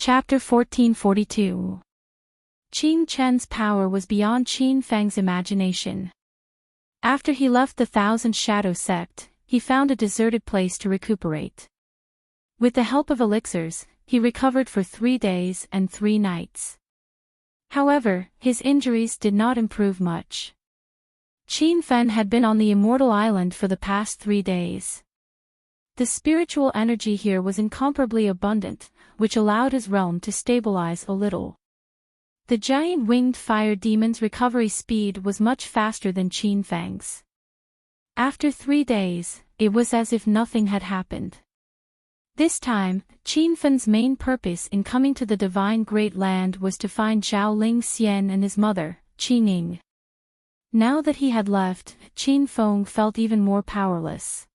Chapter 1442. Qin Chen's power was beyond Qin Feng's imagination. After he left the Thousand Shadow sect, he found a deserted place to recuperate. With the help of elixirs, he recovered for 3 days and 3 nights. However, his injuries did not improve much. Qin Feng had been on the Immortal Island for the past 3 days. The spiritual energy here was incomparably abundant, which allowed his realm to stabilize a little. The giant winged fire demon's recovery speed was much faster than Qin Feng's. After 3 days, it was as if nothing had happened. This time, Qin Feng's main purpose in coming to the Divine Great Land was to find Zhao Ling Xian and his mother, Qi Ning. Now that he had left, Qin Feng felt even more powerless.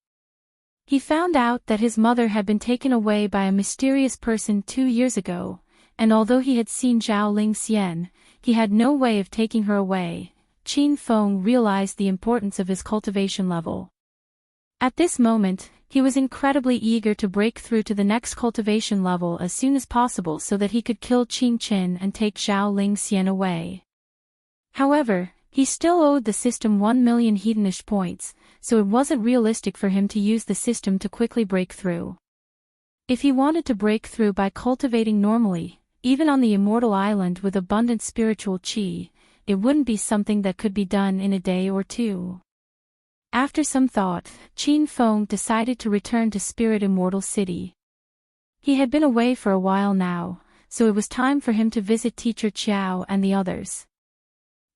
He found out that his mother had been taken away by a mysterious person 2 years ago, and although he had seen Zhao Ling Xian, he had no way of taking her away. Qin Feng realized the importance of his cultivation level. At this moment, he was incredibly eager to break through to the next cultivation level as soon as possible so that he could kill Qin Chen and take Zhao Ling Xian away. However, he still owed the system 1 million Hedonist points, so it wasn't realistic for him to use the system to quickly break through. If he wanted to break through by cultivating normally, even on the Immortal Island with abundant spiritual qi, it wouldn't be something that could be done in a day or 2. After some thought, Qin Feng decided to return to Spirit Immortal City. He had been away for a while now, so it was time for him to visit Teacher Qiao and the others.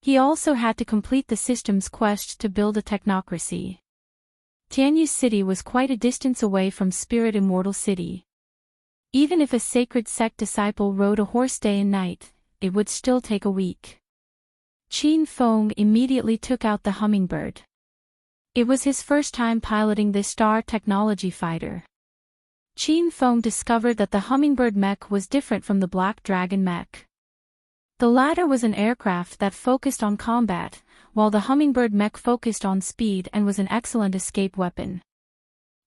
He also had to complete the system's quest to build a technocracy. Tianyu City was quite a distance away from Spirit Immortal City. Even if a sacred sect disciple rode a horse day and night, it would still take a week. Qin Feng immediately took out the hummingbird. It was his first time piloting this star technology fighter. Qin Feng discovered that the hummingbird mech was different from the Black Dragon mech. The latter was an aircraft that focused on combat, while the hummingbird mech focused on speed and was an excellent escape weapon.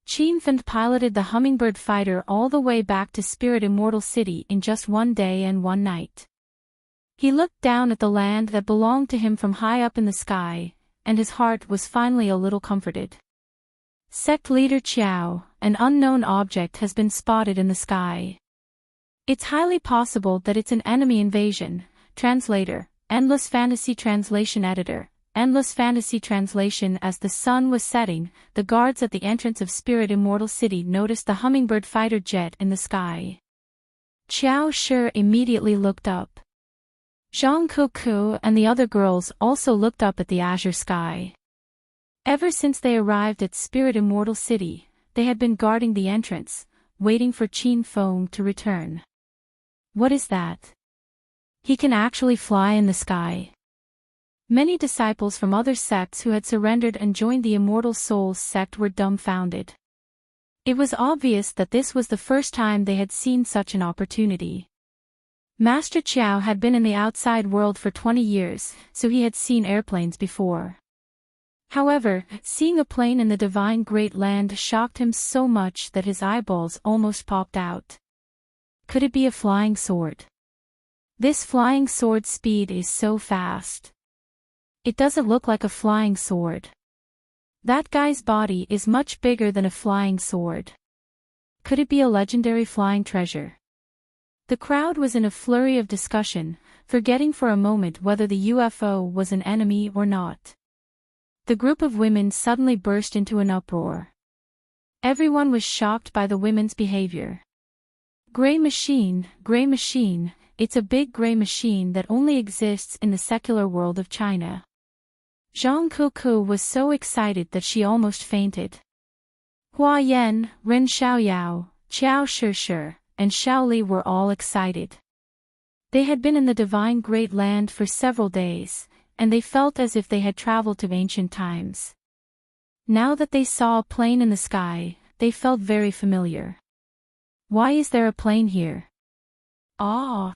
Qin Feng piloted the hummingbird fighter all the way back to Spirit Immortal City in just 1 day and 1 night. He looked down at the land that belonged to him from high up in the sky, and his heart was finally a little comforted. Sect Leader Qiao, an unknown object has been spotted in the sky. It's highly possible that it's an enemy invasion. Translator, Endless Fantasy Translation Editor, Endless Fantasy Translation. As the sun was setting, the guards at the entrance of Spirit Immortal City noticed the hummingbird fighter jet in the sky. Qiao Shi immediately looked up. Zhang Kuku and the other girls also looked up at the azure sky. Ever since they arrived at Spirit Immortal City, they had been guarding the entrance, waiting for Qin Feng to return. What is that? He can actually fly in the sky. Many disciples from other sects who had surrendered and joined the Immortal Souls sect were dumbfounded. It was obvious that this was the first time they had seen such an opportunity. Master Qiao had been in the outside world for 20 years, so he had seen airplanes before. However, seeing a plane in the Divine Great Land shocked him so much that his eyeballs almost popped out. Could it be a flying sword? This flying sword's speed is so fast. It doesn't look like a flying sword. That guy's body is much bigger than a flying sword. Could it be a legendary flying treasure? The crowd was in a flurry of discussion, forgetting for a moment whether the UFO was an enemy or not. The group of women suddenly burst into an uproar. Everyone was shocked by the women's behavior. Gray machine, it's a big gray machine that only exists in the secular world of China. Zhang Kuku was so excited that she almost fainted. Hua Yan, Ren Xiaoyao, Qiao Shi, and Xiao Li were all excited. They had been in the Divine Great Land for several days, and they felt as if they had traveled to ancient times. Now that they saw a plane in the sky, they felt very familiar. Why is there a plane here? Ah!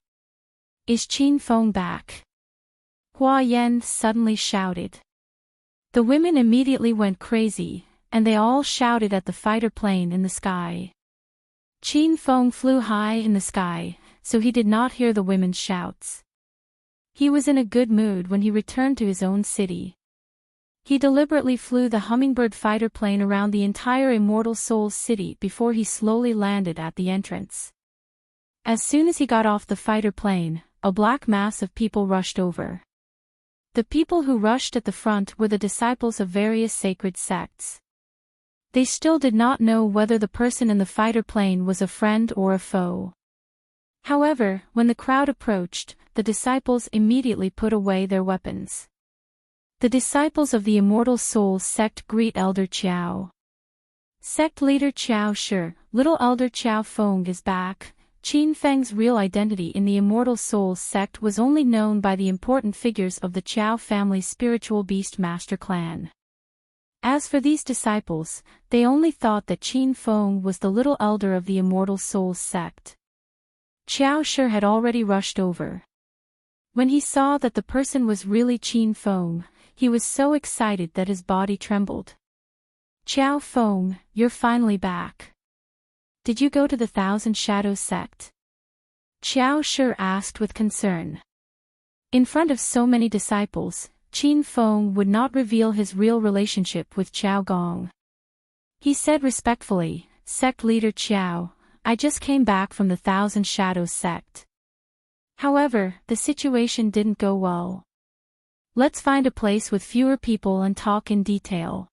Is Qin Feng back? Hua Yan suddenly shouted. The women immediately went crazy, and they all shouted at the fighter plane in the sky. Qin Feng flew high in the sky, so he did not hear the women's shouts. He was in a good mood when he returned to his own city. He deliberately flew the hummingbird fighter plane around the entire Immortal Souls city before he slowly landed at the entrance. As soon as he got off the fighter plane, a black mass of people rushed over. The people who rushed at the front were the disciples of various sacred sects. They still did not know whether the person in the fighter plane was a friend or a foe. However, when the crowd approached, the disciples immediately put away their weapons. The disciples of the Immortal Souls sect greet Elder Qiao. Sect leader Qiao Shi, little Elder Qiao Feng is back. Qin Feng's real identity in the Immortal Souls sect was only known by the important figures of the Qiao family's spiritual beast master clan. As for these disciples, they only thought that Qin Feng was the little elder of the Immortal Souls sect. Qiao Shi had already rushed over. When he saw that the person was really Qin Feng, he was so excited that his body trembled. Qiao Feng, you're finally back. Did you go to the Thousand Shadows sect? Qiao Shi asked with concern. In front of so many disciples, Qin Feng would not reveal his real relationship with Qiao Gong. He said respectfully, Sect leader Qiao, I just came back from the Thousand Shadows sect. However, the situation didn't go well. Let's find a place with fewer people and talk in detail.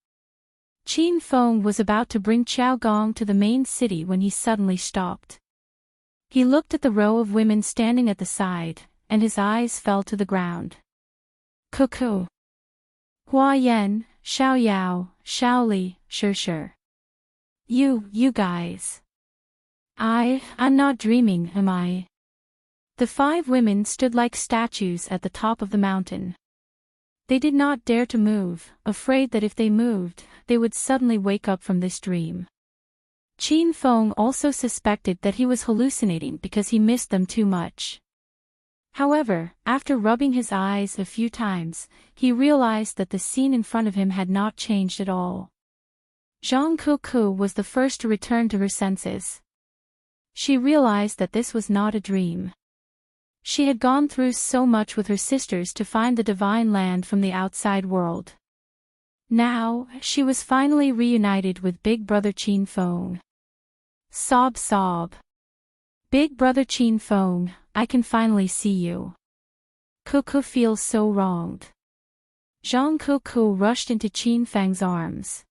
Qin Feng was about to bring Qiao Gong to the main city when he suddenly stopped. He looked at the row of women standing at the side, and his eyes fell to the ground. Cuckoo. Hua Yan, Xiao Yao, Xiao Li, Shi. You guys. I'm not dreaming, am I? The 5 women stood like statues at the top of the mountain. They did not dare to move, afraid that if they moved, they would suddenly wake up from this dream. Qin Feng also suspected that he was hallucinating because he missed them too much. However, after rubbing his eyes a few times, he realized that the scene in front of him had not changed at all. Zhang Kuku was the first to return to her senses. She realized that this was not a dream. She had gone through so much with her sisters to find the divine land from the outside world. Now, she was finally reunited with Big Brother Qin Feng. Sob sob. Big Brother Qin Feng, I can finally see you. Kuku feels so wronged. Zhang Kuku rushed into Qin Feng's arms.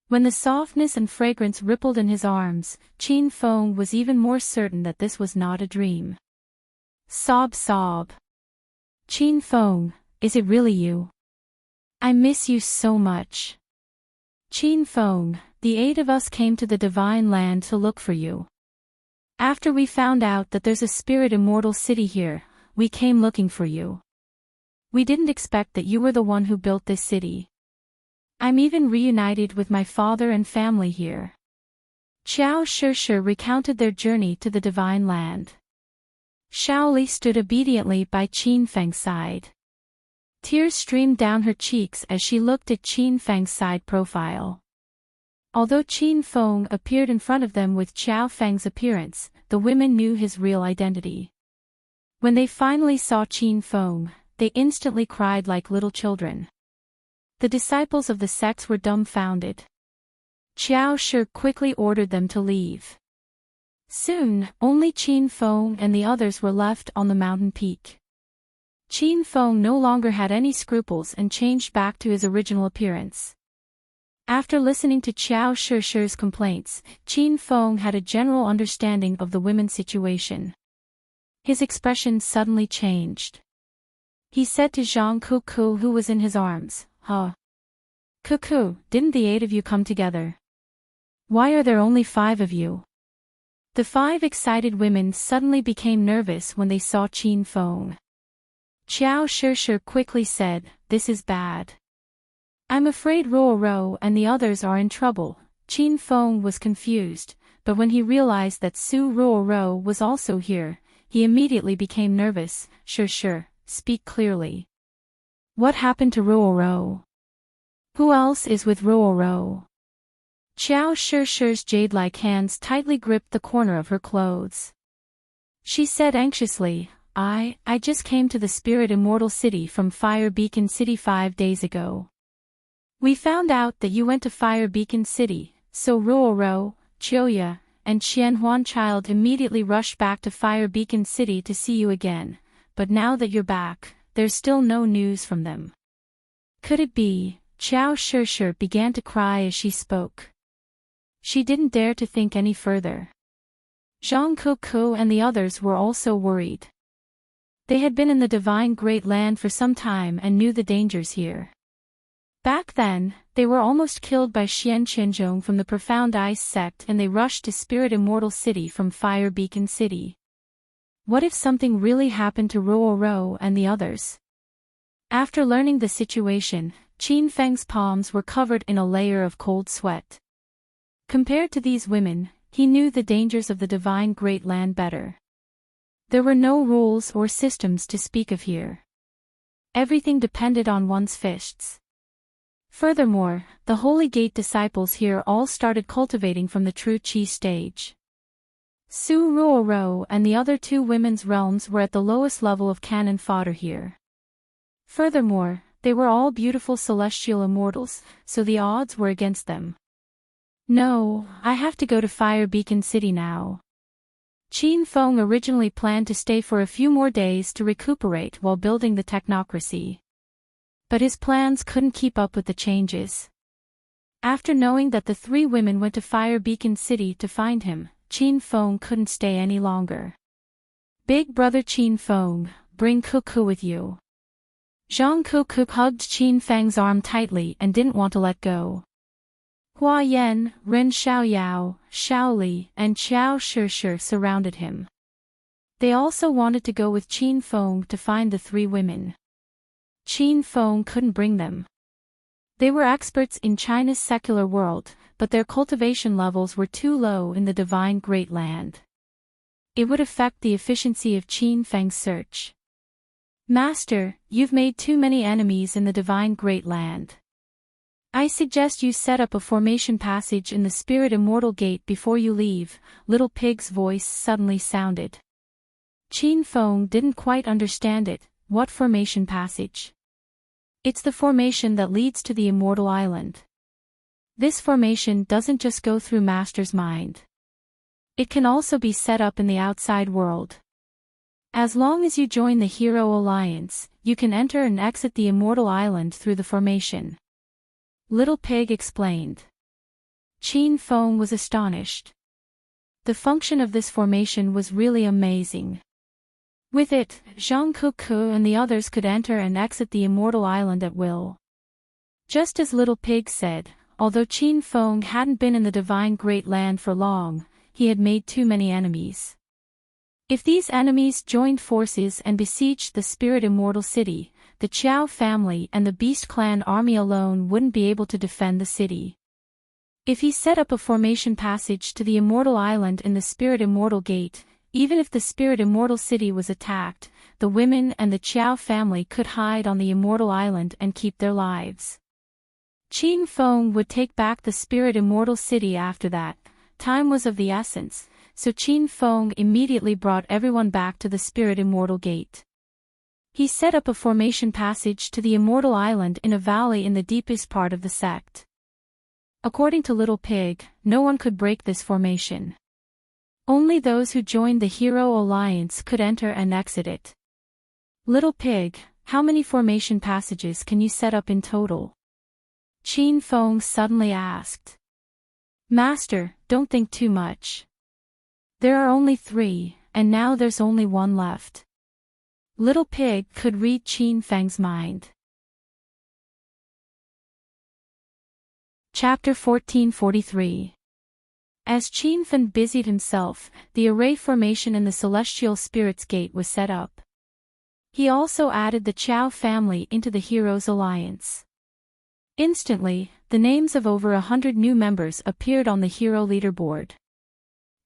When the softness and fragrance rippled in his arms, Qin Feng was even more certain that this was not a dream. Sob sob. Qin Feng, is it really you? I miss you so much. Qin Feng, the 8 of us came to the divine land to look for you. After we found out that there's a spirit immortal city here, we came looking for you. We didn't expect that you were the one who built this city. I'm even reunited with my father and family here. Qiao Shi recounted their journey to the divine land. Xiao Li stood obediently by Qin Feng's side. Tears streamed down her cheeks as she looked at Qin Feng's side profile. Although Qin Feng appeared in front of them with Qiao Feng's appearance, the women knew his real identity. When they finally saw Qin Feng, they instantly cried like little children. The disciples of the sects were dumbfounded. Qiao Shi quickly ordered them to leave. Soon, only Qin Feng and the others were left on the mountain peak. Qin Feng no longer had any scruples and changed back to his original appearance. After listening to Qiao Shi's complaints, Qin Feng had a general understanding of the women's situation. His expression suddenly changed. He said to Zhang Kuku, who was in his arms, Huh? Kuku, didn't the 8 of you come together? Why are there only 5 of you? The 5 excited women suddenly became nervous when they saw Qin Feng. Qiao Shi quickly said, This is bad. I'm afraid Ro and the others are in trouble. Qin Feng was confused, but when he realized that Su Ro was also here, he immediately became nervous. Shi, speak clearly. What happened to Ro? Who else is with Ro? Qiao Shi's jade-like hands tightly gripped the corner of her clothes. She said anxiously, I just came to the Spirit Immortal City from Fire Beacon City 5 days ago. We found out that you went to Fire Beacon City, so Ruoro, Chioya, and Qianhuan Child immediately rushed back to Fire Beacon City to see you again, but now that you're back, there's still no news from them. Could it be? Qiao Shishir began to cry as she spoke. She didn't dare to think any further. Zhang Kuku and the others were also worried. They had been in the Divine Great Land for some time and knew the dangers here. Back then, they were almost killed by Xian Qinzhong from the Profound Ice sect and they rushed to Spirit Immortal City from Fire Beacon City. What if something really happened to Ruoro and the others? After learning the situation, Qin Feng's palms were covered in a layer of cold sweat. Compared to these women, he knew the dangers of the Divine Great Land better. There were no rules or systems to speak of here. Everything depended on one's fists. Furthermore, the Holy Gate disciples here all started cultivating from the true Qi stage. Su Ruoro and the other two women's realms were at the lowest level of cannon fodder here. Furthermore, they were all beautiful celestial immortals, so the odds were against them. No, I have to go to Fire Beacon City now. Qin Feng originally planned to stay for a few more days to recuperate while building the technocracy. But his plans couldn't keep up with the changes. After knowing that the three women went to Fire Beacon City to find him, Qin Feng couldn't stay any longer. Big brother Qin Feng, bring Kuku with you. Zhang Kuku hugged Qin Feng's arm tightly and didn't want to let go. Hua Yan, Ren Xiaoyao, Xiaoli, and Qiao Shishir surrounded him. They also wanted to go with Qin Feng to find the three women. Qin Feng couldn't bring them. They were experts in China's secular world, but their cultivation levels were too low in the Divine Great Land. It would affect the efficiency of Qin Feng's search. Master, you've made too many enemies in the Divine Great Land. I suggest you set up a formation passage in the Spirit Immortal Gate before you leave, Little Pig's voice suddenly sounded. Qin Feng didn't quite understand it. What formation passage? It's the formation that leads to the Immortal Island. This formation doesn't just go through Master's mind. It can also be set up in the outside world. As long as you join the Hero Alliance, you can enter and exit the Immortal Island through the formation. Little Pig explained. Qin Feng was astonished. The function of this formation was really amazing. With it, Zhang Kuku and the others could enter and exit the Immortal Island at will. Just as Little Pig said, although Qin Feng hadn't been in the Divine Great Land for long, he had made too many enemies. If these enemies joined forces and besieged the Spirit Immortal City, the Qiao family and the Beast Clan army alone wouldn't be able to defend the city. If he set up a formation passage to the Immortal Island in the Spirit Immortal Gate, even if the Spirit Immortal City was attacked, the women and the Qiao family could hide on the Immortal Island and keep their lives. Qin Feng would take back the Spirit Immortal City after that. Time was of the essence, so Qin Feng immediately brought everyone back to the Spirit Immortal Gate. He set up a formation passage to the Immortal Island in a valley in the deepest part of the sect. According to Little Pig, no one could break this formation. Only those who joined the Hero Alliance could enter and exit it. Little Pig, how many formation passages can you set up in total? Qin Feng suddenly asked. Master, don't think too much. There are only 3, and now there's only 1 left. Little Pig could read Qin Feng's mind. Chapter 1443. As Qin Feng busied himself, the array formation in the Celestial Spirits Gate was set up. He also added the Qiao family into the Heroes Alliance. Instantly, the names of over 100 new members appeared on the Hero Leaderboard.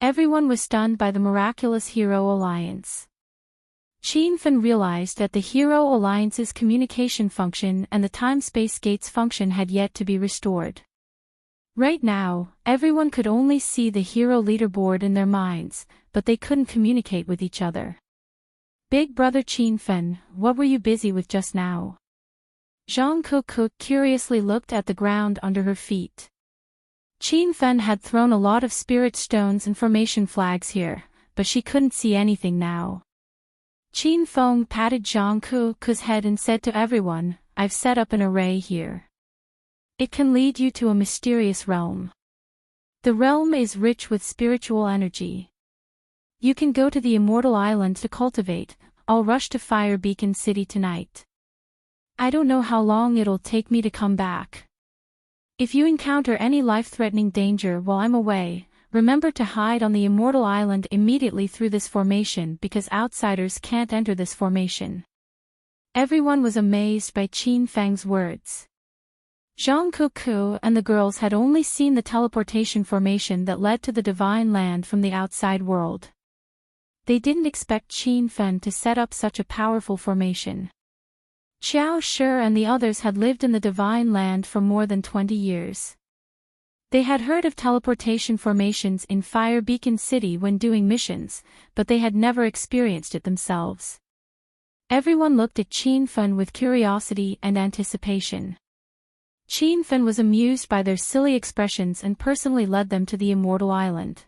Everyone was stunned by the miraculous Hero Alliance. Qin Feng realized that the Hero Alliance's communication function and the time-space gates function had yet to be restored. Right now, everyone could only see the Hero Leaderboard in their minds, but they couldn't communicate with each other. Big brother Qin Fen, what were you busy with just now? Zhang Kuku curiously looked at the ground under her feet. Qin Fen had thrown a lot of spirit stones and formation flags here, but she couldn't see anything now. Qin Feng patted Zhang Kuku's head and said to everyone, I've set up an array here. It can lead you to a mysterious realm. The realm is rich with spiritual energy. You can go to the Immortal Island to cultivate. I'll rush to Fire Beacon City tonight. I don't know how long it'll take me to come back. If you encounter any life-threatening danger while I'm away, remember to hide on the Immortal Island immediately through this formation because outsiders can't enter this formation. Everyone was amazed by Qin Feng's words. Zhang Kuku and the girls had only seen the teleportation formation that led to the Divine Land from the outside world. They didn't expect Qin Fen to set up such a powerful formation. Xiao Shi and the others had lived in the Divine Land for more than 20 years. They had heard of teleportation formations in Fire Beacon City when doing missions, but they had never experienced it themselves. Everyone looked at Qin Fen with curiosity and anticipation. Qin Fen was amused by their silly expressions and personally led them to the Immortal Island.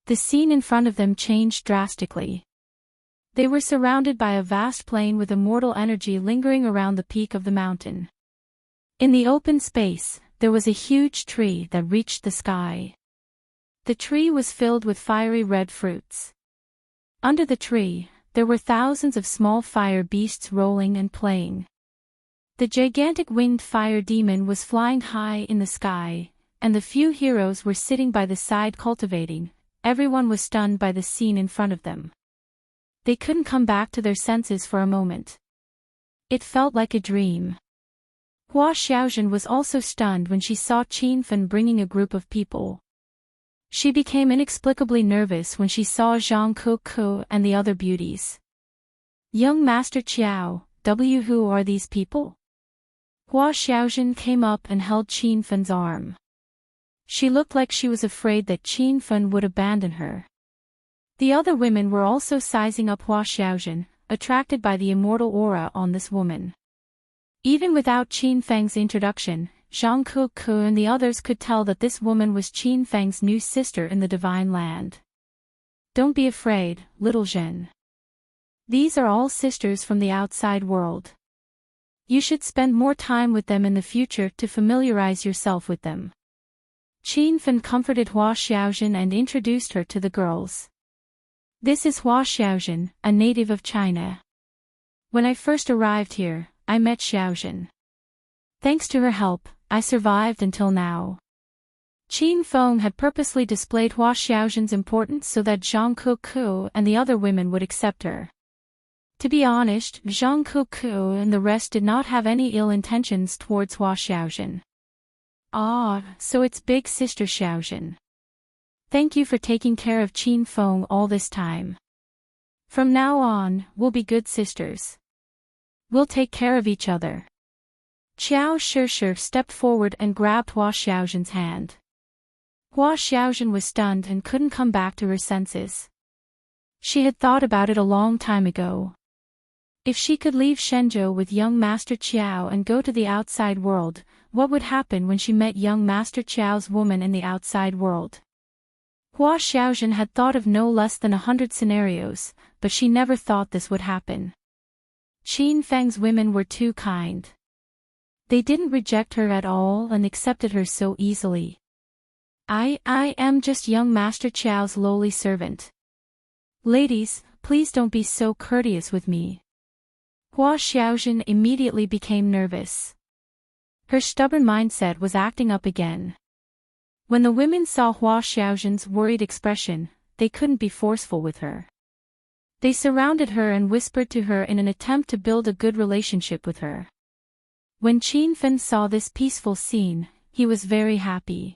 The scene in front of them changed drastically. They were surrounded by a vast plain with immortal energy lingering around the peak of the mountain. In the open space, there was a huge tree that reached the sky. The tree was filled with fiery red fruits. Under the tree, there were thousands of small fire beasts rolling and playing. The gigantic winged fire demon was flying high in the sky, and the few heroes were sitting by the side cultivating. Everyone was stunned by the scene in front of them. They couldn't come back to their senses for a moment. It felt like a dream. Hua Xiaojun was also stunned when she saw Qin Fen bringing a group of people. She became inexplicably nervous when she saw Zhang Kuku and the other beauties. Young Master Qiao, who are these people? Hua Xiaojun came up and held Qin Fen's arm. She looked like she was afraid that Qin Fen would abandon her. The other women were also sizing up Hua Xiaojun, attracted by the immortal aura on this woman. Even without Qin Feng's introduction, Zhang Kuku and the others could tell that this woman was Qin Feng's new sister in the Divine Land. Don't be afraid, little Zhen. These are all sisters from the outside world. You should spend more time with them in the future to familiarize yourself with them. Qin Fen comforted Hua Xiaojun and introduced her to the girls. This is Hua Xiaojun, a native of China. When I first arrived here, I met Xiaojun. Thanks to her help, I survived until now. Qin Feng had purposely displayed Hua Xiaojun's importance so that Zhang Kuku and the other women would accept her. To be honest, Zhang Kuku and the rest did not have any ill intentions towards Hua Xiaojun. Ah, so it's big sister Xiaojun. Thank you for taking care of Qin Feng all this time. From now on, we'll be good sisters. We'll take care of each other. Qiao Shi stepped forward and grabbed Hua Xiaojun's hand. Hua Xiaojun was stunned and couldn't come back to her senses. She had thought about it a long time ago. If she could leave Shenzhou with young Master Qiao and go to the outside world, what would happen when she met young Master Qiao's woman in the outside world? Hua Xiaojun had thought of no less than 100 scenarios, but she never thought this would happen. Qin Feng's women were too kind. They didn't reject her at all and accepted her so easily. I am just young Master Qiao's lowly servant. Ladies, please don't be so courteous with me. Hua Xiaojun immediately became nervous. Her stubborn mindset was acting up again. When the women saw Hua Xiaojun's worried expression, they couldn't be forceful with her. They surrounded her and whispered to her in an attempt to build a good relationship with her. When Qin Fen saw this peaceful scene, he was very happy.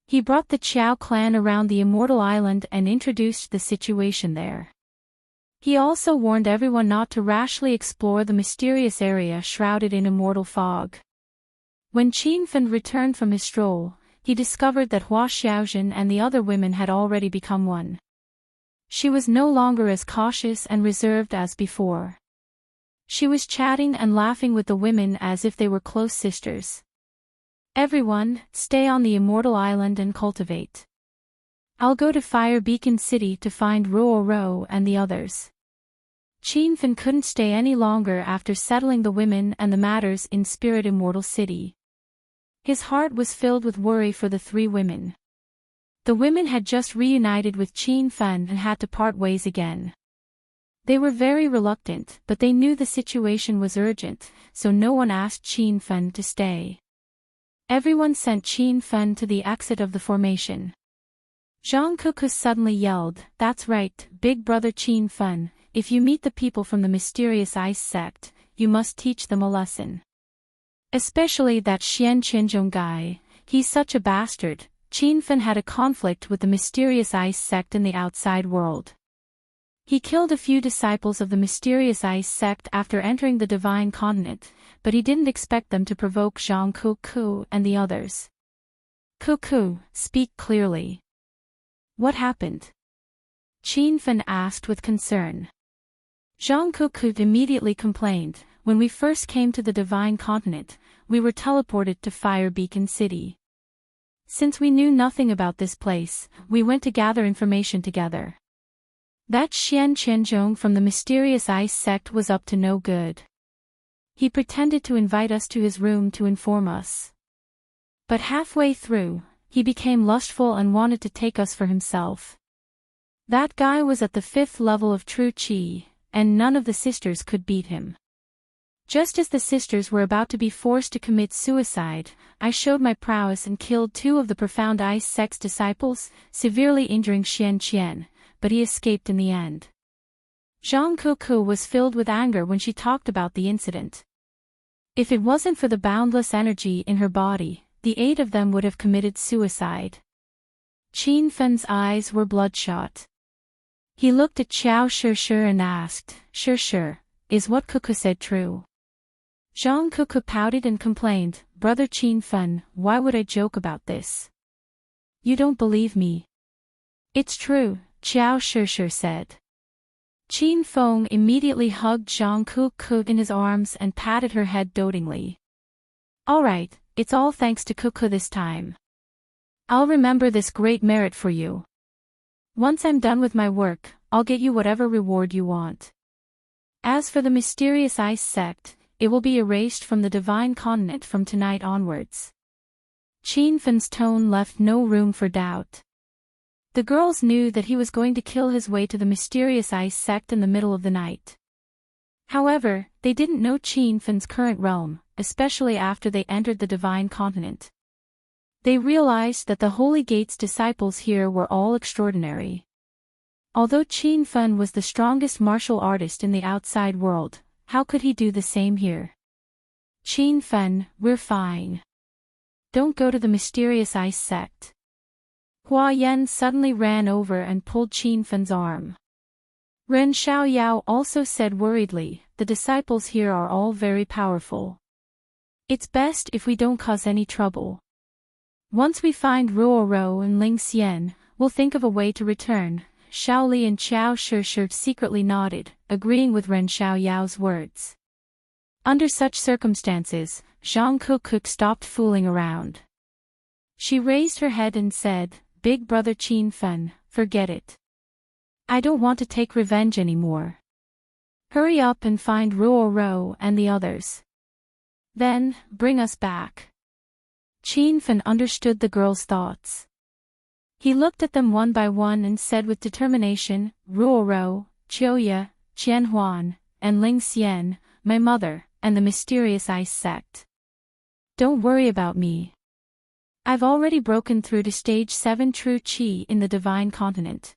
He brought the Qiao clan around the Immortal Island and introduced the situation there. He also warned everyone not to rashly explore the mysterious area shrouded in immortal fog. When Qin Fen returned from his stroll, he discovered that Hua Xiaojun and the other women had already become one. She was no longer as cautious and reserved as before. She was chatting and laughing with the women as if they were close sisters. Everyone, stay on the immortal island and cultivate. I'll go to Fire Beacon City to find Ruoro and the others. Qianfen couldn't stay any longer after settling the women and the matters in Spirit Immortal City. His heart was filled with worry for the three women. The women had just reunited with Qianfen and had to part ways again. They were very reluctant, but they knew the situation was urgent, so no one asked Qianfen to stay. Everyone sent Qianfen to the exit of the formation. Zhang Kuku suddenly yelled, "That's right, big brother Qianfen, if you meet the people from the mysterious ice sect, you must teach them a lesson. Especially that Xian Qinzhong guy, he's such a bastard." Qianfen had a conflict with the mysterious ice sect in the outside world. He killed a few disciples of the mysterious ice sect after entering the divine continent, but he didn't expect them to provoke Zhang Kuku and the others. "Kuku, speak clearly. What happened?" Qianfen asked with concern. Zhang Kuku immediately complained, "When we first came to the divine continent, we were teleported to Fire Beacon City. Since we knew nothing about this place, we went to gather information together. That Xian Qianzhong from the mysterious ice sect was up to no good. He pretended to invite us to his room to inform us. But halfway through, he became lustful and wanted to take us for himself. That guy was at the 5th level of true Qi, and none of the sisters could beat him. Just as the sisters were about to be forced to commit suicide, I showed my prowess and killed 2 of the profound ice sect's disciples, severely injuring Xian Qian, but he escaped in the end." Zhang Kuku was filled with anger when she talked about the incident. If it wasn't for the boundless energy in her body, the 8 of them would have committed suicide. Qianfen's eyes were bloodshot. He looked at Qiao Shishir and asked, "Shishir, is what Kuku said true?" Zhang Kuku pouted and complained, "Brother Qianfen, why would I joke about this? You don't believe me." "It's true," Qiao Shishir said. Qianfeng immediately hugged Zhang Kuku in his arms and patted her head dotingly. "All right, it's all thanks to Kuku this time. I'll remember this great merit for you. Once I'm done with my work, I'll get you whatever reward you want. As for the mysterious ice sect, it will be erased from the divine continent from tonight onwards." Qianfen's tone left no room for doubt. The girls knew that he was going to kill his way to the mysterious ice sect in the middle of the night. However, they didn't know Qianfen's current realm, especially after they entered the divine continent. They realized that the Holy Gate's disciples here were all extraordinary. Although Qianfen was the strongest martial artist in the outside world, how could he do the same here? "Qianfen, we're fine. Don't go to the mysterious ice sect." Hua Yan suddenly ran over and pulled Qianfen's arm. Ren Xiaoyao also said worriedly, "The disciples here are all very powerful. It's best if we don't cause any trouble. Once we find Ruoro and Ling Xian, we'll think of a way to return." Shaoli and Qiao Shishir secretly nodded, agreeing with Ren Xiaoyao's words. Under such circumstances, Zhang Kuku stopped fooling around. She raised her head and said, "Big brother Qianfen, forget it. I don't want to take revenge anymore. Hurry up and find Ruoro and the others. Then, bring us back." Qianfen understood the girl's thoughts. He looked at them one by one and said with determination, "Ruoro, Qiuya, Qianhuan, and Ling Xian, my mother, and the mysterious ice sect. Don't worry about me. I've already broken through to stage 7 true Qi in the divine continent.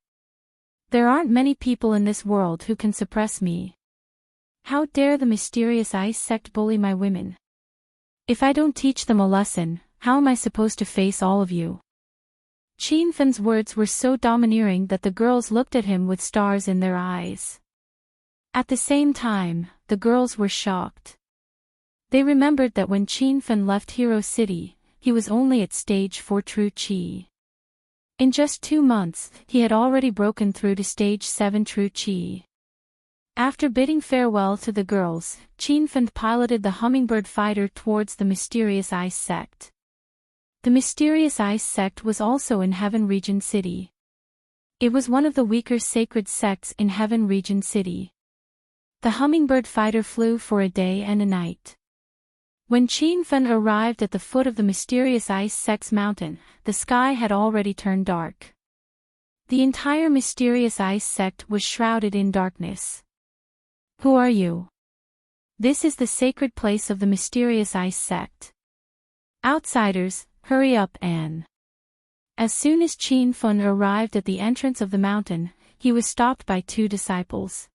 There aren't many people in this world who can suppress me. How dare the mysterious ice sect bully my women? If I don't teach them a lesson, how am I supposed to face all of you?" Qianfen's words were so domineering that the girls looked at him with stars in their eyes. At the same time, the girls were shocked. They remembered that when Qianfen left Hero City, he was only at stage 4 true Qi. In just 2 months, he had already broken through to stage 7 true Qi. After bidding farewell to the girls, Qin Fen piloted the hummingbird fighter towards the mysterious ice sect. The mysterious ice sect was also in Heaven Region City. It was one of the weaker sacred sects in Heaven Region City. The hummingbird fighter flew for a day and a night. When Qin Fen arrived at the foot of the mysterious ice sect's mountain, the sky had already turned dark. The entire mysterious ice sect was shrouded in darkness. Who are you? This is the sacred place of the mysterious ice sect. Outsiders, hurry up, Anne. As soon as Qin Fen arrived at the entrance of the mountain, he was stopped by 2 disciples.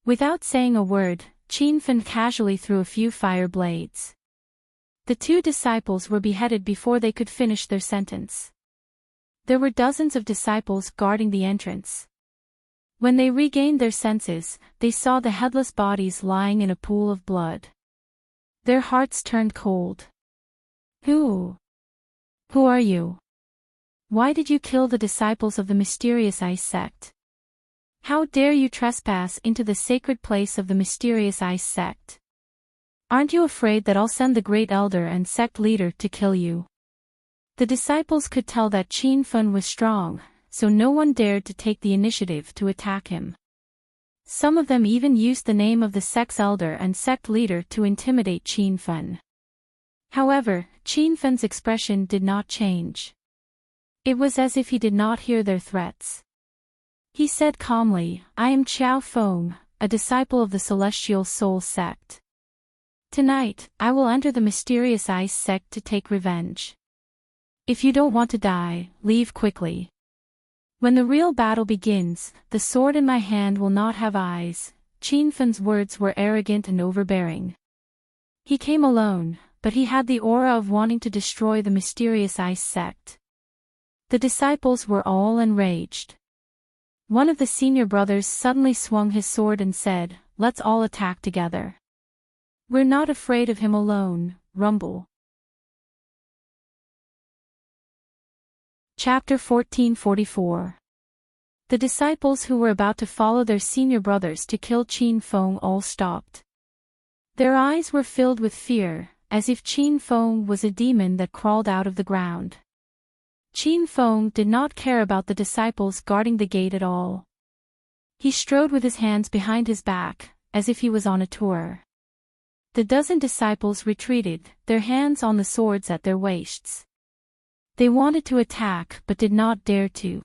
Without saying a word, Qin Fen casually threw a few fire blades. The 2 disciples were beheaded before they could finish their sentence. There were dozens of disciples guarding the entrance. When they regained their senses, they saw the headless bodies lying in a pool of blood. Their hearts turned cold. Who are you? Why did you kill the disciples of the mysterious ice sect? How dare you trespass into the sacred place of the mysterious ice sect? Aren't you afraid that I'll send the great elder and sect leader to kill you? The disciples could tell that Qin Fen was strong, so no one dared to take the initiative to attack him. Some of them even used the name of the sect's elder and sect leader to intimidate Qin Fen. However, Qin Fen's expression did not change. It was as if he did not hear their threats. He said calmly, I am Qiao Feng, a disciple of the Celestial Soul sect. Tonight, I will enter the mysterious ice sect to take revenge. If you don't want to die, leave quickly. When the real battle begins, the sword in my hand will not have eyes. Qin Fen's words were arrogant and overbearing. He came alone, but he had the aura of wanting to destroy the mysterious ice sect. The disciples were all enraged. One of the senior brothers suddenly swung his sword and said, Let's all attack together. We're not afraid of him alone, rumble. Chapter 1444. The disciples who were about to follow their senior brothers to kill Qin Feng all stopped. Their eyes were filled with fear, as if Qin Feng was a demon that crawled out of the ground. Qin Feng did not care about the disciples guarding the gate at all. He strode with his hands behind his back, as if he was on a tour. The dozen disciples retreated, their hands on the swords at their waists. They wanted to attack but did not dare to.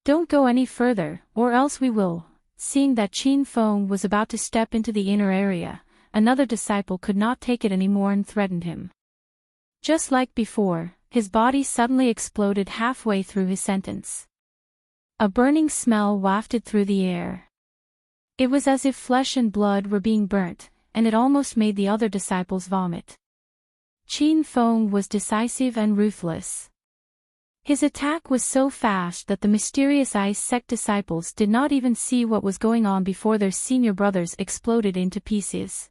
Don't go any further, or else we will. Seeing that Qin Feng was about to step into the inner area, another disciple could not take it anymore and threatened him. Just like before, his body suddenly exploded halfway through his sentence. A burning smell wafted through the air. It was as if flesh and blood were being burnt, and it almost made the other disciples vomit. Qin Feng was decisive and ruthless. His attack was so fast that the mysterious ice sect disciples did not even see what was going on before their senior brothers exploded into pieces.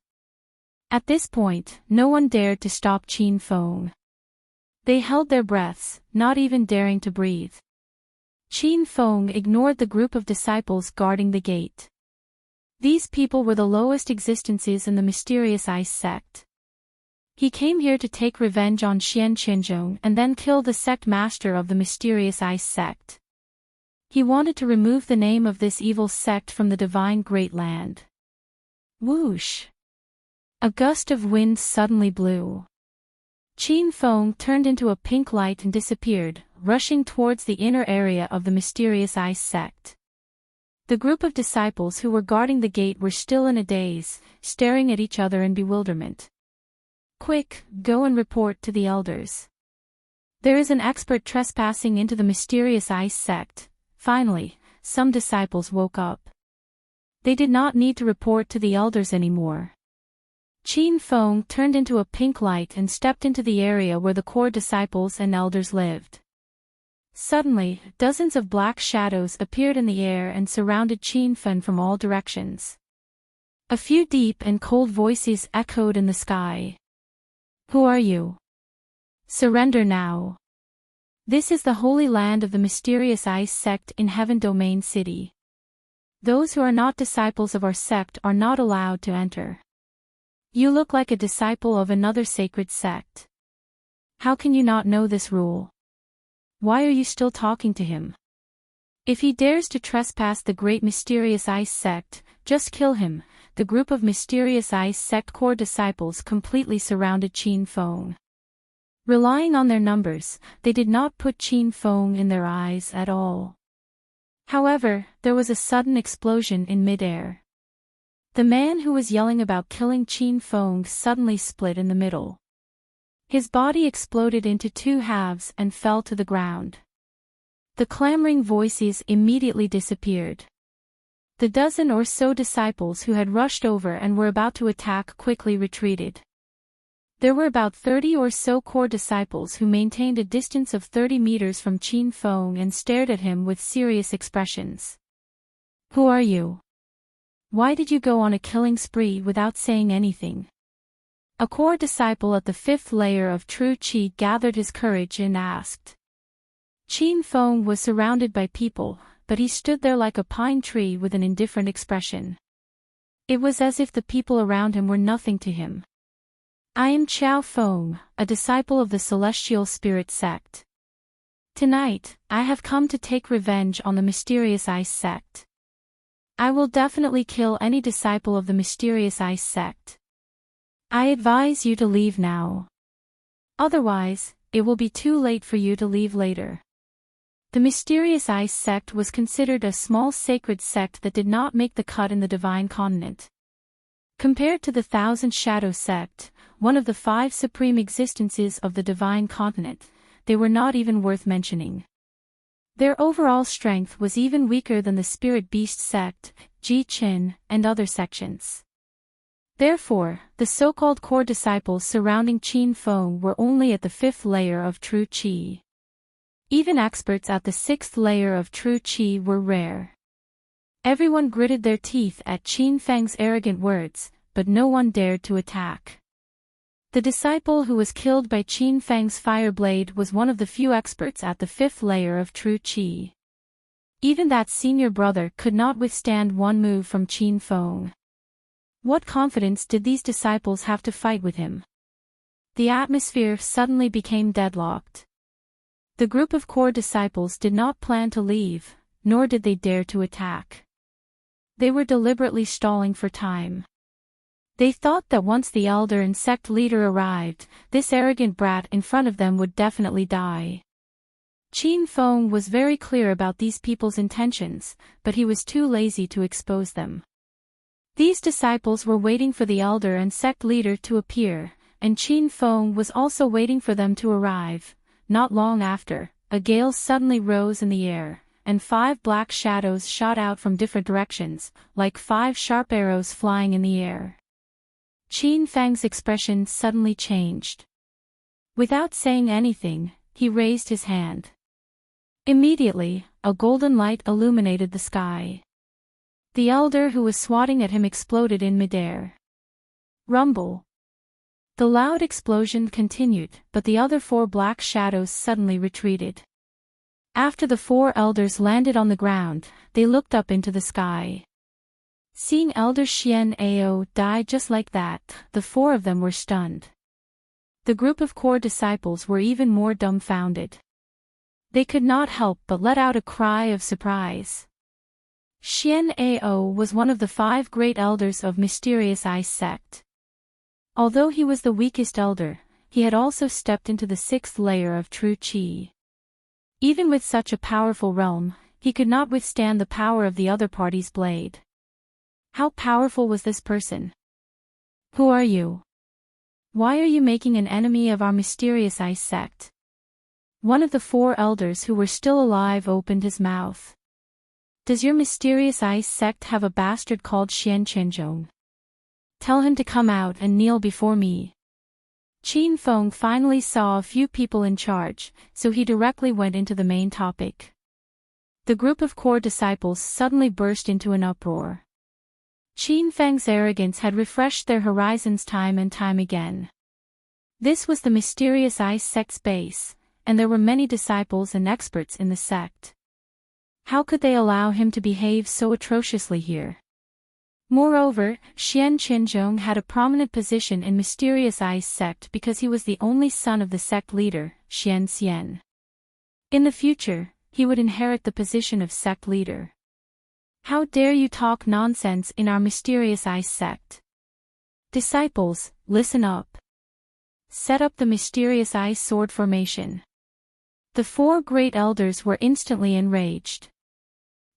At this point, no one dared to stop Qin Feng. They held their breaths, not even daring to breathe. Qin Feng ignored the group of disciples guarding the gate. These people were the lowest existences in the mysterious ice sect. He came here to take revenge on Xian Qinzhong and then kill the sect master of the mysterious ice sect. He wanted to remove the name of this evil sect from the divine great land. Whoosh! A gust of wind suddenly blew. Qin Feng turned into a pink light and disappeared, rushing towards the inner area of the mysterious ice sect. The group of disciples who were guarding the gate were still in a daze, staring at each other in bewilderment. Quick, go and report to the elders. There is an expert trespassing into the mysterious ice sect. Finally, some disciples woke up. They did not need to report to the elders anymore. Qin Feng turned into a pink light and stepped into the area where the core disciples and elders lived. Suddenly, dozens of black shadows appeared in the air and surrounded Qin Fen from all directions. A few deep and cold voices echoed in the sky. Who are you? Surrender now. This is the holy land of the mysterious ice sect in Heaven Domain City. Those who are not disciples of our sect are not allowed to enter. You look like a disciple of another sacred sect. How can you not know this rule? Why are you still talking to him? If he dares to trespass the great mysterious ice sect, just kill him. The group of mysterious ice sect core disciples completely surrounded Qin Feng. Relying on their numbers, they did not put Qin Feng in their eyes at all. However, there was a sudden explosion in midair. The man who was yelling about killing Qin Feng suddenly split in the middle. His body exploded into two halves and fell to the ground. The clamoring voices immediately disappeared. The dozen or so disciples who had rushed over and were about to attack quickly retreated. There were about 30 or so core disciples who maintained a distance of 30 meters from Qin Feng and stared at him with serious expressions. Who are you? Why did you go on a killing spree without saying anything? A core disciple at the 5th layer of True Qi gathered his courage and asked. Qin Feng was surrounded by people, but he stood there like a pine tree with an indifferent expression. It was as if the people around him were nothing to him. I am Qiao Feng, a disciple of the Celestial Spirit sect. Tonight, I have come to take revenge on the mysterious ice sect. I will definitely kill any disciple of the mysterious ice sect. I advise you to leave now. Otherwise, it will be too late for you to leave later. The mysterious ice sect was considered a small sacred sect that did not make the cut in the divine continent. Compared to the Thousand Shadow sect, one of the 5 supreme existences of the divine continent, they were not even worth mentioning. Their overall strength was even weaker than the Spirit Beast sect, Ji Qin, and other sections. Therefore, the so-called core disciples surrounding Qin Feng were only at the 5th layer of True Qi. Even experts at the 6th layer of True Qi were rare. Everyone gritted their teeth at Qin Feng's arrogant words, but no one dared to attack. The disciple who was killed by Qin Feng's fire blade was one of the few experts at the 5th layer of True Qi. Even that senior brother could not withstand one move from Qin Feng. What confidence did these disciples have to fight with him? The atmosphere suddenly became deadlocked. The group of core disciples did not plan to leave, nor did they dare to attack. They were deliberately stalling for time. They thought that once the elder and sect leader arrived, this arrogant brat in front of them would definitely die. Qin Feng was very clear about these people's intentions, but he was too lazy to expose them. These disciples were waiting for the elder and sect leader to appear, and Qin Feng was also waiting for them to arrive. Not long after, a gale suddenly rose in the air, and 5 black shadows shot out from different directions, like 5 sharp arrows flying in the air. Qin Feng's expression suddenly changed. Without saying anything, he raised his hand. Immediately, a golden light illuminated the sky. The elder who was swatting at him exploded in midair. Rumble. The loud explosion continued, but the other 4 black shadows suddenly retreated. After the 4 elders landed on the ground, they looked up into the sky. Seeing Elder Xian Ao die just like that, the 4 of them were stunned. The group of core disciples were even more dumbfounded. They could not help but let out a cry of surprise. Xian Ao was one of the 5 great elders of Mysterious Ice sect. Although he was the weakest elder, he had also stepped into the 6th layer of True Qi. Even with such a powerful realm, he could not withstand the power of the other party's blade. How powerful was this person? Who are you? Why are you making an enemy of our Mysterious Ice sect? One of the 4 elders who were still alive opened his mouth. Does your Mysterious Ice sect have a bastard called Xian Chenzhong? Tell him to come out and kneel before me. Qin Feng finally saw a few people in charge, so he directly went into the main topic. The group of core disciples suddenly burst into an uproar. Qin Feng's arrogance had refreshed their horizons time and time again. This was the Mysterious Ice sect's base, and there were many disciples and experts in the sect. How could they allow him to behave so atrociously here? Moreover, Xian Qinzhong had a prominent position in Mysterious Ice sect because he was the only son of the sect leader, Xian Xian. In the future, he would inherit the position of sect leader. How dare you talk nonsense in our Mysterious Ice sect? Disciples, listen up. Set up the Mysterious Ice sword formation. The 4 great elders were instantly enraged.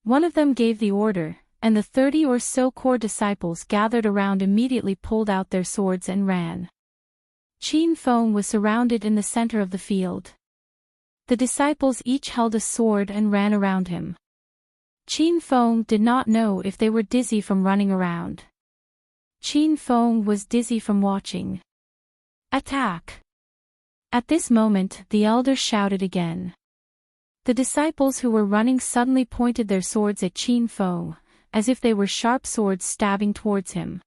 One of them gave the order, and the 30 or so core disciples gathered around immediately pulled out their swords and ran. Qin Feng was surrounded in the center of the field. The disciples each held a sword and ran around him. Qin Feng did not know if they were dizzy from running around. Qin Feng was dizzy from watching. Attack! At this moment, the elder shouted again. The disciples who were running suddenly pointed their swords at Qin Feng, as if they were sharp swords stabbing towards him.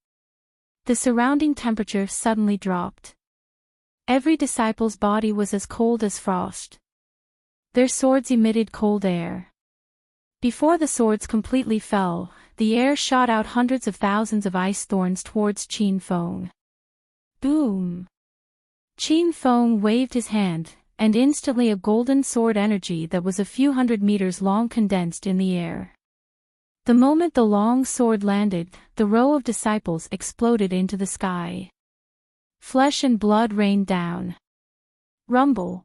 The surrounding temperature suddenly dropped. Every disciple's body was as cold as frost. Their swords emitted cold air. Before the swords completely fell, the air shot out hundreds of thousands of ice thorns towards Qin Feng. Boom! Qin Feng waved his hand, and instantly a golden sword energy that was a few hundred meters long condensed in the air. The moment the long sword landed, the row of disciples exploded into the sky. Flesh and blood rained down. Rumble.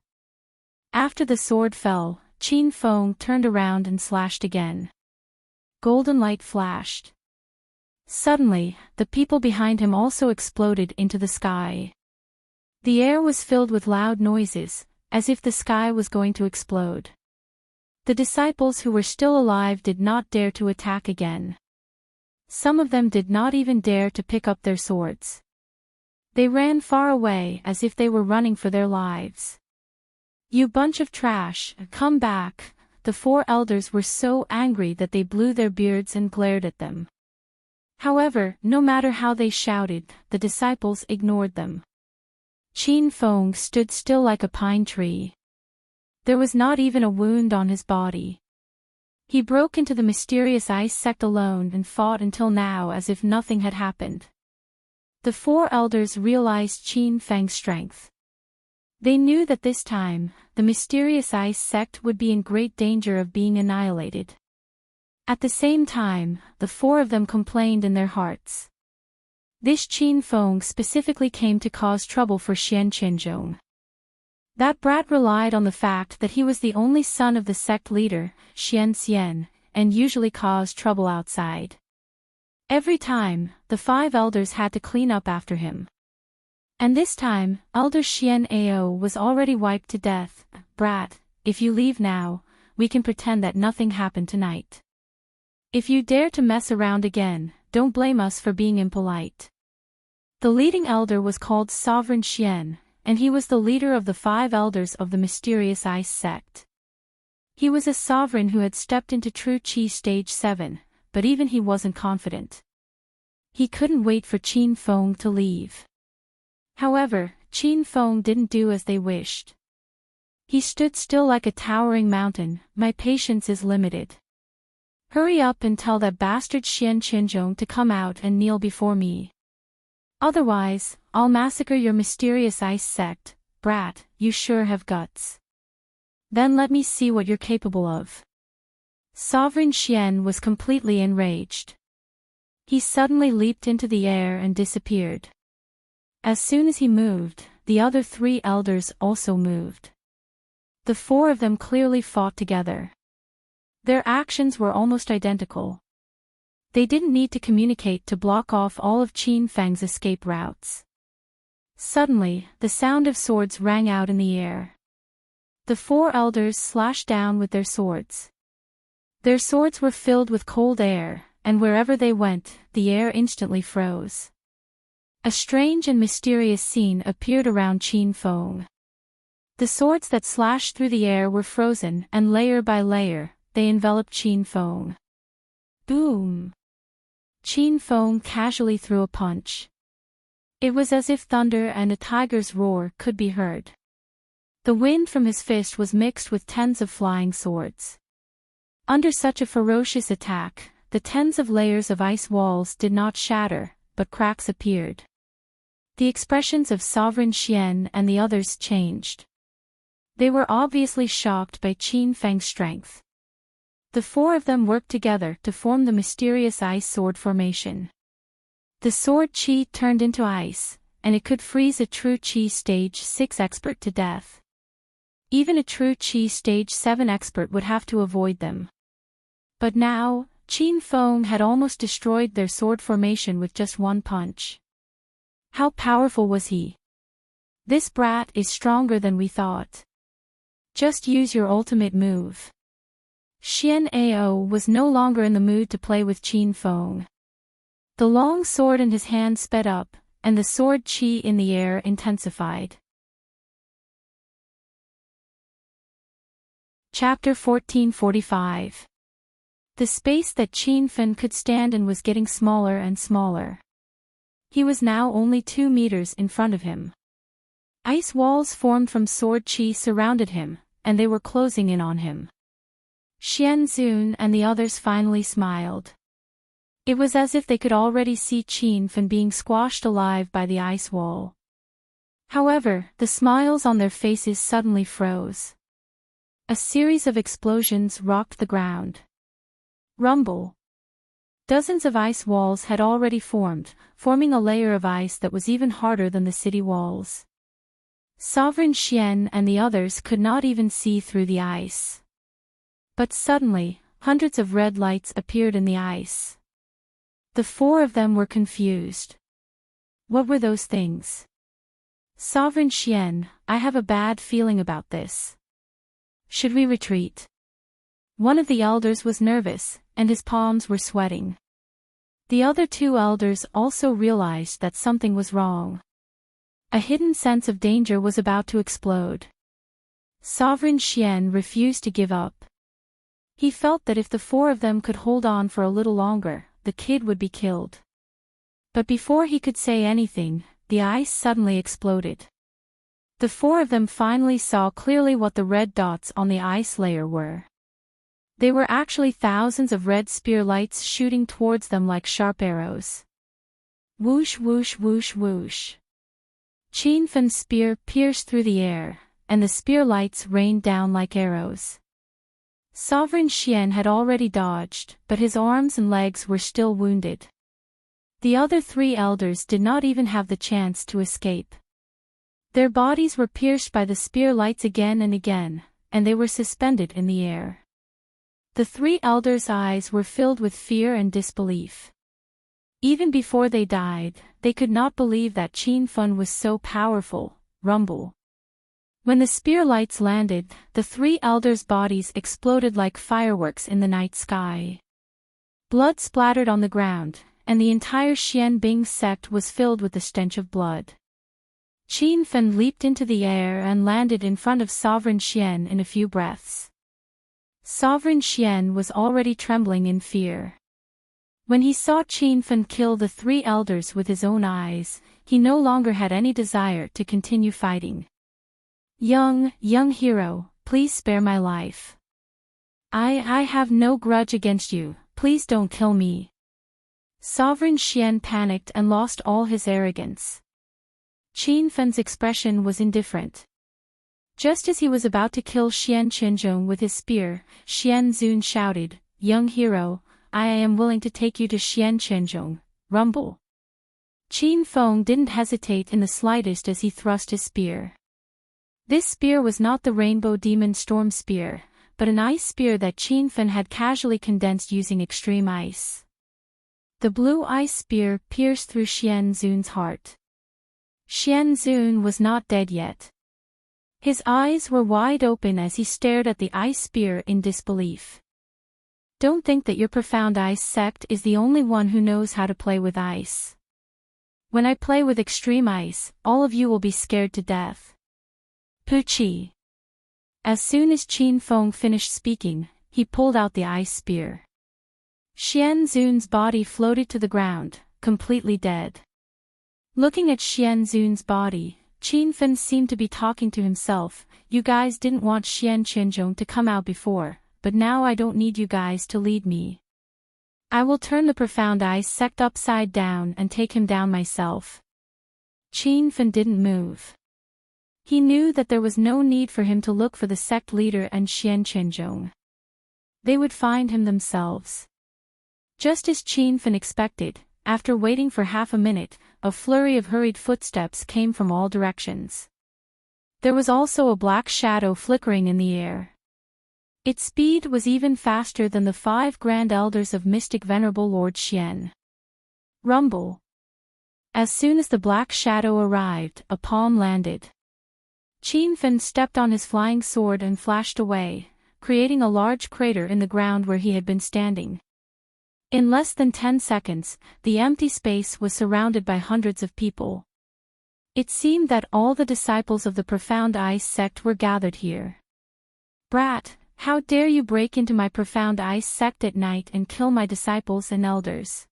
After the sword fell, Qin Feng turned around and slashed again. Golden light flashed. Suddenly, the people behind him also exploded into the sky. The air was filled with loud noises, as if the sky was going to explode. The disciples who were still alive did not dare to attack again. Some of them did not even dare to pick up their swords. They ran far away as if they were running for their lives. You bunch of trash, come back! The 4 elders were so angry that they blew their beards and glared at them. However, no matter how they shouted, the disciples ignored them. Qin Feng stood still like a pine tree. There was not even a wound on his body. He broke into the Mysterious Ice sect alone and fought until now as if nothing had happened. The 4 elders realized Qin Feng's strength. They knew that this time, the Mysterious Ice sect would be in great danger of being annihilated. At the same time, the 4 of them complained in their hearts. This Qin Feng specifically came to cause trouble for Xian Qinzhong. That brat relied on the fact that he was the only son of the sect leader, Xian Xian, and usually caused trouble outside. Every time, the 5 elders had to clean up after him. And this time, Elder Xian Ao was already wiped to death. Brat, if you leave now, we can pretend that nothing happened tonight. If you dare to mess around again, don't blame us for being impolite. The leading elder was called Sovereign Xian, and he was the leader of the 5 elders of the Mysterious Ice sect. He was a sovereign who had stepped into True Qi Stage 7, but even he wasn't confident. He couldn't wait for Qin Feng to leave. However, Qin Feng didn't do as they wished. He stood still like a towering mountain. My patience is limited. Hurry up and tell that bastard Xian Qinzhong to come out and kneel before me. Otherwise, I'll massacre your Mysterious Ice sect. Brat, you sure have guts. Then let me see what you're capable of. Sovereign Xian was completely enraged. He suddenly leaped into the air and disappeared. As soon as he moved, the other 3 elders also moved. The 4 of them clearly fought together. Their actions were almost identical. They didn't need to communicate to block off all of Qin Feng's escape routes. Suddenly, the sound of swords rang out in the air. The 4 elders slashed down with their swords. Their swords were filled with cold air, and wherever they went, the air instantly froze. A strange and mysterious scene appeared around Qin Feng. The swords that slashed through the air were frozen, and layer by layer, they enveloped Qin Feng. Boom! Qin Feng casually threw a punch. It was as if thunder and a tiger's roar could be heard. The wind from his fist was mixed with tens of flying swords. Under such a ferocious attack, the tens of layers of ice walls did not shatter, but cracks appeared. The expressions of Sovereign Xian and the others changed. They were obviously shocked by Qin Feng's strength. The four of them worked together to form the mysterious ice sword formation. The sword Qi turned into ice, and it could freeze a true Qi Stage 6 expert to death. Even a true Qi Stage 7 expert would have to avoid them. But now, Qin Feng had almost destroyed their sword formation with just one punch. How powerful was he? This brat is stronger than we thought. Just use your ultimate move. Xian Ao was no longer in the mood to play with Qin Feng. The long sword in his hand sped up, and the sword Qi in the air intensified. Chapter 1445. The space that Qin Feng could stand in was getting smaller and smaller. He was now only 2 meters in front of him. Ice walls formed from sword Qi surrounded him, and they were closing in on him. Xian Zun and the others finally smiled. It was as if they could already see Qin Feng being squashed alive by the ice wall. However, the smiles on their faces suddenly froze. A series of explosions rocked the ground. Rumble. Dozens of ice walls had already formed, forming a layer of ice that was even harder than the city walls. Sovereign Xian and the others could not even see through the ice. But suddenly, hundreds of red lights appeared in the ice. The four of them were confused. What were those things? Sovereign Xian, I have a bad feeling about this. Should we retreat? One of the elders was nervous, and his palms were sweating. The other 2 elders also realized that something was wrong. A hidden sense of danger was about to explode. Sovereign Xian refused to give up. He felt that if the 4 of them could hold on for a little longer, the kid would be killed. But before he could say anything, the ice suddenly exploded. The 4 of them finally saw clearly what the red dots on the ice layer were. They were actually thousands of red spear lights shooting towards them like sharp arrows. Whoosh whoosh whoosh whoosh. Qin Feng's spear pierced through the air, and the spear lights rained down like arrows. Sovereign Xian had already dodged, but his arms and legs were still wounded. The other 3 elders did not even have the chance to escape. Their bodies were pierced by the spear lights again and again, and they were suspended in the air. The 3 elders' eyes were filled with fear and disbelief. Even before they died, they could not believe that Qin Feng was so powerful. Rumble. When the spear lights landed, the 3 elders' bodies exploded like fireworks in the night sky. Blood splattered on the ground, and the entire Xian Bing sect was filled with the stench of blood. Qin Feng leaped into the air and landed in front of Sovereign Xian in a few breaths. Sovereign Xian was already trembling in fear. When he saw Qin Feng kill the 3 elders with his own eyes, he no longer had any desire to continue fighting. Young hero, please spare my life. I have no grudge against you, please don't kill me. Sovereign Xian panicked and lost all his arrogance. Qin Feng's expression was indifferent. Just as he was about to kill Xian Qinzhong with his spear, Xian Zun shouted, "Young hero, I am willing to take you to Xian Qinzhong." Rumble. Qin Feng didn't hesitate in the slightest as he thrust his spear. This spear was not the Rainbow Demon Storm Spear, but an ice spear that Qin Feng had casually condensed using extreme ice. The blue ice spear pierced through Xian Zun's heart. Xian Zun was not dead yet. His eyes were wide open as he stared at the ice spear in disbelief. Don't think that your profound ice sect is the only one who knows how to play with ice. When I play with extreme ice, all of you will be scared to death. Puchi. As soon as Qin Feng finished speaking, he pulled out the ice spear. Xian Zun's body floated to the ground, completely dead. Looking at Xian Zun's body, Qin Fen seemed to be talking to himself. You guys didn't want Xian Qinzhong to come out before, but now I don't need you guys to lead me. I will turn the Profound Ice sect upside down and take him down myself. Qin Fen didn't move. He knew that there was no need for him to look for the sect leader and Xian Qinzhong. They would find him themselves. Just as Qin Fen expected, after waiting for half a minute, a flurry of hurried footsteps came from all directions. There was also a black shadow flickering in the air. Its speed was even faster than the 5 Grand Elders of Mystic Venerable Lord Xian. Rumble. As soon as the black shadow arrived, a palm landed. Qin Fen stepped on his flying sword and flashed away, creating a large crater in the ground where he had been standing. In less than 10 seconds, the empty space was surrounded by hundreds of people. It seemed that all the disciples of the Profound Ice sect were gathered here. Brat, how dare you break into my Profound Ice sect at night and kill my disciples and elders?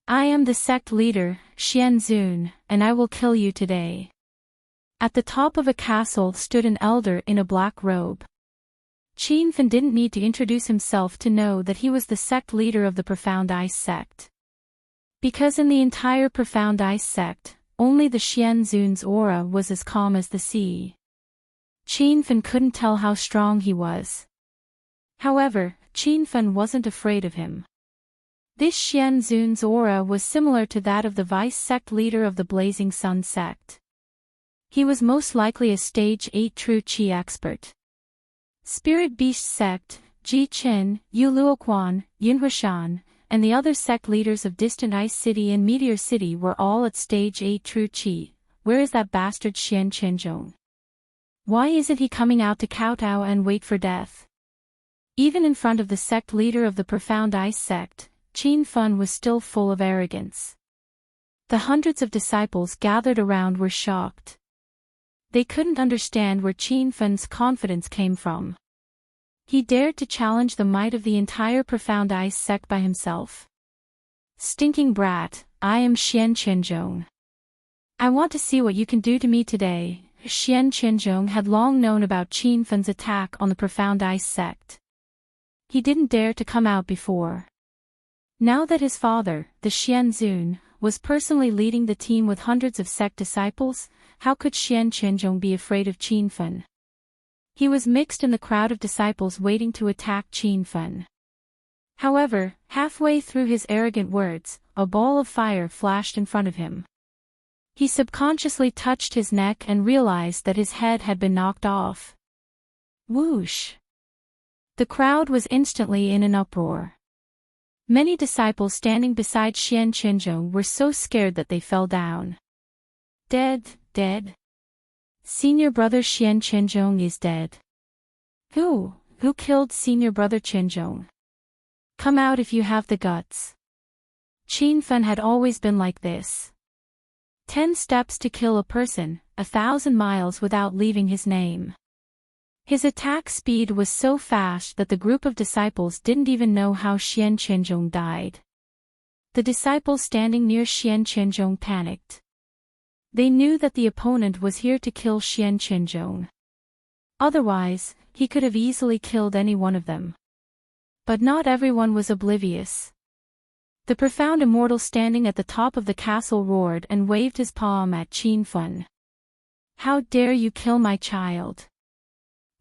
I am the sect leader, Xian Zun, and I will kill you today. At the top of a castle stood an elder in a black robe. Qin Fen didn't need to introduce himself to know that he was the sect leader of the Profound Ice sect. Because in the entire Profound Ice sect, only the Xian Zun's aura was as calm as the sea. Qin Fen couldn't tell how strong he was. However, Qin Fen wasn't afraid of him. This Xian Zun's aura was similar to that of the vice sect leader of the Blazing Sun sect. He was most likely a stage 8 true Qi expert. Spirit Beast sect, Ji Qin, Yu Luoquan, Yin Huishan, and the other sect leaders of Distant Ice City and Meteor City were all at stage 8 true Qi. Where is that bastard Xian Qinzhong? Why isn't he coming out to kowtow and wait for death? Even in front of the sect leader of the Profound Ice sect, Qin Fen was still full of arrogance. The hundreds of disciples gathered around were shocked. They couldn't understand where Qin Fen's confidence came from. He dared to challenge the might of the entire Profound Ice sect by himself. Stinking brat, I am Xian Qinzhong. I want to see what you can do to me today. Xian Qinzhong had long known about Qin Fen's attack on the Profound Ice sect. He didn't dare to come out before. Now that his father, the Xian Zun, was personally leading the team with hundreds of sect disciples, how could Xian Qinzhong be afraid of Qin Fen? He was mixed in the crowd of disciples waiting to attack Qin Fen. However, halfway through his arrogant words, a ball of fire flashed in front of him. He subconsciously touched his neck and realized that his head had been knocked off. Whoosh! The crowd was instantly in an uproar. Many disciples standing beside Xian Qinzhong were so scared that they fell down. Dead. Senior brother Xian Qinzhong is dead. Who killed senior brother Qinzhong? Come out if you have the guts. Qin Fen had always been like this. 10 steps to kill a person, 1,000 miles without leaving his name. His attack speed was so fast that the group of disciples didn't even know how Xian Qinzhong died. The disciples standing near Xian Qinzhong panicked. They knew that the opponent was here to kill Xian Qinzhong. Otherwise, he could have easily killed any one of them. But not everyone was oblivious. The profound immortal standing at the top of the castle roared and waved his palm at Qin Fen. How dare you kill my child?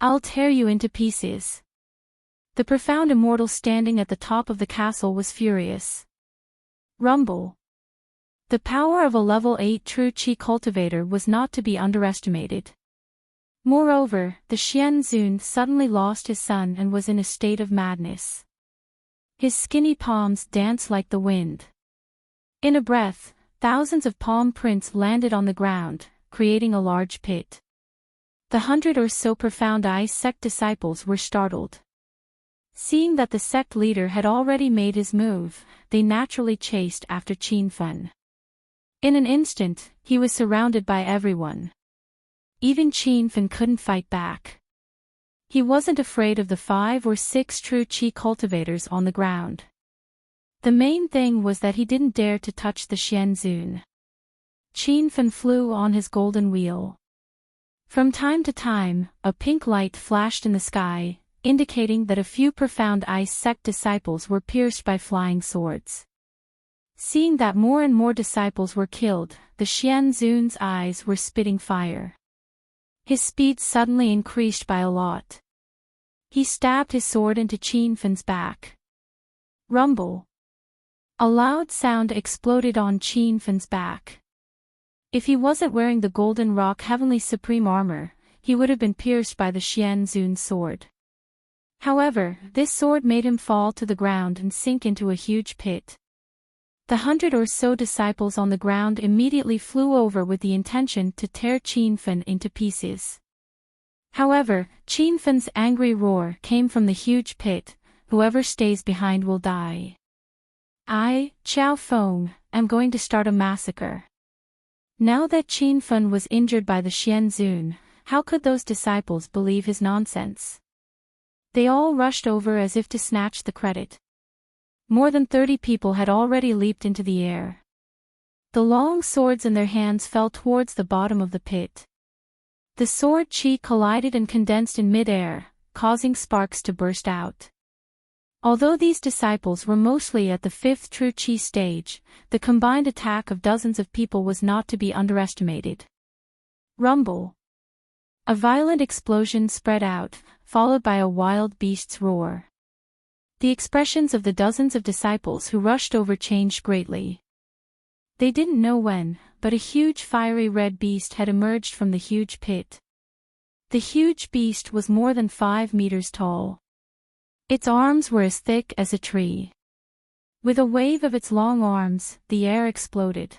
I'll tear you into pieces. The profound immortal standing at the top of the castle was furious. Rumble. The power of a level 8 true Qi cultivator was not to be underestimated. Moreover, the Xian Zun suddenly lost his son and was in a state of madness. His skinny palms danced like the wind. In a breath, thousands of palm prints landed on the ground, creating a large pit. The 100 or so Profound Ice sect disciples were startled. Seeing that the sect leader had already made his move, they naturally chased after Qin Fen. In an instant, he was surrounded by everyone. Even Qin Fen couldn't fight back. He wasn't afraid of the 5 or 6 true Qi cultivators on the ground. The main thing was that he didn't dare to touch the Xian Zun. Qianfen flew on his golden wheel. From time to time, a pink light flashed in the sky, indicating that a few profound ice sect disciples were pierced by flying swords. Seeing that more and more disciples were killed, the Xian Zun's eyes were spitting fire. His speed suddenly increased by a lot. He stabbed his sword into Qianfen's back. Rumble. A loud sound exploded on Qianfen's back. If he wasn't wearing the Golden Rock Heavenly Supreme armor, he would have been pierced by the Xian Zun's sword. However, this sword made him fall to the ground and sink into a huge pit. The 100 or so disciples on the ground immediately flew over with the intention to tear Qianfen into pieces. However, Qianfen's angry roar came from the huge pit. Whoever stays behind will die. I, Qiao Feng, am going to start a massacre. Now that Qianfen was injured by the Xian Zun, how could those disciples believe his nonsense? They all rushed over as if to snatch the credit. More than 30 people had already leaped into the air. The long swords in their hands fell towards the bottom of the pit. The sword chi collided and condensed in mid-air, causing sparks to burst out. Although these disciples were mostly at the 5th true chi stage, the combined attack of dozens of people was not to be underestimated. Rumble. A violent explosion spread out, followed by a wild beast's roar. The expressions of the dozens of disciples who rushed over changed greatly. They didn't know when, but a huge fiery red beast had emerged from the huge pit. The huge beast was more than 5 meters tall. Its arms were as thick as a tree. With a wave of its long arms, the air exploded.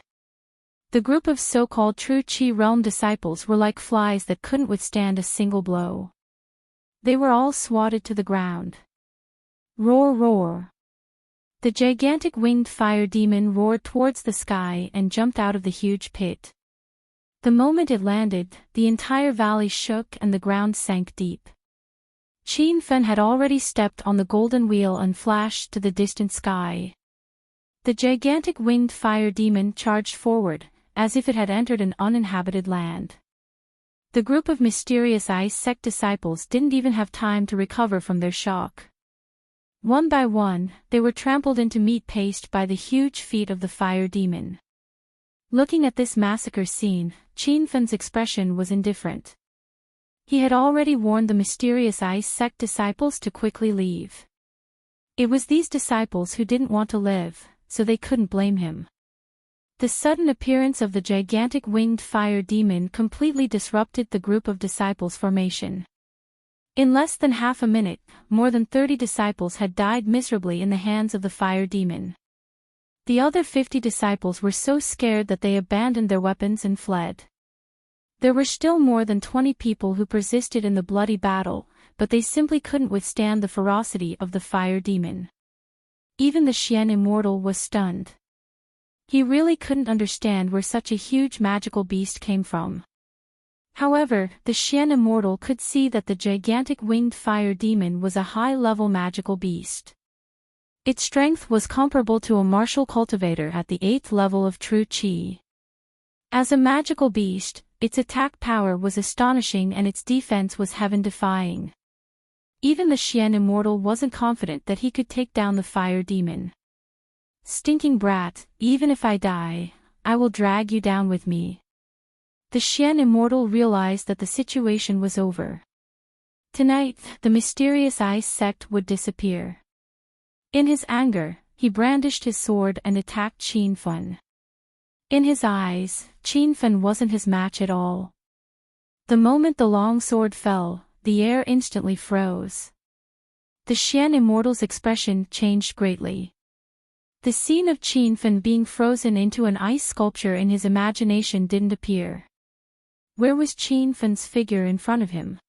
The group of so-called true Qi realm disciples were like flies that couldn't withstand a single blow. They were all swatted to the ground. Roar, roar. The gigantic winged fire demon roared towards the sky and jumped out of the huge pit. The moment it landed, the entire valley shook and the ground sank deep. Qianfen had already stepped on the golden wheel and flashed to the distant sky. The gigantic winged fire demon charged forward, as if it had entered an uninhabited land. The group of mysterious ice sect disciples didn't even have time to recover from their shock. One by one, they were trampled into meat paste by the huge feet of the fire demon. Looking at this massacre scene, Qianfen's expression was indifferent. He had already warned the mysterious ice sect disciples to quickly leave. It was these disciples who didn't want to live, so they couldn't blame him. The sudden appearance of the gigantic winged fire demon completely disrupted the group of disciples' formation. In less than half a minute, more than 30 disciples had died miserably in the hands of the fire demon. The other 50 disciples were so scared that they abandoned their weapons and fled. There were still more than 20 people who persisted in the bloody battle, but they simply couldn't withstand the ferocity of the fire demon. Even the Xian Immortal was stunned. He really couldn't understand where such a huge magical beast came from. However, the Xian Immortal could see that the gigantic winged fire demon was a high-level magical beast. Its strength was comparable to a martial cultivator at the 8th level of true Qi. As a magical beast, its attack power was astonishing and its defense was heaven-defying. Even the Xian Immortal wasn't confident that he could take down the fire demon. Stinking brat, even if I die, I will drag you down with me. The Xian Immortal realized that the situation was over. Tonight, the mysterious ice sect would disappear. In his anger, he brandished his sword and attacked Qianfen. In his eyes, Qianfen wasn't his match at all. The moment the long sword fell, the air instantly froze. The Xian Immortal's expression changed greatly. The scene of Qianfen being frozen into an ice sculpture in his imagination didn't appear. Where was Qianfen's figure in front of him?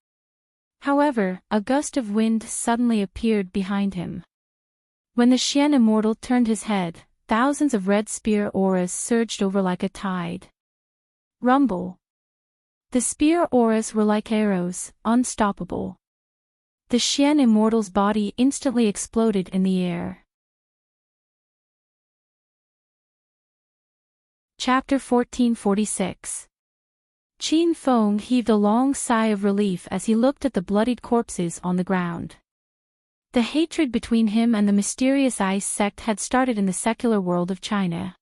However, a gust of wind suddenly appeared behind him. When the Xian Immortal turned his head, thousands of red spear auras surged over like a tide. Rumble. The spear auras were like arrows, unstoppable. The Xian Immortal's body instantly exploded in the air. Chapter 1446. Qin Feng heaved a long sigh of relief as he looked at the bloodied corpses on the ground. The hatred between him and the mysterious ice sect had started in the secular world of China.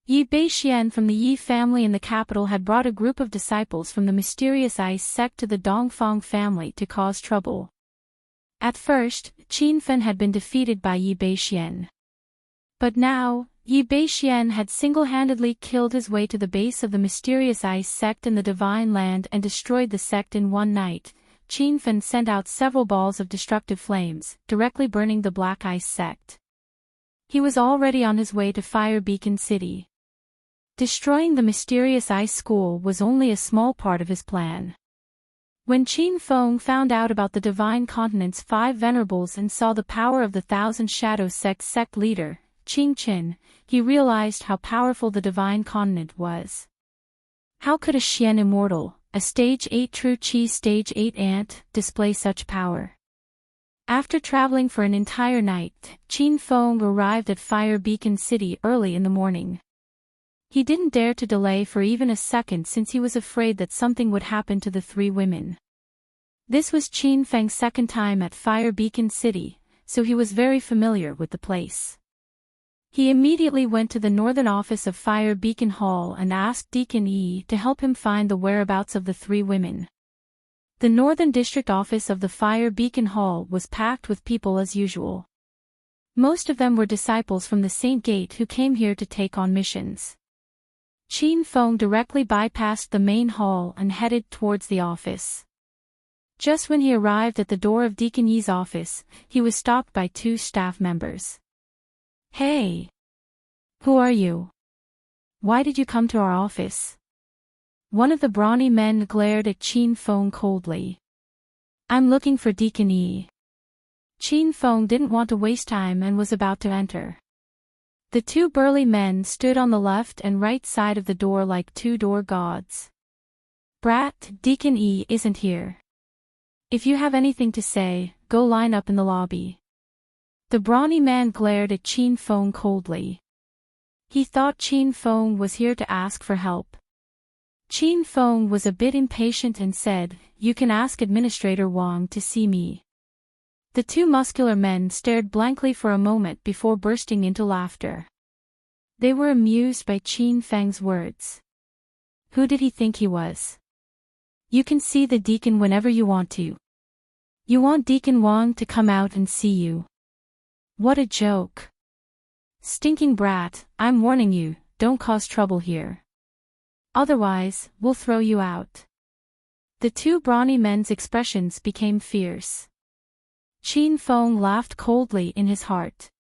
Yi Beixian from the Yi family in the capital had brought a group of disciples from the mysterious ice sect to the Dongfang family to cause trouble. At first, Qin Feng had been defeated by Yi Beixian. But now, Yi Beixian had single-handedly killed his way to the base of the mysterious ice sect in the Divine Land and destroyed the sect in one night. Qin Feng sent out several balls of destructive flames, directly burning the Black Ice sect. He was already on his way to Fire Beacon City. Destroying the mysterious ice school was only a small part of his plan. When Qin Feng found out about the Divine Continent's 5 venerables and saw the power of the Thousand Shadows sect leader, Qin Qin, he realized how powerful the Divine Continent was. How could a Xian immortal, a Stage 8 True Qi Stage 8 ant, display such power? After traveling for an entire night, Qin Feng arrived at Fire Beacon City early in the morning. He didn't dare to delay for even a second since he was afraid that something would happen to the 3 women. This was Qin Feng's second time at Fire Beacon City, so he was very familiar with the place. He immediately went to the northern office of Fire Beacon Hall and asked Deacon Yi to help him find the whereabouts of the 3 women. The northern district office of the Fire Beacon Hall was packed with people as usual. Most of them were disciples from the Saint Gate who came here to take on missions. Qin Feng directly bypassed the main hall and headed towards the office. Just when he arrived at the door of Deacon Yi's office, he was stopped by 2 staff members. "Hey! Who are you? Why did you come to our office?" One of the brawny men glared at Qin Feng coldly. "I'm looking for Deacon Yi." Qin Feng didn't want to waste time and was about to enter. The 2 burly men stood on the left and right side of the door like 2 door gods. "Brat, Deacon Yi isn't here. If you have anything to say, go line up in the lobby." The brawny man glared at Qin Feng coldly. He thought Qin Feng was here to ask for help. Qin Feng was a bit impatient and said, "You can ask Administrator Wang to see me." The 2 muscular men stared blankly for a moment before bursting into laughter. They were amused by Qin Feng's words. Who did he think he was? "You can see the deacon whenever you want to. You want Deacon Wang to come out and see you. What a joke. Stinking brat, I'm warning you, don't cause trouble here. Otherwise, we'll throw you out." The 2 brawny men's expressions became fierce. Qin Feng laughed coldly in his heart.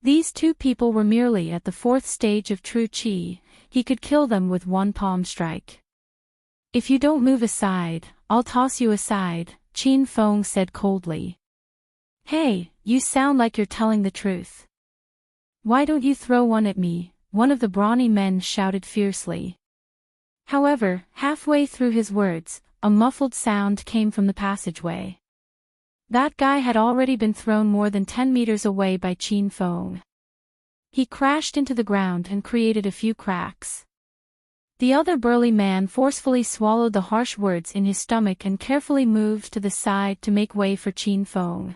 These 2 people were merely at the 4th stage of true Qi, he could kill them with 1 palm strike. "If you don't move aside, I'll toss you aside," Qin Feng said coldly. "Hey, you sound like you're telling the truth. Why don't you throw one at me?" one of the brawny men shouted fiercely. However, halfway through his words, a muffled sound came from the passageway. That guy had already been thrown more than 10 meters away by Qin Feng. He crashed into the ground and created a few cracks. The other burly man forcefully swallowed the harsh words in his stomach and carefully moved to the side to make way for Qin Feng.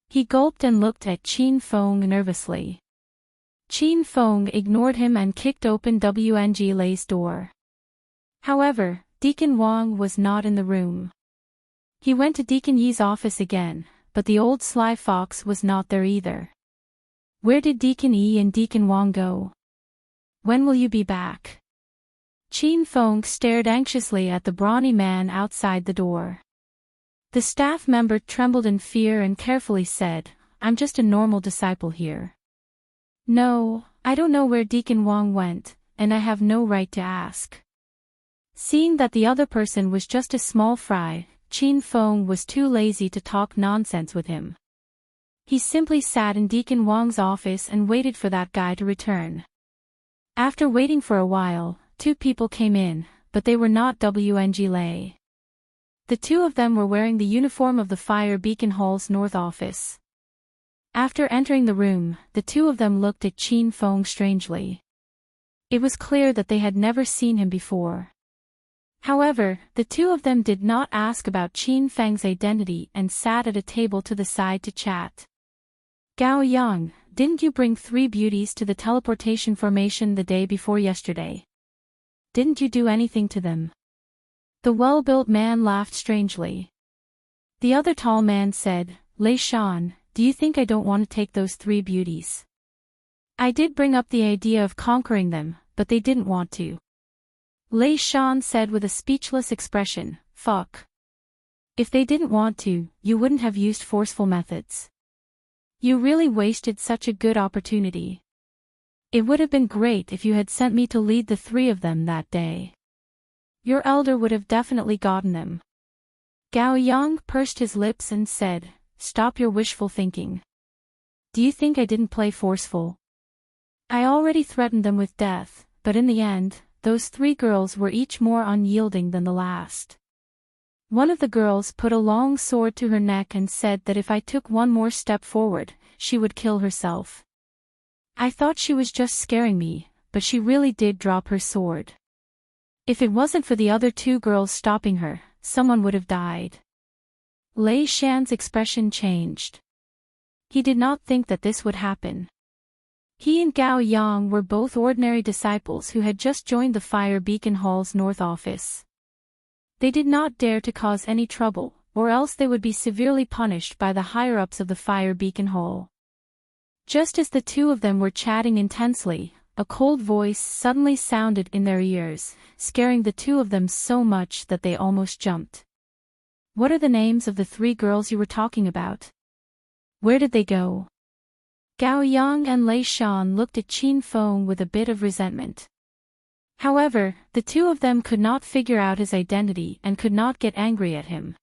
He gulped and looked at Qin Feng nervously. Qin Feng ignored him and kicked open Wang Lei's door. However, Deacon Wang was not in the room. He went to Deacon Yi's office again, but the old sly fox was not there either. Where did Deacon Yi and Deacon Wang go? When will you be back? Qin Feng stared anxiously at the brawny man outside the door. The staff member trembled in fear and carefully said, "I'm just a normal disciple here. No, I don't know where Deacon Wang went, and I have no right to ask." Seeing that the other person was just a small fry, Qin Feng was too lazy to talk nonsense with him. He simply sat in Deacon Wang's office and waited for that guy to return. After waiting for a while, 2 people came in, but they were not Wang Lei. The 2 of them were wearing the uniform of the Fire Beacon Hall's north office. After entering the room, the 2 of them looked at Qin Feng strangely. It was clear that they had never seen him before. However, the two of them did not ask about Qin Feng's identity and sat at a table to the side to chat. Gao Yang, didn't you bring 3 beauties to the teleportation formation the day before yesterday? Didn't you do anything to them? The well-built man laughed strangely. The other tall man said, Lei Shan, do you think I don't want to take those 3 beauties? I did bring up the idea of conquering them, but they didn't want to. Lei Shan said with a speechless expression, fuck. If they didn't want to, you wouldn't have used forceful methods. You really wasted such a good opportunity. It would have been great if you had sent me to lead the 3 of them that day. Your elder would have definitely gotten them. Gao Yang pursed his lips and said, stop your wishful thinking. Do you think I didn't play forceful? I already threatened them with death, but in the end, those 3 girls were each more unyielding than the last. One of the girls put a long sword to her neck and said that if I took one more step forward, she would kill herself. I thought she was just scaring me, but she really did drop her sword. If it wasn't for the other 2 girls stopping her, someone would have died. Lei Shan's expression changed. He did not think that this would happen. He and Gao Yang were both ordinary disciples who had just joined the Fire Beacon Hall's North Office. They did not dare to cause any trouble, or else they would be severely punished by the higher-ups of the Fire Beacon Hall. Just as the 2 of them were chatting intensely, a cold voice suddenly sounded in their ears, scaring the 2 of them so much that they almost jumped. What are the names of the 3 girls you were talking about? Where did they go? Gao Yang and Lei Shan looked at Qin Feng with a bit of resentment. However, the 2 of them could not figure out his identity and could not get angry at him.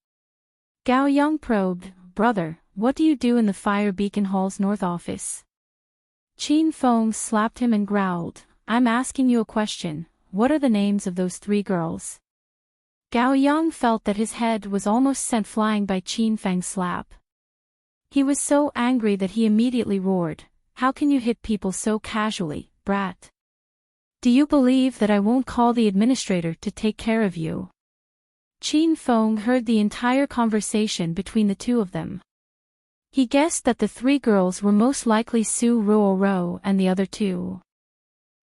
Gao Yang probed, brother, what do you do in the Fire Beacon Hall's North Office? Qin Feng slapped him and growled, I'm asking you a question, what are the names of those 3 girls? Gao Yang felt that his head was almost sent flying by Qin Feng's slap. He was so angry that he immediately roared, how can you hit people so casually, brat? Do you believe that I won't call the administrator to take care of you? Qin Feng heard the entire conversation between the 2 of them. He guessed that the 3 girls were most likely Su Ruoro and the other 2.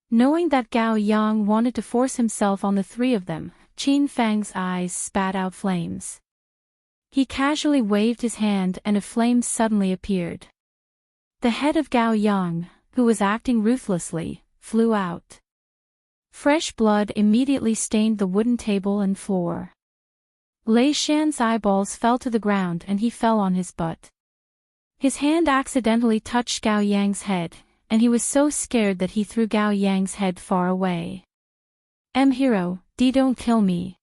Knowing that Gao Yang wanted to force himself on the 3 of them, Qin Feng's eyes spat out flames. He casually waved his hand and a flame suddenly appeared. The head of Gao Yang, who was acting ruthlessly, flew out. Fresh blood immediately stained the wooden table and floor. Lei Shan's eyeballs fell to the ground and he fell on his butt. His hand accidentally touched Gao Yang's head, and he was so scared that he threw Gao Yang's head far away. Hero, don't kill me.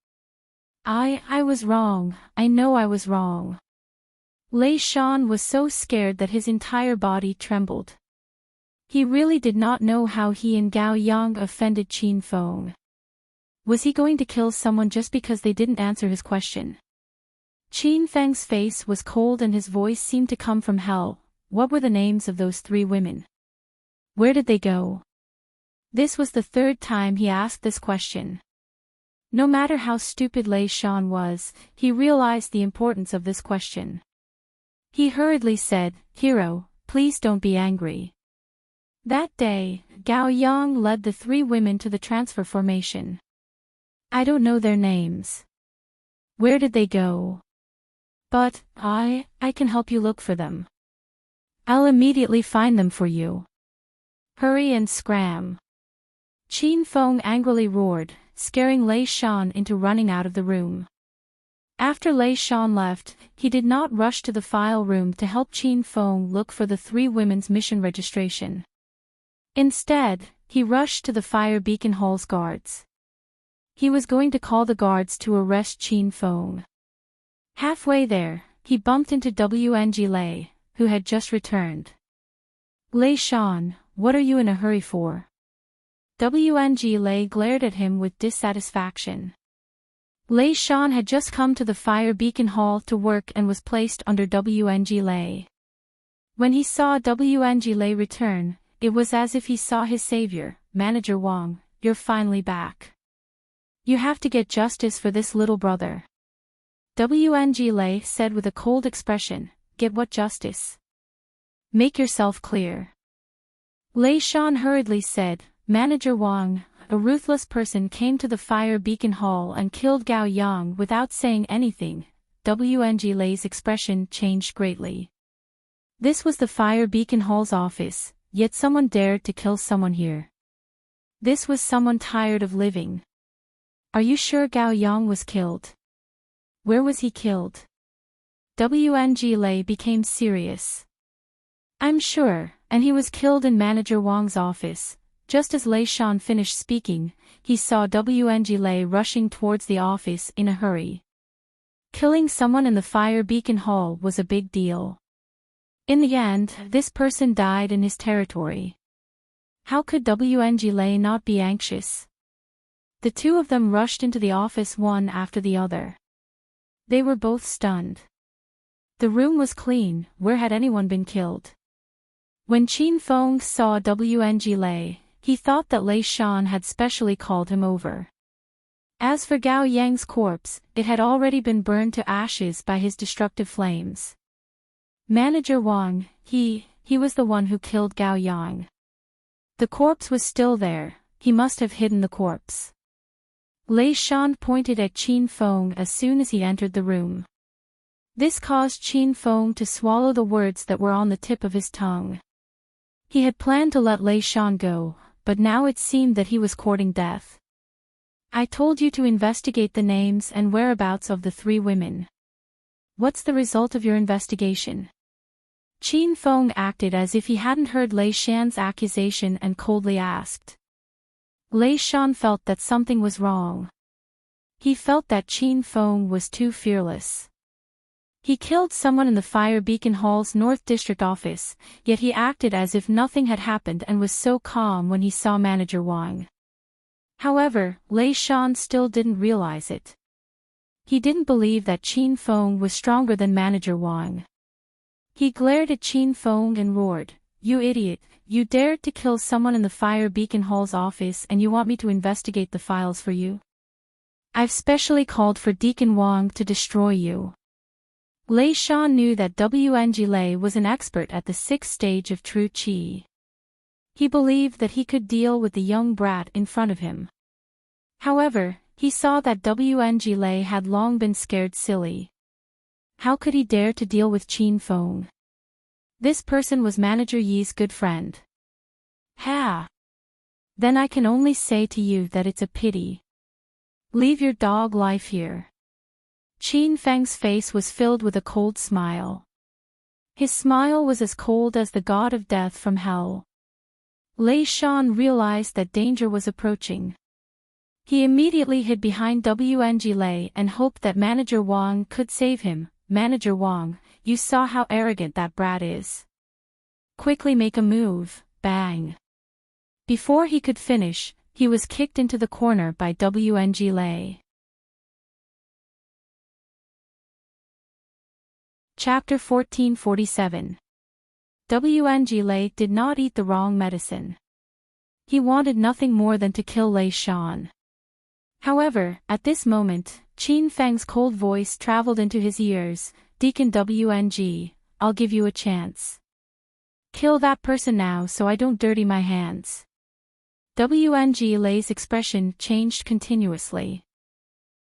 I was wrong, I know I was wrong. Lei Shan was so scared that his entire body trembled. He really did not know how he and Gao Yang offended Qin Feng. Was he going to kill someone just because they didn't answer his question? Qin Feng's face was cold and his voice seemed to come from hell. What were the names of those 3 women? Where did they go? This was the 3rd time he asked this question. No matter how stupid Lei Shan was, he realized the importance of this question. He hurriedly said, Hero, please don't be angry. That day, Gao Yang led the 3 women to the transfer formation. I don't know their names. Where did they go? But, I can help you look for them. I'll immediately find them for you. Hurry and scram. Qin Feng angrily roared, scaring Lei Shan into running out of the room. After Lei Shan left, he did not rush to the file room to help Qin Feng look for the 3 women's mission registration. Instead, he rushed to the Fire Beacon Hall's guards. He was going to call the guards to arrest Qin Feng. Halfway there, he bumped into WNG Lei, who had just returned. Lei Shan, what are you in a hurry for? WNG Lei glared at him with dissatisfaction. Lei Shan had just come to the Fire Beacon Hall to work and was placed under WNG Lei. When he saw WNG Lei return, it was as if he saw his savior, Manager Wang, you're finally back. You have to get justice for this little brother. WNG Lei said with a cold expression, get what justice? Make yourself clear. Lei Shan hurriedly said, Manager Wang, a ruthless person came to the fire beacon hall and killed Gao Yang without saying anything. WNG Lei's expression changed greatly. This was the fire beacon hall's office, yet someone dared to kill someone here. This was someone tired of living. Are you sure Gao Yang was killed? Where was he killed? WNG Lei became serious. I'm sure, and he was killed in Manager Wang's office. Just as Lei Shan finished speaking, he saw WNG Lei rushing towards the office in a hurry. Killing someone in the fire beacon hall was a big deal. In the end, this person died in his territory. How could WNG Lei not be anxious? The two of them rushed into the office one after the other. They were both stunned. The room was clean, where had anyone been killed? When Qin Feng saw WNG Lei, he thought that Lei Shan had specially called him over. As for Gao Yang's corpse, it had already been burned to ashes by his destructive flames. Manager Wang, he was the one who killed Gao Yang. The corpse was still there, he must have hidden the corpse. Lei Shan pointed at Qin Feng as soon as he entered the room. This caused Qin Feng to swallow the words that were on the tip of his tongue. He had planned to let Lei Shan go, but now it seemed that he was courting death. I told you to investigate the names and whereabouts of the three women. What's the result of your investigation? Qin Feng acted as if he hadn't heard Lei Shan's accusation and coldly asked. Lei Shan felt that something was wrong. He felt that Qin Feng was too fearless. He killed someone in the Fire Beacon Hall's North District office, yet he acted as if nothing had happened and was so calm when he saw Manager Wang. However, Lei Shan still didn't realize it. He didn't believe that Qin Feng was stronger than Manager Wang. He glared at Qin Feng and roared, "You idiot, you dared to kill someone in the Fire Beacon Hall's office and you want me to investigate the files for you? I've specially called for Deacon Wang to destroy you." Lei Shan knew that WNG Lei was an expert at the 6th stage of True Qi. He believed that he could deal with the young brat in front of him. However, he saw that WNG Lei had long been scared silly. How could he dare to deal with Qin Feng? This person was Manager Yi's good friend. Ha! Then I can only say to you that it's a pity. Leave your dog life here. Qin Feng's face was filled with a cold smile. His smile was as cold as the god of death from hell. Lei Shan realized that danger was approaching. He immediately hid behind WNG Lei and hoped that Manager Wang could save him. Manager Wang, you saw how arrogant that brat is. Quickly make a move, bang. Before he could finish, he was kicked into the corner by WNG Lei. Chapter 1447. WNG Lei did not eat the wrong medicine. He wanted nothing more than to kill Lei Shan. However, at this moment, Qin Feng's cold voice traveled into his ears. "Deacon WNG, I'll give you a chance. Kill that person now so I don't dirty my hands." WNG Lei's expression changed continuously.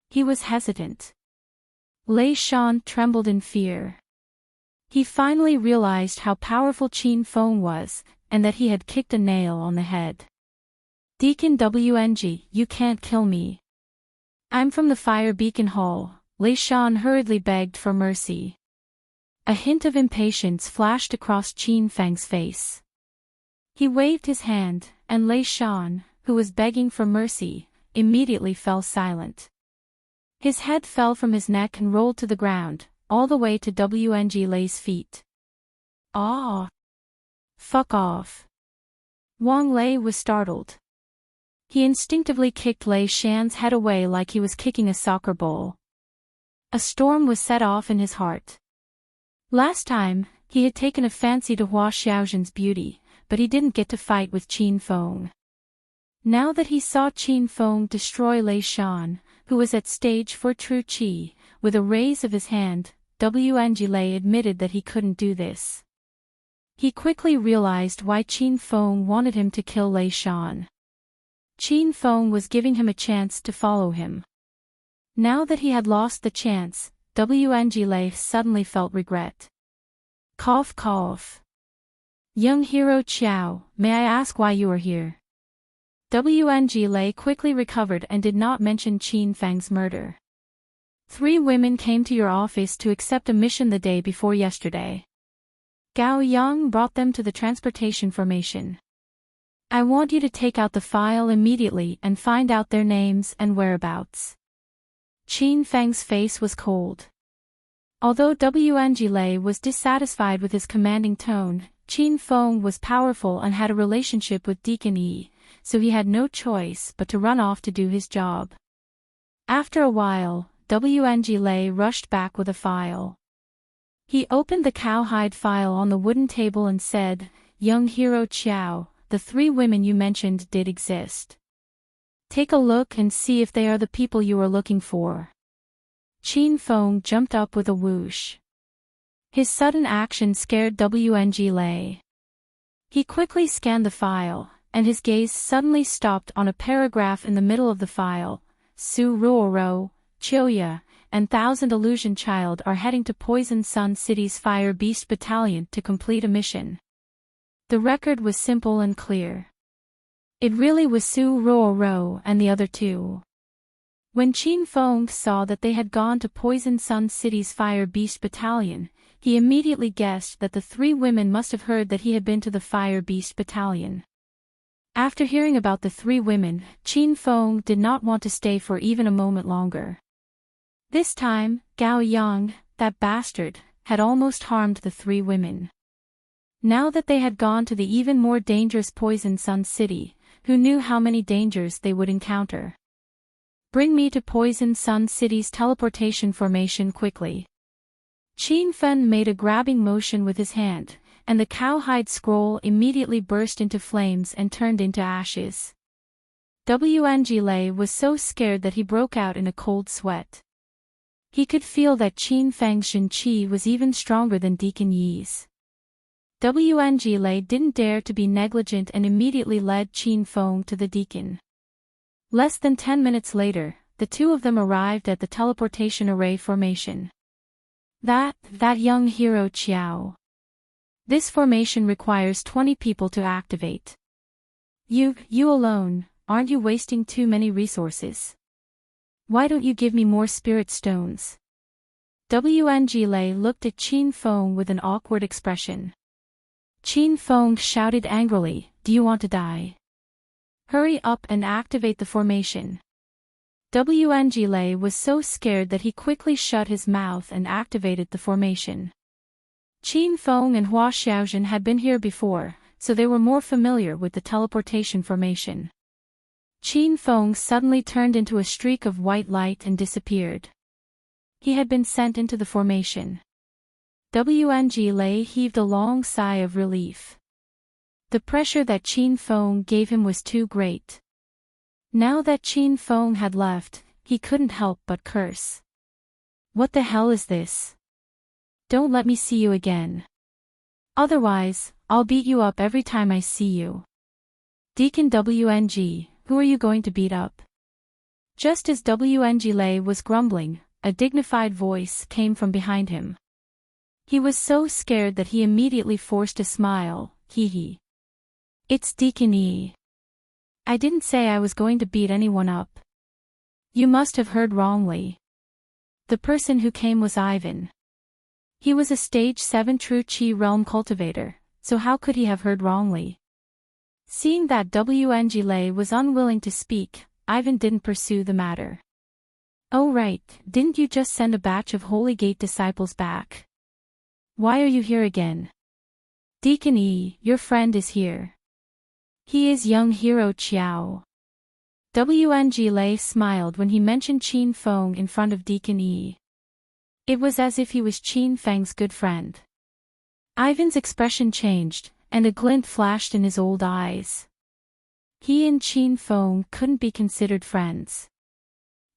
He was hesitant. Lei Shan trembled in fear. He finally realized how powerful Qin Feng was, and that he had kicked a nail on the head. "Deacon WNG, you can't kill me. I'm from the Fire Beacon Hall," Lei Shan hurriedly begged for mercy. A hint of impatience flashed across Qin Feng's face. He waved his hand, and Lei Shan, who was begging for mercy, immediately fell silent. His head fell from his neck and rolled to the ground, all the way to WNG Lei's feet. "Ah! Fuck off." Wang Lei was startled. He instinctively kicked Lei Shan's head away like he was kicking a soccer ball. A storm was set off in his heart. Last time, he had taken a fancy to Hua Xiaozhen's beauty, but he didn't get to fight with Qin Feng. Now that he saw Qin Feng destroy Lei Shan, who was at stage 4 true Qi, with a raise of his hand, Wang Lei admitted that he couldn't do this. He quickly realized why Qin Feng wanted him to kill Lei Shan. Qin Feng was giving him a chance to follow him. Now that he had lost the chance, Wang Lei suddenly felt regret. Cough cough. Young hero Qiao, may I ask why you are here? Wang Lei quickly recovered and did not mention Qin Feng's murder. 3 women came to your office to accept a mission the day before yesterday. Gao Yang brought them to the transportation formation. I want you to take out the file immediately and find out their names and whereabouts. Qin Feng's face was cold. Although Wang Lei was dissatisfied with his commanding tone, Qin Feng was powerful and had a relationship with Deacon Yi, so he had no choice but to run off to do his job. After a while, Wang Lei rushed back with a file. He opened the cowhide file on the wooden table and said, Young hero Qiao, the 3 women you mentioned did exist. Take a look and see if they are the people you are looking for. Qin Feng jumped up with a whoosh. His sudden action scared Wang Lei. He quickly scanned the file, and his gaze suddenly stopped on a paragraph in the middle of the file. Su Ruoro, Chioya, and Thousand Illusion Child are heading to Poison Sun City's Fire Beast Battalion to complete a mission. The record was simple and clear. It really was Su Ruoro and the other 2. When Qin Feng saw that they had gone to Poison Sun City's Fire Beast Battalion, he immediately guessed that the 3 women must have heard that he had been to the Fire Beast Battalion. After hearing about the 3 women, Qin Feng did not want to stay for even a moment longer. This time, Gao Yang, that bastard, had almost harmed the 3 women. Now that they had gone to the even more dangerous Poison Sun City, who knew how many dangers they would encounter? Bring me to Poison Sun City's teleportation formation quickly. Qin Feng made a grabbing motion with his hand, and the cowhide scroll immediately burst into flames and turned into ashes. Wang Lei was so scared that he broke out in a cold sweat. He could feel that Qin Feng's Shen Qi was even stronger than Deacon Yi's. Wang Lei didn't dare to be negligent and immediately led Qin Feng to the deacon. Less than 10 minutes later, the 2 of them arrived at the teleportation array formation. That young hero Qiao. This formation requires 20 people to activate. You alone, aren't you wasting too many resources? Why don't you give me more spirit stones? Wang Lei looked at Qin Feng with an awkward expression. Qin Feng shouted angrily, Do you want to die? Hurry up and activate the formation. Wang Lei was so scared that he quickly shut his mouth and activated the formation. Qin Feng and Hua Xiaozhen had been here before, so they were more familiar with the teleportation formation. Qin Feng suddenly turned into a streak of white light and disappeared. He had been sent into the formation. Wang Lei heaved a long sigh of relief. The pressure that Qin Feng gave him was too great. Now that Qin Feng had left, he couldn't help but curse. What the hell is this? Don't let me see you again. Otherwise, I'll beat you up every time I see you. Deacon Wang, who are you going to beat up? Just as Wang Lei was grumbling, a dignified voice came from behind him. He was so scared that he immediately forced a smile, hee. It's Deacon Yi. I didn't say I was going to beat anyone up. You must have heard wrongly. The person who came was Ivan. He was a stage 7 true Qi realm cultivator, so how could he have heard wrongly? Seeing that Wang Lei was unwilling to speak, Ivan didn't pursue the matter. Oh right, didn't you just send a batch of Holy Gate disciples back? Why are you here again? Deacon Yi, your friend is here. He is young hero Qiao. Wang Lei smiled when he mentioned Qin Feng in front of Deacon Yi. It was as if he was Qin Feng's good friend. Ivan's expression changed, and a glint flashed in his old eyes. He and Qin Feng couldn't be considered friends.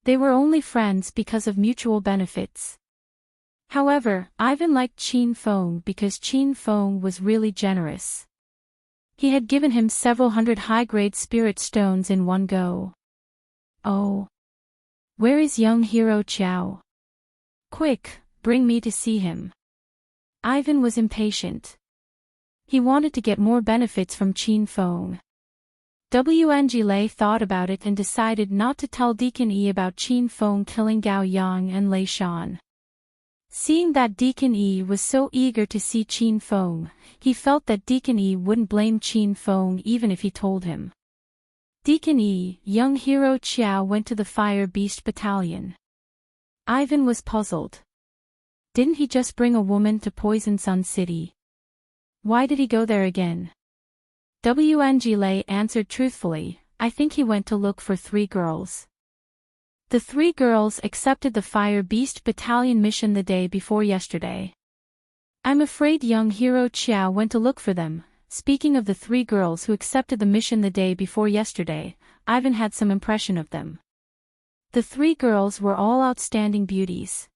They were only friends because of mutual benefits. However, Ivan liked Qin Feng because Qin Feng was really generous. He had given him several hundred high-grade spirit stones in one go. Oh. Where is young hero Qiao? Quick, bring me to see him. Ivan was impatient. He wanted to get more benefits from Qin Feng. Wang thought about it and decided not to tell Deacon Yi about Qin Feng killing Gao Yang and Lei Shan. Seeing that Deacon Yi was so eager to see Qin Feng, he felt that Deacon Yi wouldn't blame Qin Feng even if he told him. Deacon Yi, young hero Qiao went to the Fire Beast Battalion. Ivan was puzzled. Didn't he just bring a woman to Poison Sun City? Why did he go there again? Wang answered truthfully, I think he went to look for 3 girls. The 3 girls accepted the Fire Beast Battalion mission the day before yesterday. I'm afraid young hero Qiao went to look for them. Speaking of the 3 girls who accepted the mission the day before yesterday, Ivan had some impression of them. The 3 girls were all outstanding beauties.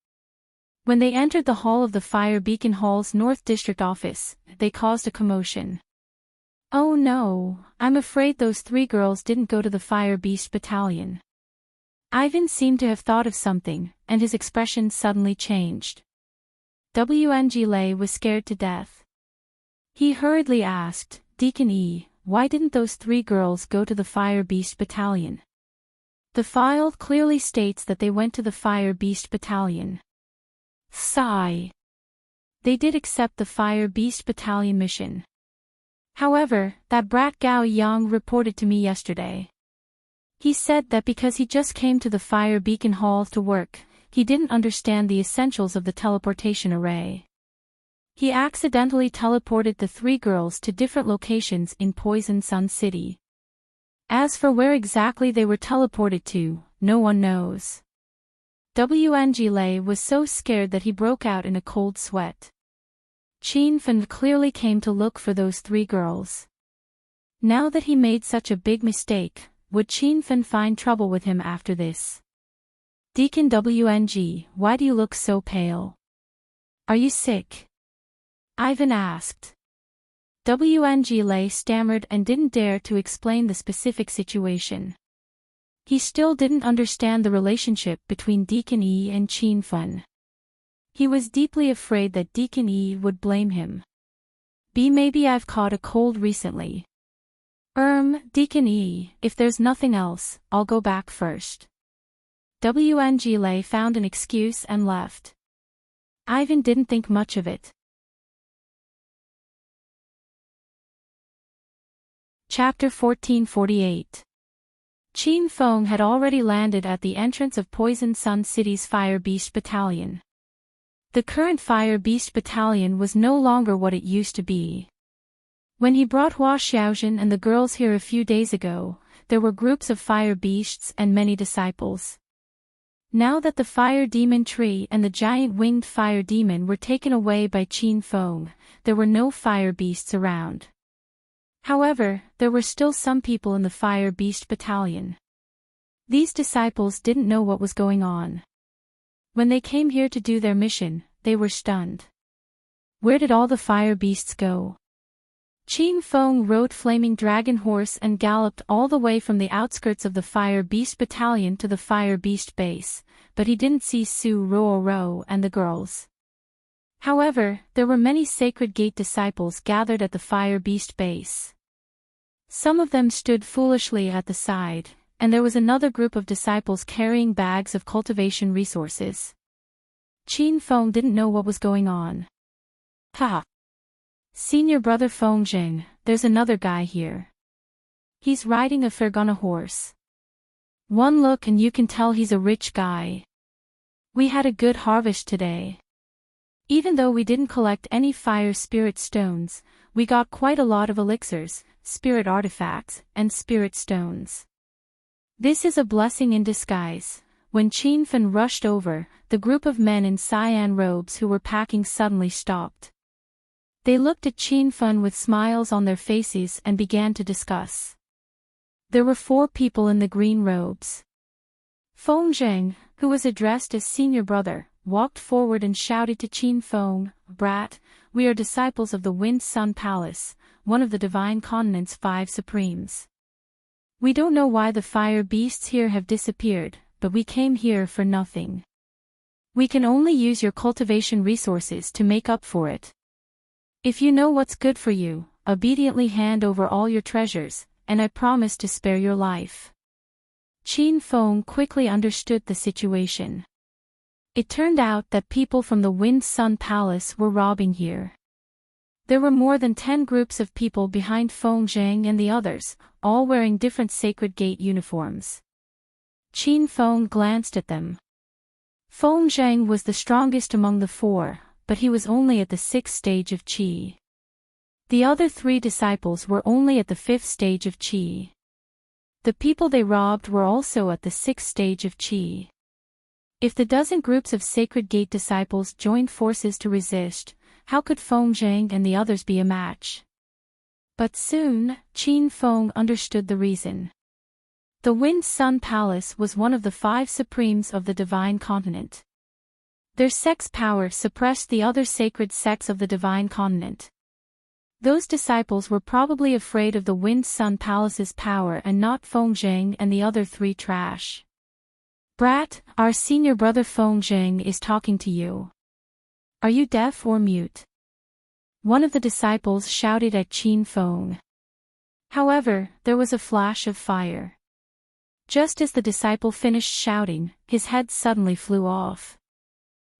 When they entered the hall of the Fire Beacon Hall's North District office, they caused a commotion. Oh no, I'm afraid those 3 girls didn't go to the Fire Beast Battalion. Ivan seemed to have thought of something, and his expression suddenly changed. Wang was scared to death. He hurriedly asked, Deacon Yi, why didn't those 3 girls go to the Fire Beast Battalion? The file clearly states that they went to the Fire Beast Battalion. Sigh. They did accept the Fire Beast Battalion mission. However, that brat Gao Yang reported to me yesterday. He said that because he just came to the Fire Beacon Hall to work, he didn't understand the essentials of the teleportation array. He accidentally teleported the 3 girls to different locations in Poison Sun City. As for where exactly they were teleported to, no one knows. Wang was so scared that he broke out in a cold sweat. Qin Feng clearly came to look for those 3 girls. Now that he made such a big mistake, would Qin Feng find trouble with him after this? Deacon Wang, why do you look so pale? Are you sick? Ivan asked. Wang stammered and didn't dare to explain the specific situation. He still didn't understand the relationship between Deacon Yi and Qin Feng. He was deeply afraid that Deacon Yi would blame him. Maybe I've caught a cold recently. Deacon Yi, if there's nothing else, I'll go back first. Wang found an excuse and left. Ivan didn't think much of it. Chapter 1448. Qin Feng had already landed at the entrance of Poison Sun City's Fire Beast Battalion. The current Fire Beast Battalion was no longer what it used to be. When he brought Hua Xiaojun and the girls here a few days ago, there were groups of fire beasts and many disciples. Now that the fire demon tree and the giant winged fire demon were taken away by Qin Feng, there were no fire beasts around. However, there were still some people in the Fire Beast Battalion. These disciples didn't know what was going on. When they came here to do their mission, they were stunned. Where did all the fire beasts go? Qin Feng rode Flaming Dragon Horse and galloped all the way from the outskirts of the Fire Beast Battalion to the Fire Beast base, but he didn't see Su Ruoro and the girls. However, there were many Sacred Gate disciples gathered at the Fire Beast base. Some of them stood foolishly at the side, and there was another group of disciples carrying bags of cultivation resources. Qin Feng didn't know what was going on. Ha! Senior brother Fengzheng, there's another guy here. He's riding a Fergana horse. One look and you can tell he's a rich guy. We had a good harvest today. Even though we didn't collect any fire spirit stones, we got quite a lot of elixirs, spirit artifacts, and spirit stones. This is a blessing in disguise. When Qin Feng rushed over, the group of men in cyan robes who were packing suddenly stopped. They looked at Qin Feng with smiles on their faces and began to discuss. There were 4 people in the green robes. Feng Zheng, who was addressed as senior brother, walked forward and shouted to Qin Feng, "Brat, we are disciples of the Wind Sun Palace, one of the Divine Continent's 5 Supremes. We don't know why the fire beasts here have disappeared, but we came here for nothing. We can only use your cultivation resources to make up for it. If you know what's good for you, obediently hand over all your treasures, and I promise to spare your life." Qin Feng quickly understood the situation. It turned out that people from the Wind Sun Palace were robbing here. There were more than 10 groups of people behind Feng Zheng and the others, all wearing different Sacred Gate uniforms. Qin Feng glanced at them. Feng Zheng was the strongest among the 4, but he was only at the 6th stage of Qi. The other 3 disciples were only at the 5th stage of Qi. The people they robbed were also at the 6th stage of Qi. If the dozen groups of Sacred Gate disciples joined forces to resist, how could Feng Zheng and the others be a match? But soon, Qin Feng understood the reason. The Wind Sun Palace was one of the 5 Supremes of the Divine Continent. Their sect's power suppressed the other sacred sects of the Divine Continent. Those disciples were probably afraid of the Wind Sun Palace's power and not Feng Zheng and the other 3 trash. "Brat, our senior brother Feng Zheng is talking to you. Are you deaf or mute?" One of the disciples shouted at Qin Feng. However, there was a flash of fire. Just as the disciple finished shouting, his head suddenly flew off.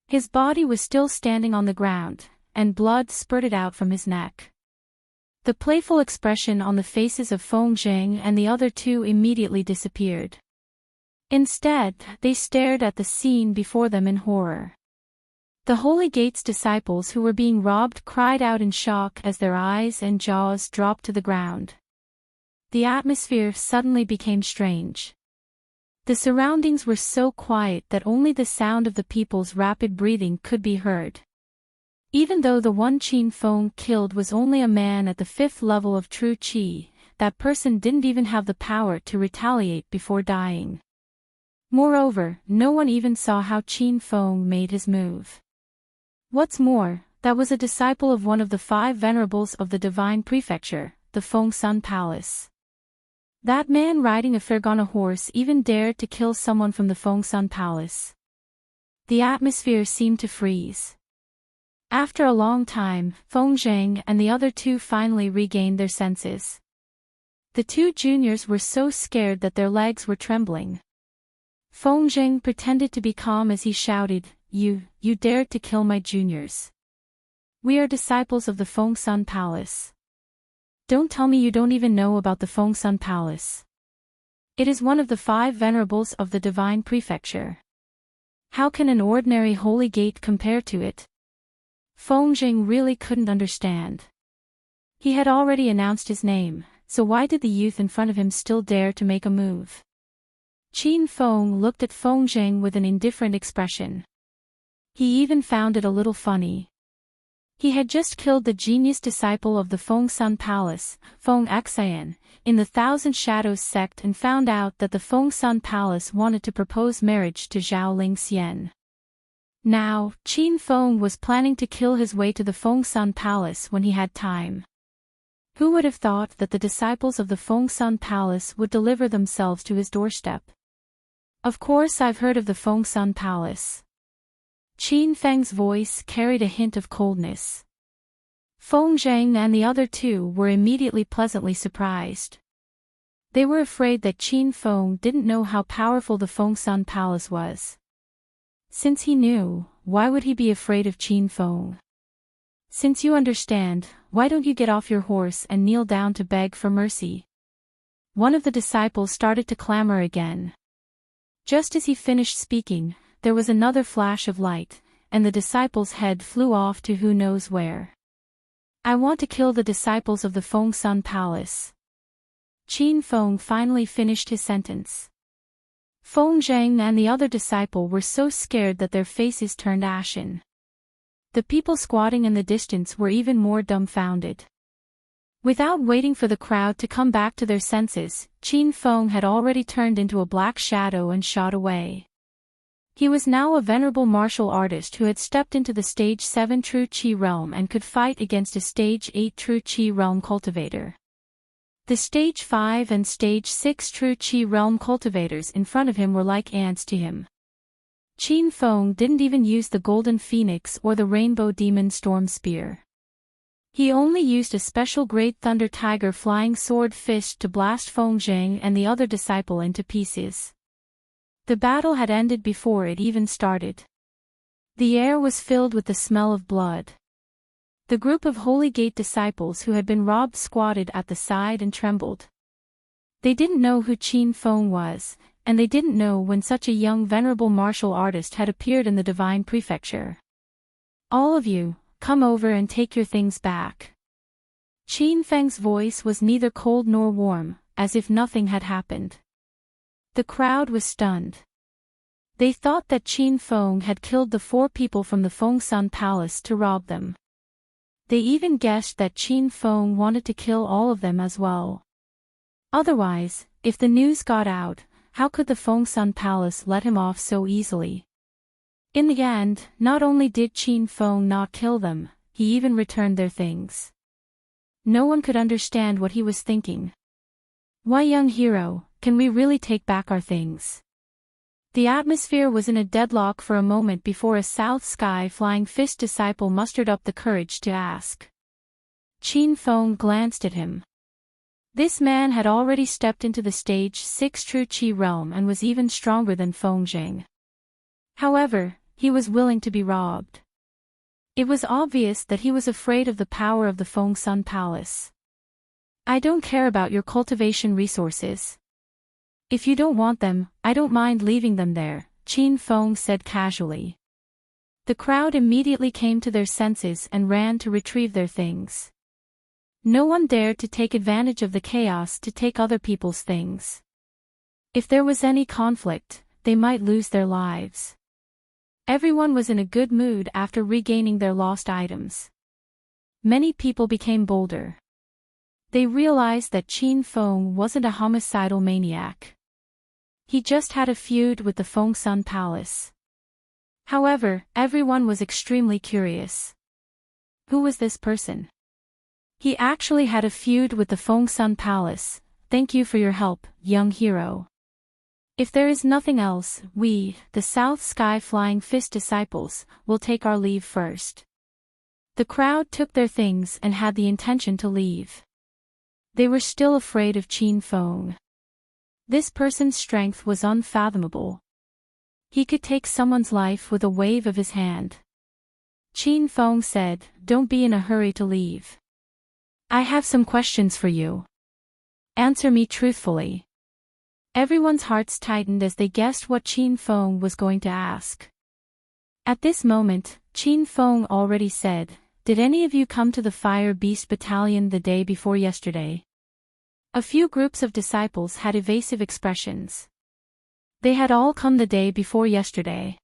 His body was still standing on the ground, and blood spurted out from his neck. The playful expression on the faces of Feng Zheng and the other 2 immediately disappeared. Instead, they stared at the scene before them in horror. The Holy Gate's disciples who were being robbed cried out in shock as their eyes and jaws dropped to the ground. The atmosphere suddenly became strange. The surroundings were so quiet that only the sound of the people's rapid breathing could be heard. Even though the one Qin Feng killed was only a man at the 5th level of true Qi, that person didn't even have the power to retaliate before dying. Moreover, no one even saw how Qin Feng made his move. What's more, that was a disciple of one of the 5 venerables of the Divine Prefecture, the Feng Sun Palace. That man riding a Fergana horse even dared to kill someone from the Feng Sun Palace. The atmosphere seemed to freeze. After a long time, Feng Zheng and the other 2 finally regained their senses. The 2 juniors were so scared that their legs were trembling. Feng Zheng pretended to be calm as he shouted, You dared to kill my juniors. We are disciples of the Feng Sun Palace. Don't tell me you don't even know about the Feng Sun Palace. It is one of the 5 venerables of the Divine Prefecture. How can an ordinary Holy Gate compare to it? Feng Zheng really couldn't understand. He had already announced his name, so why did the youth in front of him still dare to make a move? Qin Feng looked at Feng Zheng with an indifferent expression. He even found it a little funny. He had just killed the genius disciple of the Feng Sun Palace, Feng Xian, in the Thousand Shadows sect and found out that the Feng Sun Palace wanted to propose marriage to Zhao Ling Xian. Now, Qin Feng was planning to kill his way to the Feng Sun Palace when he had time. Who would have thought that the disciples of the Feng Sun Palace would deliver themselves to his doorstep? Of course I've heard of the Feng Sun Palace. Qin Feng's voice carried a hint of coldness. Feng Zheng and the other 2 were immediately pleasantly surprised. They were afraid that Qin Feng didn't know how powerful the Feng Sun Palace was. Since he knew, why would he be afraid of Qin Feng? Since you understand, why don't you get off your horse and kneel down to beg for mercy? One of the disciples started to clamor again. Just as he finished speaking, there was another flash of light, and the disciple's head flew off to who knows where. I want to kill the disciples of the Feng Sun Palace. Qin Feng finally finished his sentence. Feng Zheng and the other disciple were so scared that their faces turned ashen. The people squatting in the distance were even more dumbfounded. Without waiting for the crowd to come back to their senses, Qin Feng had already turned into a black shadow and shot away. He was now a venerable martial artist who had stepped into the Stage 7 True Qi realm and could fight against a Stage 8 True Qi realm cultivator. The Stage 5 and Stage 6 True Qi realm cultivators in front of him were like ants to him. Qin Feng didn't even use the Golden Phoenix or the Rainbow Demon Storm Spear. He only used a special Great Thunder Tiger Flying Sword Fist to blast Feng Zheng and the other disciple into pieces. The battle had ended before it even started. The air was filled with the smell of blood. The group of Holy Gate disciples who had been robbed squatted at the side and trembled. They didn't know who Qin Feng was, and they didn't know when such a young venerable martial artist had appeared in the Divine Prefecture. "All of you, come over and take your things back." Qin Feng's voice was neither cold nor warm, as if nothing had happened. The crowd was stunned. They thought that Qin Feng had killed the 4 people from the Feng Sun Palace to rob them. They even guessed that Qin Feng wanted to kill all of them as well. Otherwise, if the news got out, how could the Feng Sun Palace let him off so easily? In the end, not only did Qin Feng not kill them, he even returned their things. No one could understand what he was thinking. "Why, young hero, can we really take back our things?" The atmosphere was in a deadlock for a moment before a South Sky Flying Fist disciple mustered up the courage to ask. Qin Feng glanced at him. This man had already stepped into the Stage 6 True Qi realm and was even stronger than Feng Zheng. However, he was willing to be robbed. It was obvious that he was afraid of the power of the Feng Sun Palace. "I don't care about your cultivation resources. If you don't want them, I don't mind leaving them there," Qin Feng said casually. The crowd immediately came to their senses and ran to retrieve their things. No one dared to take advantage of the chaos to take other people's things. If there was any conflict, they might lose their lives. Everyone was in a good mood after regaining their lost items. Many people became bolder. They realized that Qin Feng wasn't a homicidal maniac. He just had a feud with the Feng Sun Palace. However, everyone was extremely curious. Who was this person? He actually had a feud with the Feng Sun Palace. "Thank you for your help, young hero. If there is nothing else, we, the South Sky Flying Fist disciples, will take our leave first." The crowd took their things and had the intention to leave. They were still afraid of Qin Feng. This person's strength was unfathomable. He could take someone's life with a wave of his hand. Qin Feng said, "Don't be in a hurry to leave. I have some questions for you. Answer me truthfully." Everyone's hearts tightened as they guessed what Qin Feng was going to ask. At this moment, Qin Feng already said, "Did any of you come to the Fire Beast Battalion the day before yesterday?" A few groups of disciples had evasive expressions. They had all come the day before yesterday.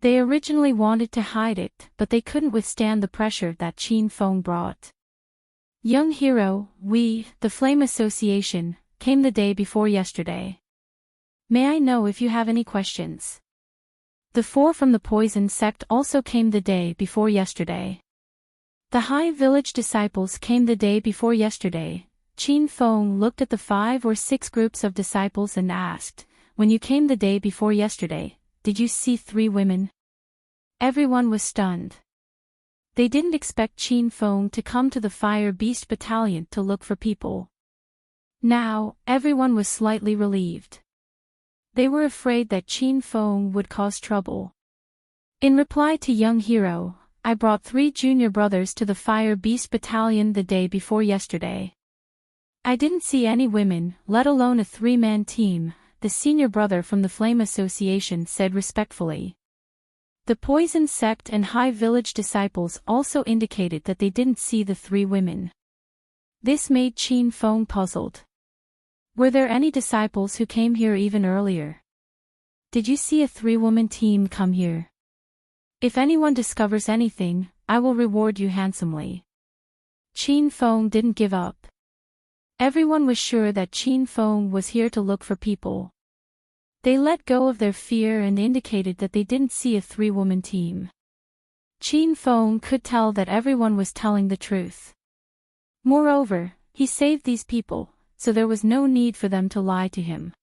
They originally wanted to hide it, but they couldn't withstand the pressure that Qin Feng brought. "Young hero, we, the Flame Association, came the day before yesterday. May I know if you have any questions?" The 4 from the Poison sect also came the day before yesterday. The High Village disciples came the day before yesterday. Qin Feng looked at the 5 or 6 groups of disciples and asked, "When you came the day before yesterday, did you see 3 women?" Everyone was stunned. They didn't expect Qin Feng to come to the Fire Beast Battalion to look for people. Now, everyone was slightly relieved. They were afraid that Qin Feng would cause trouble. In reply to young hero, "I brought 3 junior brothers to the Fire Beast Battalion the day before yesterday. I didn't see any women, let alone a 3-man team," the senior brother from the Flame Association said respectfully. The Poison sect and High Village disciples also indicated that they didn't see the 3 women. This made Qin Feng puzzled. Were there any disciples who came here even earlier? Did you see a 3-woman team come here? If anyone discovers anything, I will reward you handsomely. Qin Feng didn't give up. Everyone was sure that Qin Feng was here to look for people. They let go of their fear and indicated that they didn't see a three-woman team. Qin Feng could tell that everyone was telling the truth. Moreover, he saved these people, so there was no need for them to lie to him.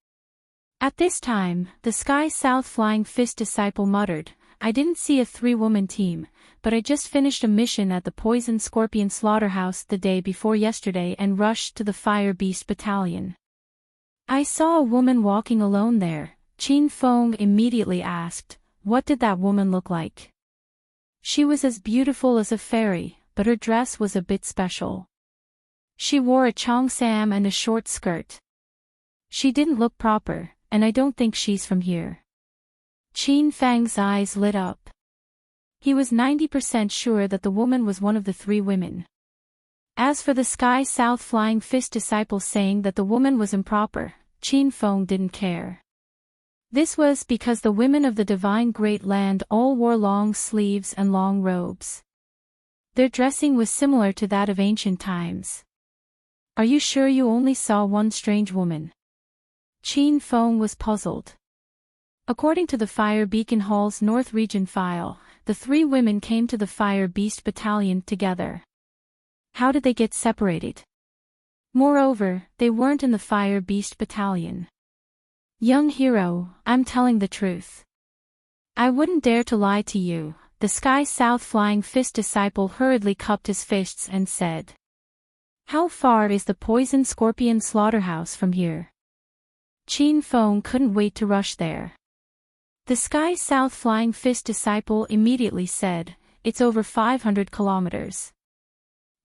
At this time, the Sky South Flying Fist disciple muttered, "I didn't see a three-woman team, but I just finished a mission at the Poison Scorpion Slaughterhouse the day before yesterday and rushed to the Fire Beast Battalion. I saw a woman walking alone there." Qin Feng immediately asked, "What did that woman look like?" She was as beautiful as a fairy, but her dress was a bit special. She wore a cheongsam and a short skirt. She didn't look proper, and I don't think she's from here. Qin Feng's eyes lit up. He was 90% sure that the woman was one of the three women. As for the Sky South Flying Fist disciple saying that the woman was improper, Qin Feng didn't care. This was because the women of the Divine Great Land all wore long sleeves and long robes. Their dressing was similar to that of ancient times. "Are you sure you only saw one strange woman?" Qin Feng was puzzled. According to the Fire Beacon Hall's North Region file, the three women came to the Fire Beast Battalion together. How did they get separated? Moreover, they weren't in the Fire Beast Battalion. "Young hero, I'm telling the truth. I wouldn't dare to lie to you," the Sky South Flying Fist disciple hurriedly cupped his fists and said. "How far is the Poison Scorpion Slaughterhouse from here?" Qin Feng couldn't wait to rush there. The Sky South Flying Fist disciple immediately said, "It's over 500 kilometers.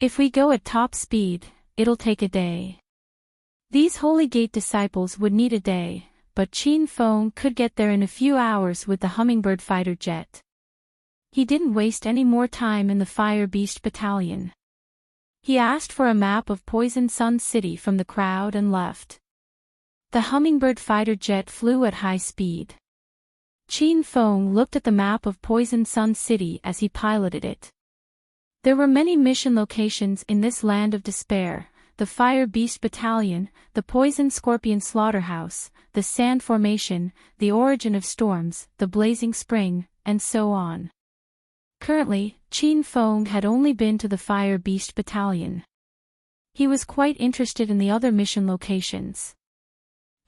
If we go at top speed, it'll take a day." These Holy Gate disciples would need a day, but Qin Feng could get there in a few hours with the Hummingbird fighter jet. He didn't waste any more time in the Fire Beast Battalion. He asked for a map of Poison Sun City from the crowd and left. The Hummingbird fighter jet flew at high speed. Qin Feng looked at the map of Poison Sun City as he piloted it. There were many mission locations in this land of despair: the Fire Beast Battalion, the Poison Scorpion Slaughterhouse, the Sand Formation, the Origin of Storms, the Blazing Spring, and so on. Currently, Qin Feng had only been to the Fire Beast Battalion. He was quite interested in the other mission locations.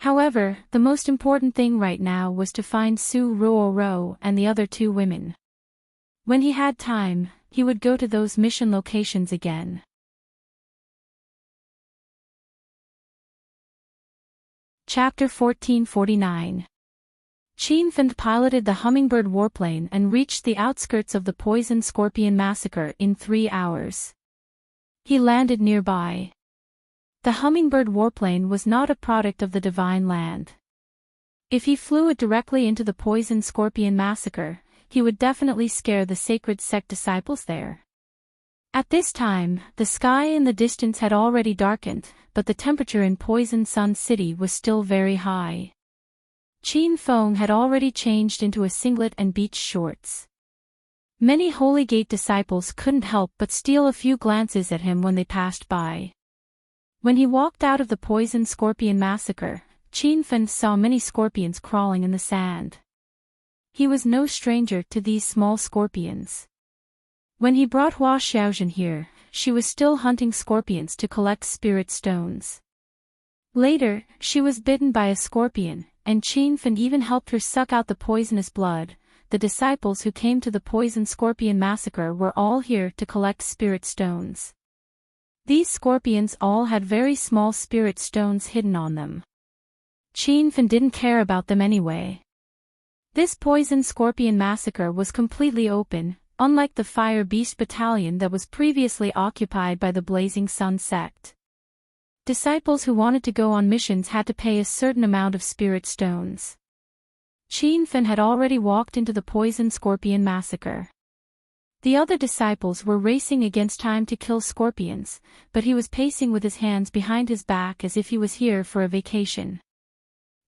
However, the most important thing right now was to find Su Ruoro and the other two women. When he had time, he would go to those mission locations again. Chapter 1449. Qin Feng piloted the Hummingbird warplane and reached the outskirts of the Poison Scorpion massacre in 3 hours. He landed nearby. The Hummingbird warplane was not a product of the Divine Land. If he flew it directly into the Poison Scorpion massacre, he would definitely scare the Sacred Sect disciples there. At this time, the sky in the distance had already darkened, but the temperature in Poison Sun City was still very high. Qin Feng had already changed into a singlet and beach shorts. Many Holy Gate disciples couldn't help but steal a few glances at him when they passed by. When he walked out of the Poison Scorpion massacre, Qin Feng saw many scorpions crawling in the sand. He was no stranger to these small scorpions. When he brought Hua Xiaozhen here, she was still hunting scorpions to collect spirit stones. Later, she was bitten by a scorpion, and Qin Feng even helped her suck out the poisonous blood. The disciples who came to the Poison Scorpion massacre were all here to collect spirit stones. These scorpions all had very small spirit stones hidden on them. Qin Feng didn't care about them anyway. This Poison Scorpion massacre was completely open, unlike the Fire Beast Battalion that was previously occupied by the Blazing Sun sect. Disciples who wanted to go on missions had to pay a certain amount of spirit stones. Qin Feng had already walked into the Poison Scorpion massacre. The other disciples were racing against time to kill scorpions, but he was pacing with his hands behind his back as if he was here for a vacation.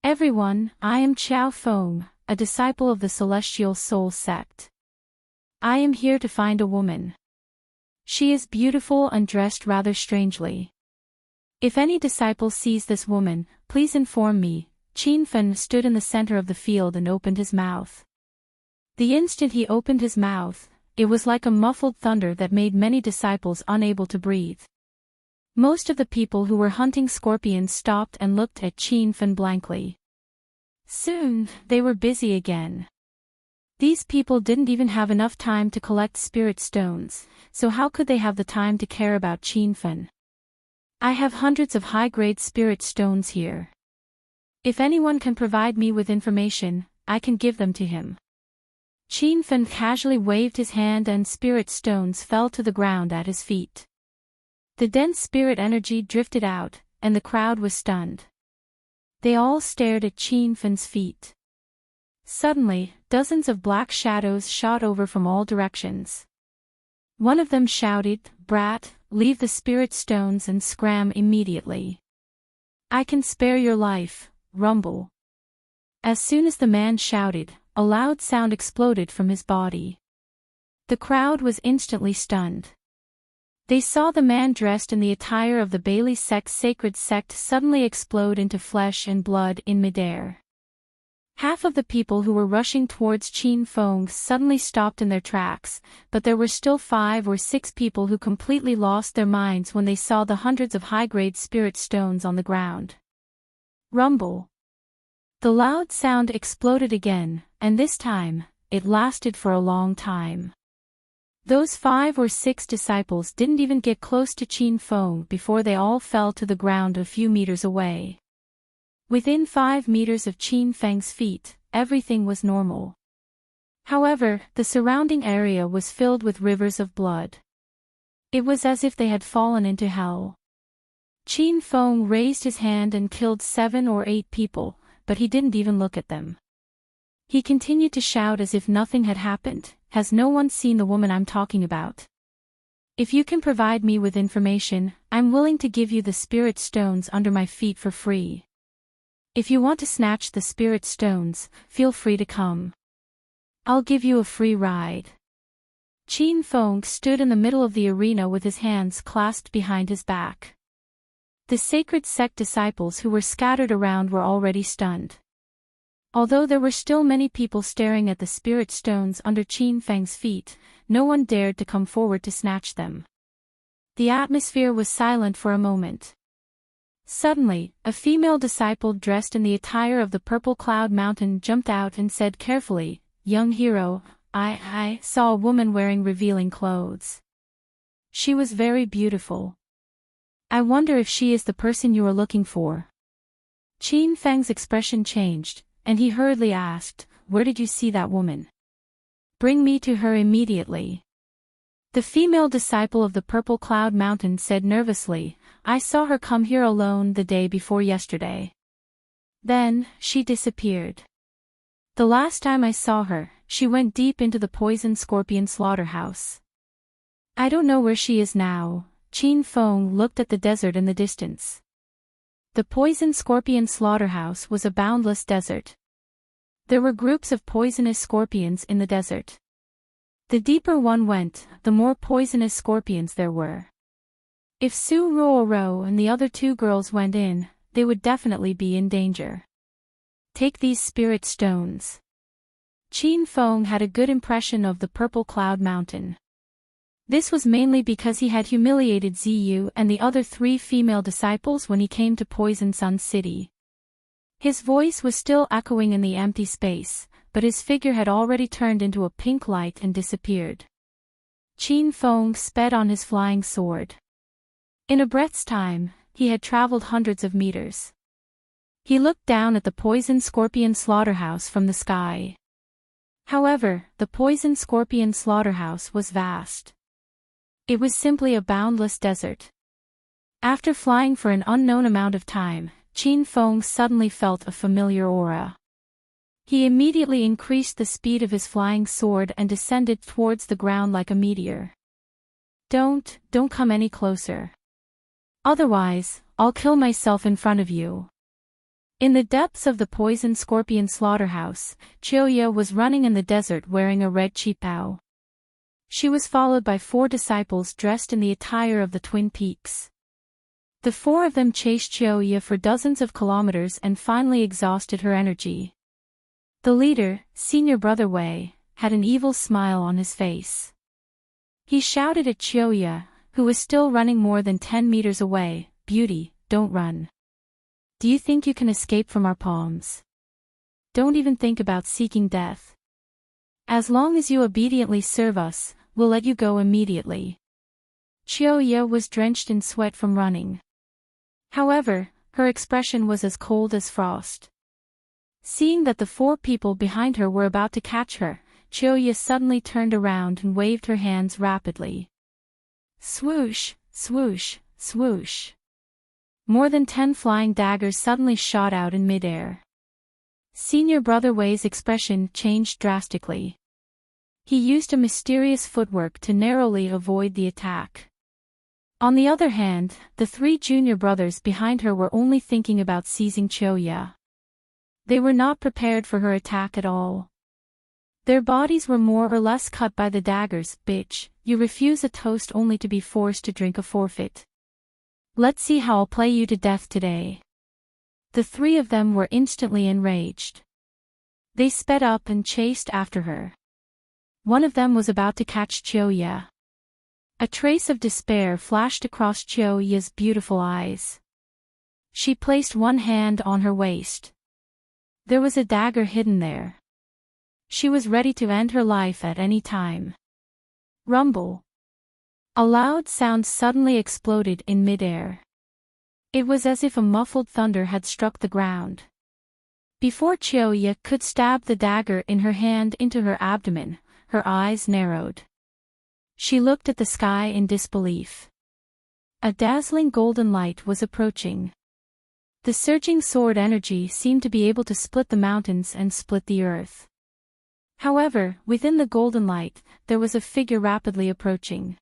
"Everyone, I am Qiao Feng, a disciple of the Celestial Soul sect. I am here to find a woman. She is beautiful and dressed rather strangely. If any disciple sees this woman, please inform me. Qin Fen stood in the center of the field and opened his mouth. The instant he opened his mouth, it was like a muffled thunder that made many disciples unable to breathe. Most of the people who were hunting scorpions stopped and looked at Qin Fen blankly. Soon, they were busy again. These people didn't even have enough time to collect spirit stones, so how could they have the time to care about Qin Fen? I have hundreds of high-grade spirit stones here. If anyone can provide me with information, I can give them to him. Qin Fen casually waved his hand and spirit stones fell to the ground at his feet. The dense spirit energy drifted out, and the crowd was stunned. They all stared at Qin Fen's feet. Suddenly, dozens of black shadows shot over from all directions. One of them shouted, "Brat, leave the spirit stones and scram immediately. I can spare your life, rumble." As soon as the man shouted, a loud sound exploded from his body. The crowd was instantly stunned. They saw the man dressed in the attire of the Bailey sect's sacred sect suddenly explode into flesh and blood in midair. Half of the people who were rushing towards Qin Feng suddenly stopped in their tracks, but there were still 5 or 6 people who completely lost their minds when they saw the hundreds of high-grade spirit stones on the ground. Rumble. The loud sound exploded again, and this time, it lasted for a long time. Those 5 or 6 disciples didn't even get close to Qin Feng before they all fell to the ground a few meters away. Within 5 meters of Qin Feng's feet, everything was normal. However, the surrounding area was filled with rivers of blood. It was as if they had fallen into hell. Qin Feng raised his hand and killed 7 or 8 people, but he didn't even look at them. He continued to shout as if nothing had happened. Has no one seen the woman I'm talking about? If you can provide me with information, I'm willing to give you the spirit stones under my feet for free. If you want to snatch the spirit stones, feel free to come. I'll give you a free ride. Qin Feng stood in the middle of the arena with his hands clasped behind his back. The sacred sect disciples who were scattered around were already stunned. Although there were still many people staring at the spirit stones under Qin Feng's feet, no one dared to come forward to snatch them. The atmosphere was silent for a moment. Suddenly, a female disciple dressed in the attire of the Purple Cloud Mountain jumped out and said carefully, "Young hero, I saw a woman wearing revealing clothes. She was very beautiful. I wonder if she is the person you are looking for." Qin Feng's expression changed, and he hurriedly asked, "Where did you see that woman? Bring me to her immediately." The female disciple of the Purple Cloud Mountain said nervously, "I saw her come here alone the day before yesterday. Then, she disappeared. The last time I saw her, she went deep into the poison scorpion slaughterhouse. I don't know where she is now." Qin Feng looked at the desert in the distance. The poison scorpion slaughterhouse was a boundless desert. There were groups of poisonous scorpions in the desert. The deeper one went, the more poisonous scorpions there were. If Su Ruoro and the other 2 girls went in, they would definitely be in danger. Take these spirit stones. Qin Feng had a good impression of the Purple Cloud Mountain. This was mainly because he had humiliated Ziyu and the other 3 female disciples when he came to Poison Sun City. His voice was still echoing in the empty space, but his figure had already turned into a pink light and disappeared. Qin Feng sped on his flying sword. In a breath's time, he had traveled hundreds of meters. He looked down at the poison scorpion slaughterhouse from the sky. However, the poison scorpion slaughterhouse was vast. It was simply a boundless desert. After flying for an unknown amount of time, Qin Feng suddenly felt a familiar aura. He immediately increased the speed of his flying sword and descended towards the ground like a meteor. Don't come any closer. Otherwise, I'll kill myself in front of you." In the depths of the poison scorpion slaughterhouse, Chioya was running in the desert wearing a red qipao. She was followed by 4 disciples dressed in the attire of the Twin Peaks. The 4 of them chased Chiyoya for dozens of kilometers and finally exhausted her energy. The leader, Senior Brother Wei, had an evil smile on his face. He shouted at Chiyoya, who was still running more than 10 meters away, "Beauty, don't run. Do you think you can escape from our palms? Don't even think about seeking death. As long as you obediently serve us, we'll let you go immediately." Chiyoya was drenched in sweat from running. However, her expression was as cold as frost. Seeing that the 4 people behind her were about to catch her, Chiyoya suddenly turned around and waved her hands rapidly. Swoosh, swoosh, swoosh. More than 10 flying daggers suddenly shot out in midair. Senior Brother Wei's expression changed drastically. He used a mysterious footwork to narrowly avoid the attack. On the other hand, the 3 junior brothers behind her were only thinking about seizing Chiyoya. They were not prepared for her attack at all. Their bodies were more or less cut by the daggers. "Bitch, you refuse a toast only to be forced to drink a forfeit. Let's see how I'll play you to death today." The 3 of them were instantly enraged. They sped up and chased after her. One of them was about to catch Chiyoya. A trace of despair flashed across Chiyoya's beautiful eyes. She placed one hand on her waist. There was a dagger hidden there. She was ready to end her life at any time. Rumble. A loud sound suddenly exploded in midair. It was as if a muffled thunder had struck the ground. Before Chiyoya could stab the dagger in her hand into her abdomen, her eyes narrowed. She looked at the sky in disbelief. A dazzling golden light was approaching. The surging sword energy seemed to be able to split the mountains and split the earth. However, within the golden light, there was a figure rapidly approaching.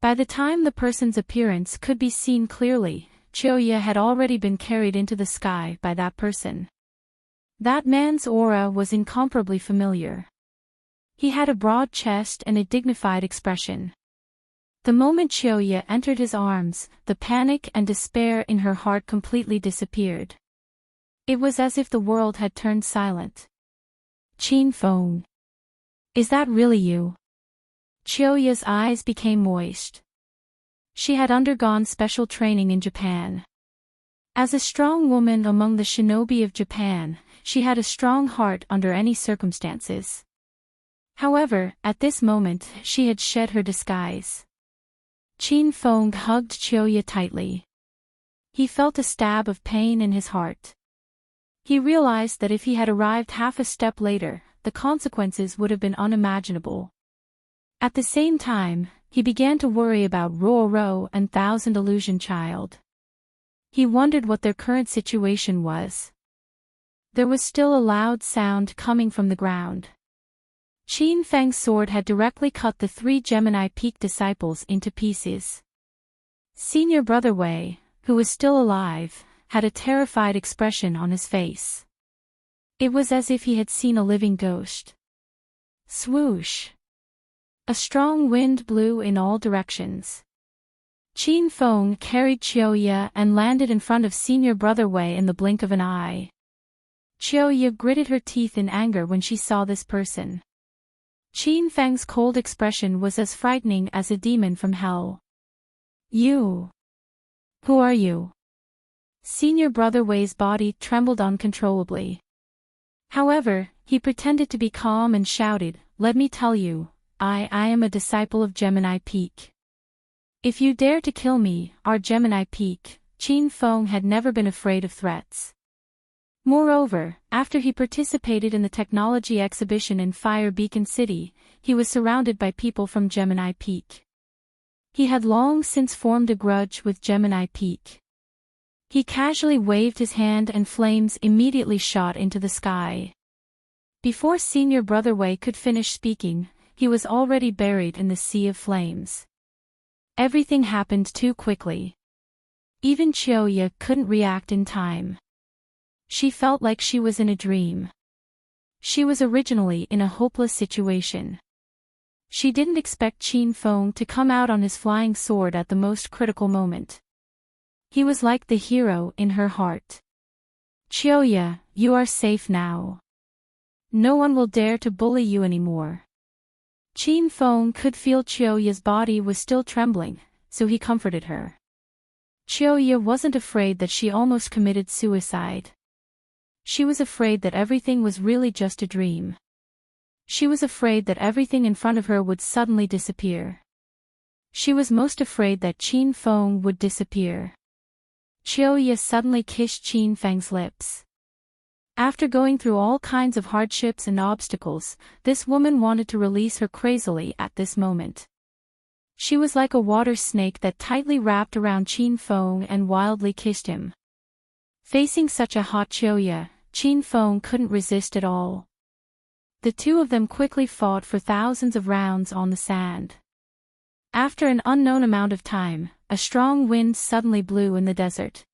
By the time the person's appearance could be seen clearly, Chiyoya had already been carried into the sky by that person. That man's aura was incomparably familiar. He had a broad chest and a dignified expression. The moment Chiyoya entered his arms, the panic and despair in her heart completely disappeared. It was as if the world had turned silent. "Qin Feng. Is that really you?" Chiyoya's eyes became moist. She had undergone special training in Japan. As a strong woman among the shinobi of Japan, she had a strong heart under any circumstances. However, at this moment, she had shed her disguise. Qin Feng hugged Chiyoya tightly. He felt a stab of pain in his heart. He realized that if he had arrived half a step later, the consequences would have been unimaginable. At the same time, he began to worry about Roro and Thousand Illusion Child. He wondered what their current situation was. There was still a loud sound coming from the ground. Qin Feng's sword had directly cut the 3 Gemini Peak disciples into pieces. Senior Brother Wei, who was still alive, had a terrified expression on his face. It was as if he had seen a living ghost. Swoosh! A strong wind blew in all directions. Qin Feng carried Chiyoya and landed in front of Senior Brother Wei in the blink of an eye. Chiyoya gritted her teeth in anger when she saw this person. Qin Feng's cold expression was as frightening as a demon from hell. "You? Who are you?" Senior Brother Wei's body trembled uncontrollably. However, he pretended to be calm and shouted, "Let me tell you, I am a disciple of Gemini Peak. If you dare to kill me, our Gemini Peak." Qin Feng had never been afraid of threats. Moreover, after he participated in the technology exhibition in Fire Beacon City, he was surrounded by people from Gemini Peak. He had long since formed a grudge with Gemini Peak. He casually waved his hand and flames immediately shot into the sky. Before Senior Brother Wei could finish speaking, he was already buried in the sea of flames. Everything happened too quickly. Even Chiyoya couldn't react in time. She felt like she was in a dream. She was originally in a hopeless situation. She didn't expect Qin Feng to come out on his flying sword at the most critical moment. He was like the hero in her heart. "Qiuya, you are safe now. No one will dare to bully you anymore." Qin Feng could feel Qiuya's body was still trembling, so he comforted her. Qiuya wasn't afraid that she almost committed suicide. She was afraid that everything was really just a dream. She was afraid that everything in front of her would suddenly disappear. She was most afraid that Qin Feng would disappear. Qiuya suddenly kissed Qin Feng's lips. After going through all kinds of hardships and obstacles, this woman wanted to release her crazily at this moment. She was like a water snake that tightly wrapped around Qin Feng and wildly kissed him. Facing such a hot Qiuya, Qin Feng couldn't resist at all. The two of them quickly fought for thousands of rounds on the sand. After an unknown amount of time, a strong wind suddenly blew in the desert.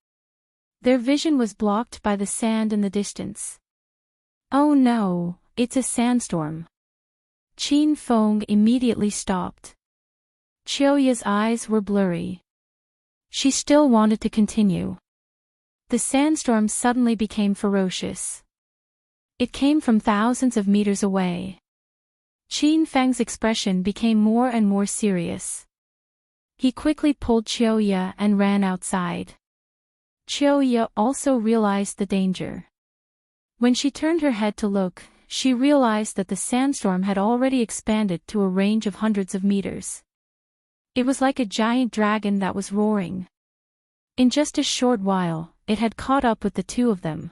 Their vision was blocked by the sand in the distance. "Oh no, it's a sandstorm." Qin Feng immediately stopped. Qiuya's eyes were blurry. She still wanted to continue. The sandstorm suddenly became ferocious. It came from thousands of meters away. Qin Feng's expression became more and more serious. He quickly pulled Qiuya and ran outside. Qiuya also realized the danger. When she turned her head to look, she realized that the sandstorm had already expanded to a range of hundreds of meters. It was like a giant dragon that was roaring. In just a short while, it had caught up with the two of them.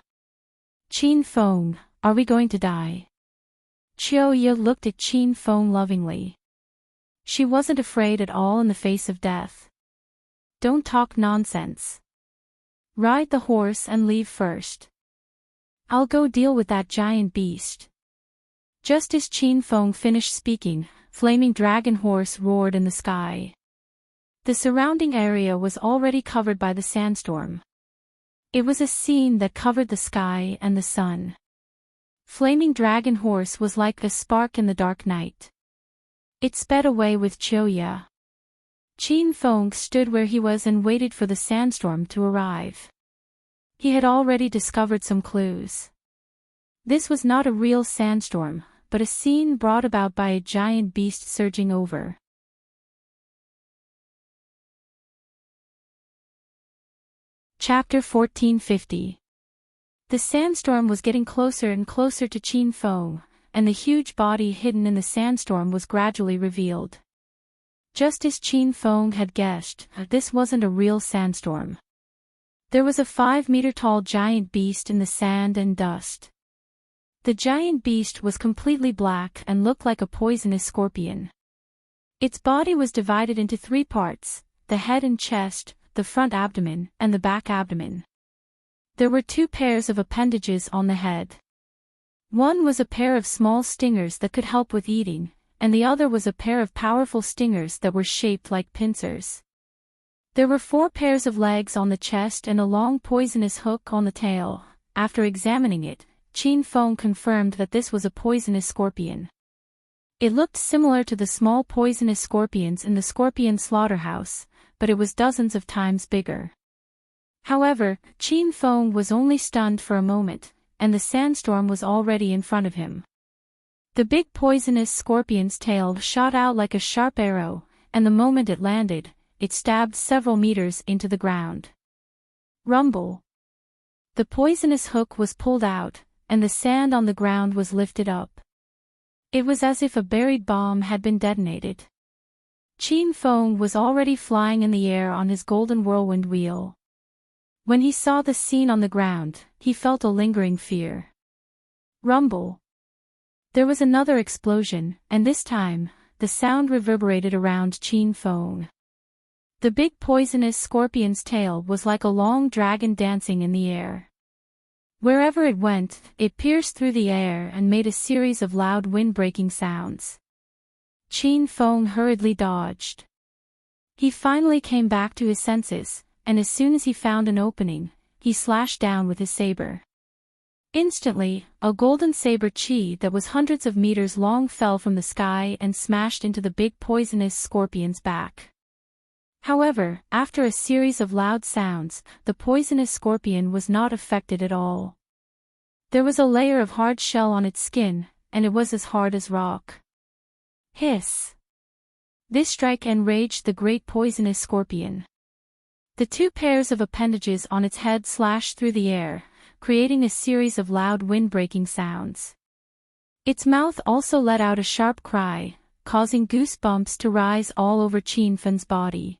"Qin Feng, are we going to die?" Qiuya looked at Qin Feng lovingly. She wasn't afraid at all in the face of death. "Don't talk nonsense. Ride the horse and leave first. I'll go deal with that giant beast." Just as Qin Feng finished speaking, flaming dragon horse roared in the sky. The surrounding area was already covered by the sandstorm. It was a scene that covered the sky and the sun. Flaming dragon horse was like a spark in the dark night. It sped away with Qiuya. Qin Feng stood where he was and waited for the sandstorm to arrive. He had already discovered some clues. This was not a real sandstorm, but a scene brought about by a giant beast surging over. Chapter 1450. The sandstorm was getting closer and closer to Qin Feng, and the huge body hidden in the sandstorm was gradually revealed. Just as Qin Feng had guessed, this wasn't a real sandstorm. There was a 5-meter-tall giant beast in the sand and dust. The giant beast was completely black and looked like a poisonous scorpion. Its body was divided into 3 parts, the head and chest, the front abdomen, and the back abdomen. There were 2 pairs of appendages on the head. One was a pair of small stingers that could help with eating, and the other was a pair of powerful stingers that were shaped like pincers. There were 4 pairs of legs on the chest and a long poisonous hook on the tail. After examining it, Qin Feng confirmed that this was a poisonous scorpion. It looked similar to the small poisonous scorpions in the scorpion slaughterhouse, but it was dozens of times bigger. However, Qin Feng was only stunned for a moment, and the sandstorm was already in front of him. The big poisonous scorpion's tail shot out like a sharp arrow, and the moment it landed, it stabbed several meters into the ground. Rumble. The poisonous hook was pulled out, and the sand on the ground was lifted up. It was as if a buried bomb had been detonated. Qin Feng was already flying in the air on his golden whirlwind wheel. When he saw the scene on the ground, he felt a lingering fear. Rumble. There was another explosion, and this time, the sound reverberated around Qin Feng. The big poisonous scorpion's tail was like a long dragon dancing in the air. Wherever it went, it pierced through the air and made a series of loud wind-breaking sounds. Qin Feng hurriedly dodged. He finally came back to his senses, and as soon as he found an opening, he slashed down with his saber. Instantly, a golden saber chi that was hundreds of meters long fell from the sky and smashed into the big poisonous scorpion's back. However, after a series of loud sounds, the poisonous scorpion was not affected at all. There was a layer of hard shell on its skin, and it was as hard as rock. Hiss! This strike enraged the great poisonous scorpion. The two pairs of appendages on its head slashed through the air, creating a series of loud wind-breaking sounds. Its mouth also let out a sharp cry, causing goosebumps to rise all over Qinfen's body.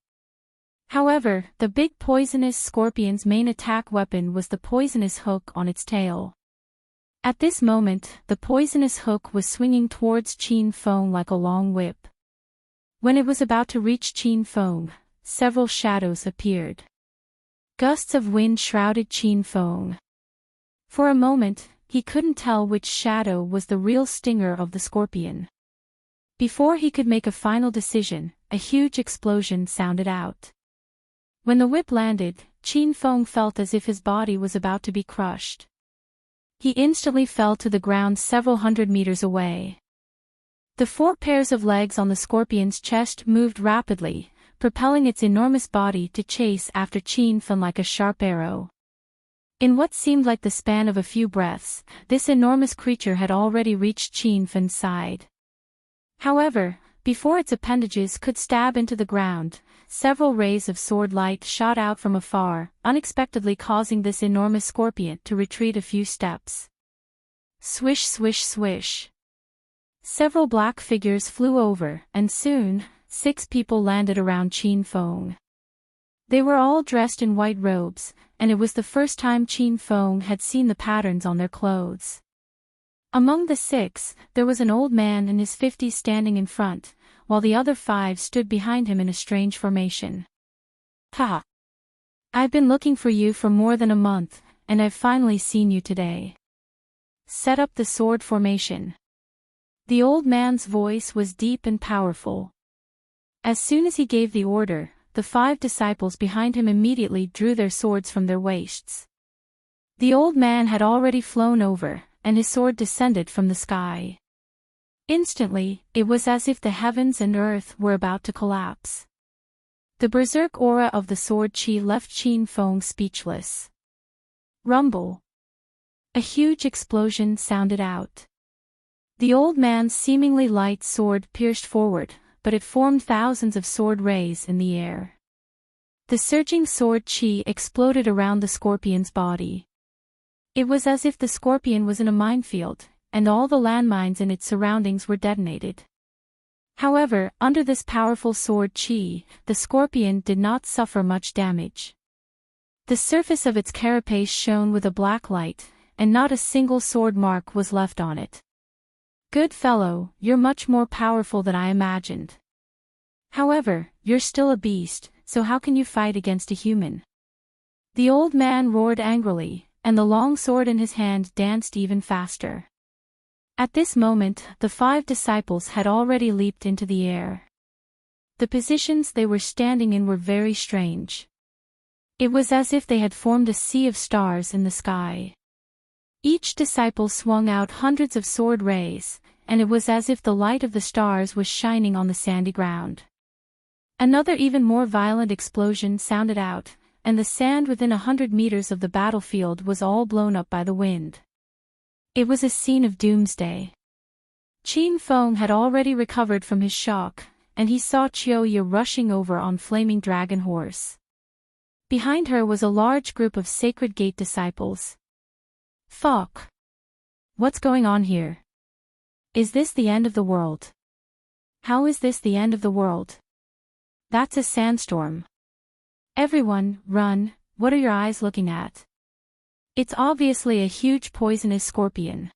However, the big poisonous scorpion's main attack weapon was the poisonous hook on its tail. At this moment, the poisonous hook was swinging towards Qinfen like a long whip. When it was about to reach Qinfen, several shadows appeared. Gusts of wind shrouded Qinfen. For a moment, he couldn't tell which shadow was the real stinger of the scorpion. Before he could make a final decision, a huge explosion sounded out. When the whip landed, Qinfen felt as if his body was about to be crushed. He instantly fell to the ground several hundred meters away. The four pairs of legs on the scorpion's chest moved rapidly, propelling its enormous body to chase after Qinfen like a sharp arrow. In what seemed like the span of a few breaths, this enormous creature had already reached Qinfen's side. However, before its appendages could stab into the ground, several rays of sword light shot out from afar, unexpectedly causing this enormous scorpion to retreat a few steps. Swish, swish, swish. Several black figures flew over, and soon, 6 people landed around Qinfen. They were all dressed in white robes, and it was the first time Qinfen had seen the patterns on their clothes. Among the 6, there was an old man in his 50s standing in front, while the other 5 stood behind him in a strange formation. Ha! I've been looking for you for more than a month, and I've finally seen you today. Set up the sword formation. The old man's voice was deep and powerful. As soon as he gave the order, the 5 disciples behind him immediately drew their swords from their waists. The old man had already flown over, and his sword descended from the sky. Instantly, it was as if the heavens and earth were about to collapse. The berserk aura of the sword chi left Qinfen speechless. Rumble. A huge explosion sounded out. The old man's seemingly light sword pierced forward, but it formed thousands of sword rays in the air. The surging sword chi exploded around the scorpion's body. It was as if the scorpion was in a minefield, and all the landmines in its surroundings were detonated. However, under this powerful sword chi, the scorpion did not suffer much damage. The surface of its carapace shone with a black light, and not a single sword mark was left on it. Good fellow, you're much more powerful than I imagined. However, you're still a beast, so how can you fight against a human? The old man roared angrily, and the long sword in his hand danced even faster. At this moment, the 5 disciples had already leaped into the air. The positions they were standing in were very strange. It was as if they had formed a sea of stars in the sky. Each disciple swung out hundreds of sword rays, and it was as if the light of the stars was shining on the sandy ground. Another even more violent explosion sounded out, and the sand within 100 meters of the battlefield was all blown up by the wind. It was a scene of doomsday. Qinfen had already recovered from his shock, and he saw Qiuye rushing over on flaming dragon horse. Behind her was a large group of Sacred Gate disciples. Fuck! What's going on here? Is this the end of the world? How is this the end of the world? That's a sandstorm. Everyone, run, what are your eyes looking at? It's obviously a huge poisonous scorpion.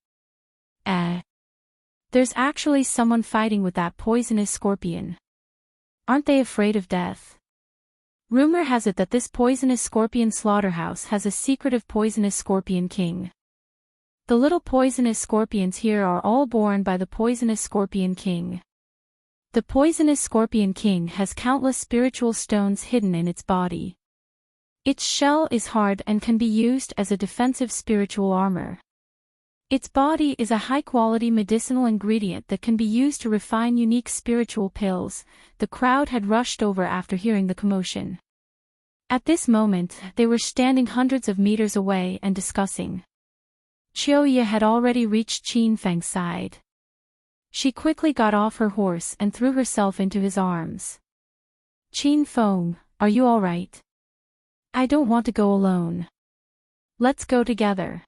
There's actually someone fighting with that poisonous scorpion. Aren't they afraid of death? Rumor has it that this poisonous scorpion slaughterhouse has a secretive poisonous scorpion king. The little poisonous scorpions here are all born by the poisonous scorpion king. The poisonous scorpion king has countless spiritual stones hidden in its body. Its shell is hard and can be used as a defensive spiritual armor. Its body is a high-quality medicinal ingredient that can be used to refine unique spiritual pills. The crowd had rushed over after hearing the commotion. At this moment, they were standing hundreds of meters away and discussing. Chiyoye had already reached Qin Feng's side. She quickly got off her horse and threw herself into his arms. Qin Feng, are you all right? I don't want to go alone. Let's go together.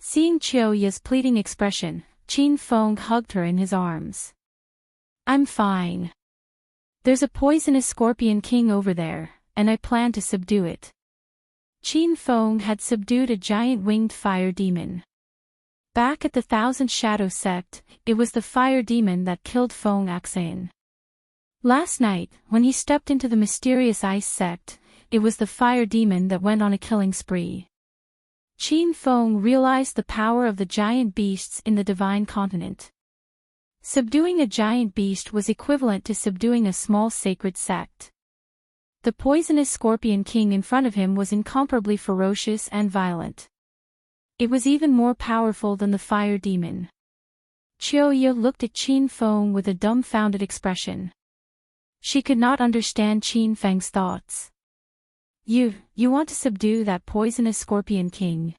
Seeing Chiyoye's pleading expression, Qin Feng hugged her in his arms. I'm fine. There's a poisonous scorpion king over there, and I plan to subdue it. Qin Feng had subdued a giant winged fire demon. Back at the Thousand Shadow sect, it was the fire demon that killed Feng Axane. Last night, when he stepped into the mysterious ice sect, it was the fire demon that went on a killing spree. Qin Feng realized the power of the giant beasts in the divine continent. Subduing a giant beast was equivalent to subduing a small sacred sect. The poisonous scorpion king in front of him was incomparably ferocious and violent. It was even more powerful than the fire demon. Chiyoye looked at Qin Feng with a dumbfounded expression. She could not understand Qin Feng's thoughts. You want to subdue that poisonous scorpion king?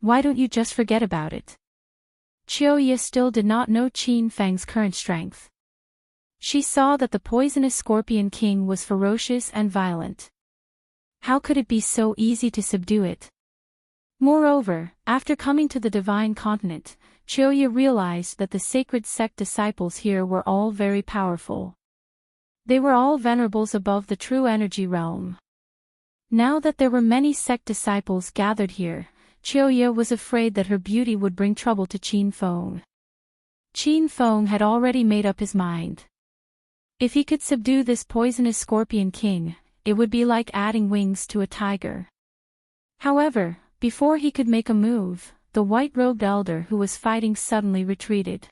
Why don't you just forget about it? Chiyoye still did not know Qin Feng's current strength. She saw that the poisonous scorpion king was ferocious and violent. How could it be so easy to subdue it? Moreover, after coming to the divine continent, Chiyoye realized that the sacred sect disciples here were all very powerful. They were all venerables above the true energy realm. Now that there were many sect disciples gathered here, Chiyoye was afraid that her beauty would bring trouble to Qin Feng. Qin Feng had already made up his mind. If he could subdue this poisonous scorpion king, it would be like adding wings to a tiger. However, before he could make a move, the white-robed elder who was fighting suddenly retreated.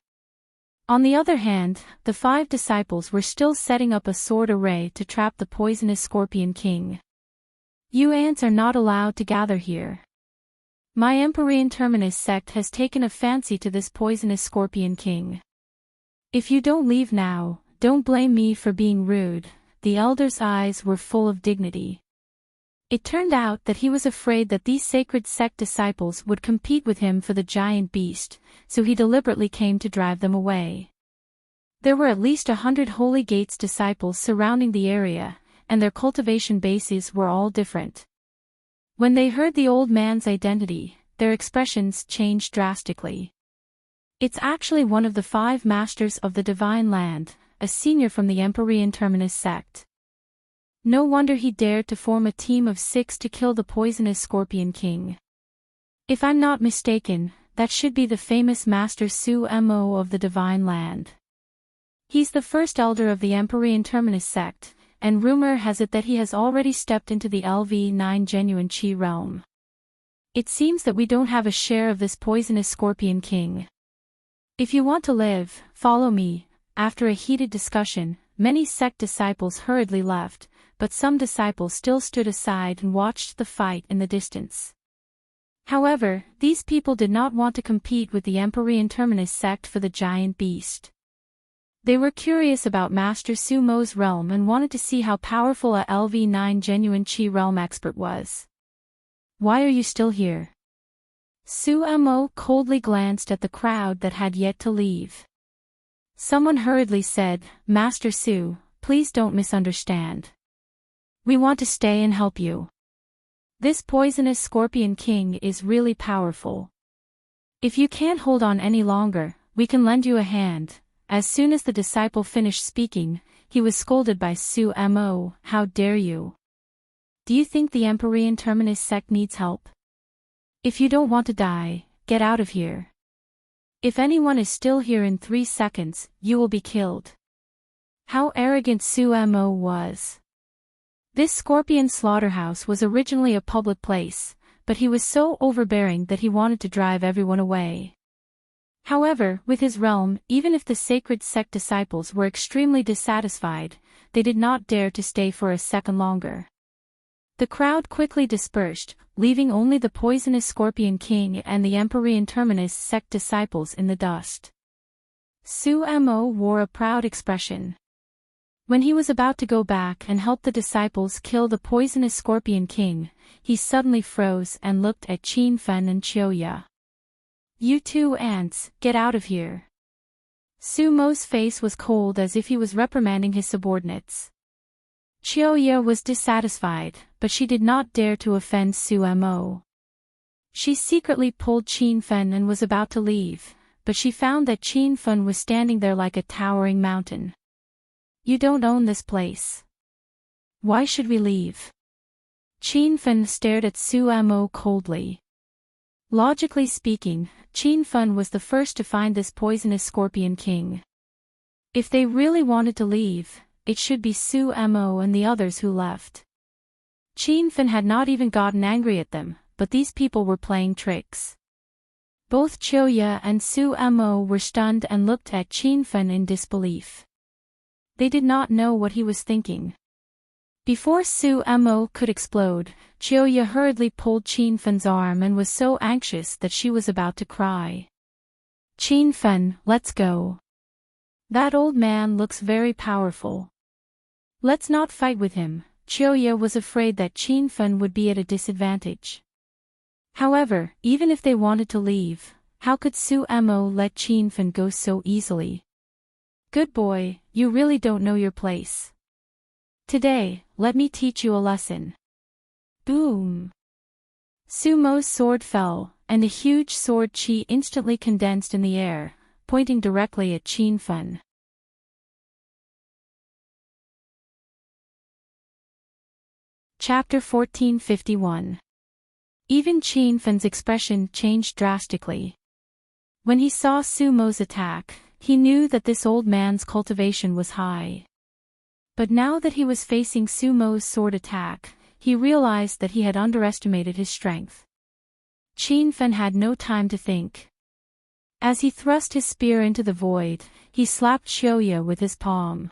On the other hand, the 5 disciples were still setting up a sword array to trap the poisonous scorpion king. You ants are not allowed to gather here. My Empyrean Terminus sect has taken a fancy to this poisonous scorpion king. If you don't leave now, don't blame me for being rude. The elder's eyes were full of dignity. It turned out that he was afraid that these sacred sect disciples would compete with him for the giant beast, so he deliberately came to drive them away. There were at least 100 Holy Gates disciples surrounding the area, and their cultivation bases were all different. When they heard the old man's identity, their expressions changed drastically. It's actually one of the 5 masters of the divine land, a senior from the Empyrean Terminus sect. No wonder he dared to form a team of 6 to kill the poisonous scorpion king. If I'm not mistaken, that should be the famous Master Su Mo of the divine land. He's the first elder of the Empyrean Terminus sect, and rumor has it that he has already stepped into the LV9 genuine Qi realm. It seems that we don't have a share of this poisonous scorpion king. If you want to live, follow me. After a heated discussion, many sect disciples hurriedly left, but some disciples still stood aside and watched the fight in the distance. However, these people did not want to compete with the Empyrean Terminus sect for the giant beast. They were curious about Master Su Mo's realm and wanted to see how powerful a LV9 genuine Qi realm expert was. Why are you still here? Su Mo coldly glanced at the crowd that had yet to leave. Someone hurriedly said, Master Su, please don't misunderstand. We want to stay and help you. This poisonous scorpion king is really powerful. If you can't hold on any longer, we can lend you a hand. As soon as the disciple finished speaking, he was scolded by Su Mo, how dare you? Do you think the Empyrean Terminus sect needs help? If you don't want to die, get out of here. If anyone is still here in 3 seconds, you will be killed. How arrogant Su Mo was. This scorpion slaughterhouse was originally a public place, but he was so overbearing that he wanted to drive everyone away. However, with his realm, even if the sacred sect disciples were extremely dissatisfied, they did not dare to stay for a second longer. The crowd quickly dispersed, leaving only the poisonous Scorpion King and the Empyrean Terminus sect disciples in the dust. Su-mo wore a proud expression. When he was about to go back and help the disciples kill the poisonous Scorpion King, he suddenly froze and looked at Qin Fen and Chioya. "You two ants, get out of here." Su-mo's face was cold as if he was reprimanding his subordinates. Chioya was dissatisfied, but she did not dare to offend Su-mo. She secretly pulled Qin Fen and was about to leave, but she found that Qin Fen was standing there like a towering mountain. "You don't own this place. Why should we leave?" Qin Fen stared at Su-mo coldly. Logically speaking, Qin Fen was the first to find this poisonous Scorpion King. If they really wanted to leave, it should be Su-mo and the others who left. Qin Fen had not even gotten angry at them, but these people were playing tricks. Both Chioya and Su-mo were stunned and looked at Qin Fen in disbelief. They did not know what he was thinking. Before Su-mo could explode, Chioya hurriedly pulled Qin Fen's arm and was so anxious that she was about to cry. "Qin Fen, let's go. That old man looks very powerful. Let's not fight with him." Chioya was afraid that Qin Fen would be at a disadvantage. However, even if they wanted to leave, how could Su-mo let Qin Fen go so easily? "Good boy, you really don't know your place. Today, let me teach you a lesson." Boom! Su-mo's sword fell, and a huge sword chi instantly condensed in the air, pointing directly at Qin Fen. Chapter 1451. Even Qin Fen's expression changed drastically. When he saw Su-mo's attack, he knew that this old man's cultivation was high. But now that he was facing Su-mo's sword attack, he realized that he had underestimated his strength. Qin Fen had no time to think. As he thrust his spear into the void, he slapped Chioya with his palm.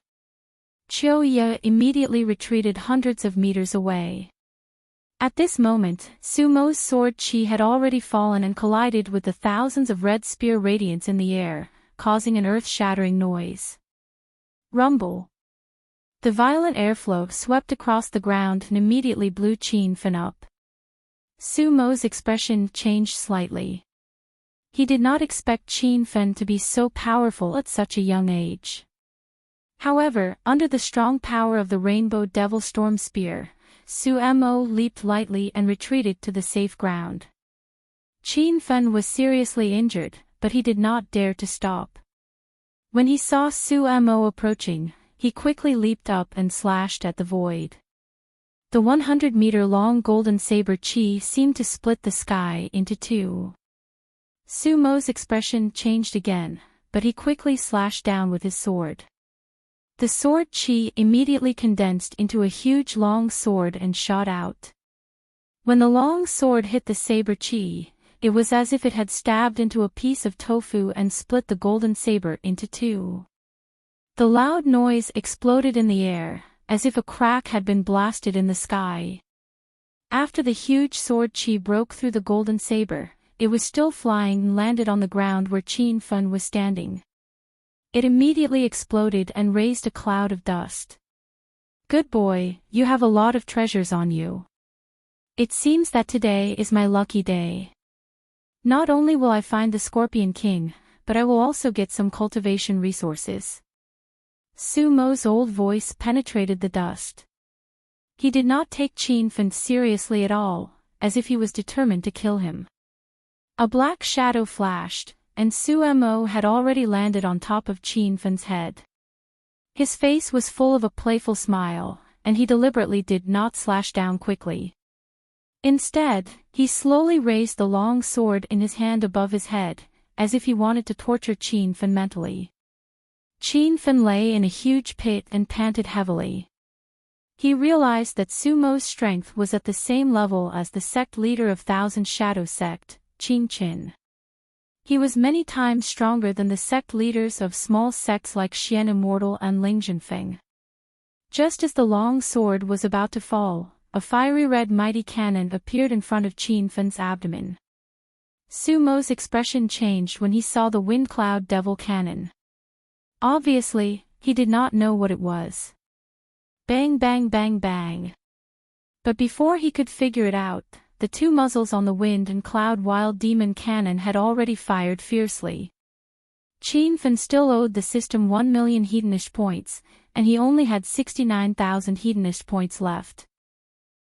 Chioya immediately retreated hundreds of meters away. At this moment, Su-mo's sword chi had already fallen and collided with the thousands of red spear radiants in the air, causing an earth-shattering noise. Rumble! The violent airflow swept across the ground and immediately blew Qin Fen up. Su-mo's expression changed slightly. He did not expect Qin Fen to be so powerful at such a young age. However, under the strong power of the Rainbow Devil Storm Spear, Su-mo leaped lightly and retreated to the safe ground. Qin Fen was seriously injured, but he did not dare to stop. When he saw Su-mo approaching, he quickly leaped up and slashed at the void. The 100-meter-long golden saber chi seemed to split the sky into two. Su-mo's expression changed again, but he quickly slashed down with his sword. The sword chi immediately condensed into a huge long sword and shot out. When the long sword hit the saber chi, it was as if it had stabbed into a piece of tofu and split the golden saber into two. The loud noise exploded in the air, as if a crack had been blasted in the sky. After the huge sword chi broke through the golden saber, it was still flying and landed on the ground where Qin Fen was standing. It immediately exploded and raised a cloud of dust. "Good boy, you have a lot of treasures on you. It seems that today is my lucky day. Not only will I find the Scorpion King, but I will also get some cultivation resources." Su-mo's old voice penetrated the dust. He did not take Qin Fen seriously at all, as if he was determined to kill him. A black shadow flashed, and Su-mo had already landed on top of Qin Fen's head. His face was full of a playful smile, and he deliberately did not slash down quickly. Instead, he slowly raised the long sword in his hand above his head, as if he wanted to torture Qin Fen mentally. Qin Fen lay in a huge pit and panted heavily. He realized that Su-mo's strength was at the same level as the sect leader of Thousand Shadow Sect, Qin Qin. He was many times stronger than the sect leaders of small sects like Xian Immortal and Ling Jinfeng. Just as the long sword was about to fall, a fiery red mighty cannon appeared in front of Qin Fen's abdomen. Sumo's expression changed when he saw the wind cloud devil cannon. Obviously, he did not know what it was. Bang bang bang bang. But before he could figure it out, the two muzzles on the wind and cloud wild demon cannon had already fired fiercely. Qin Fen still owed the system 1 million hedonist points, and he only had 69,000 hedonist points left.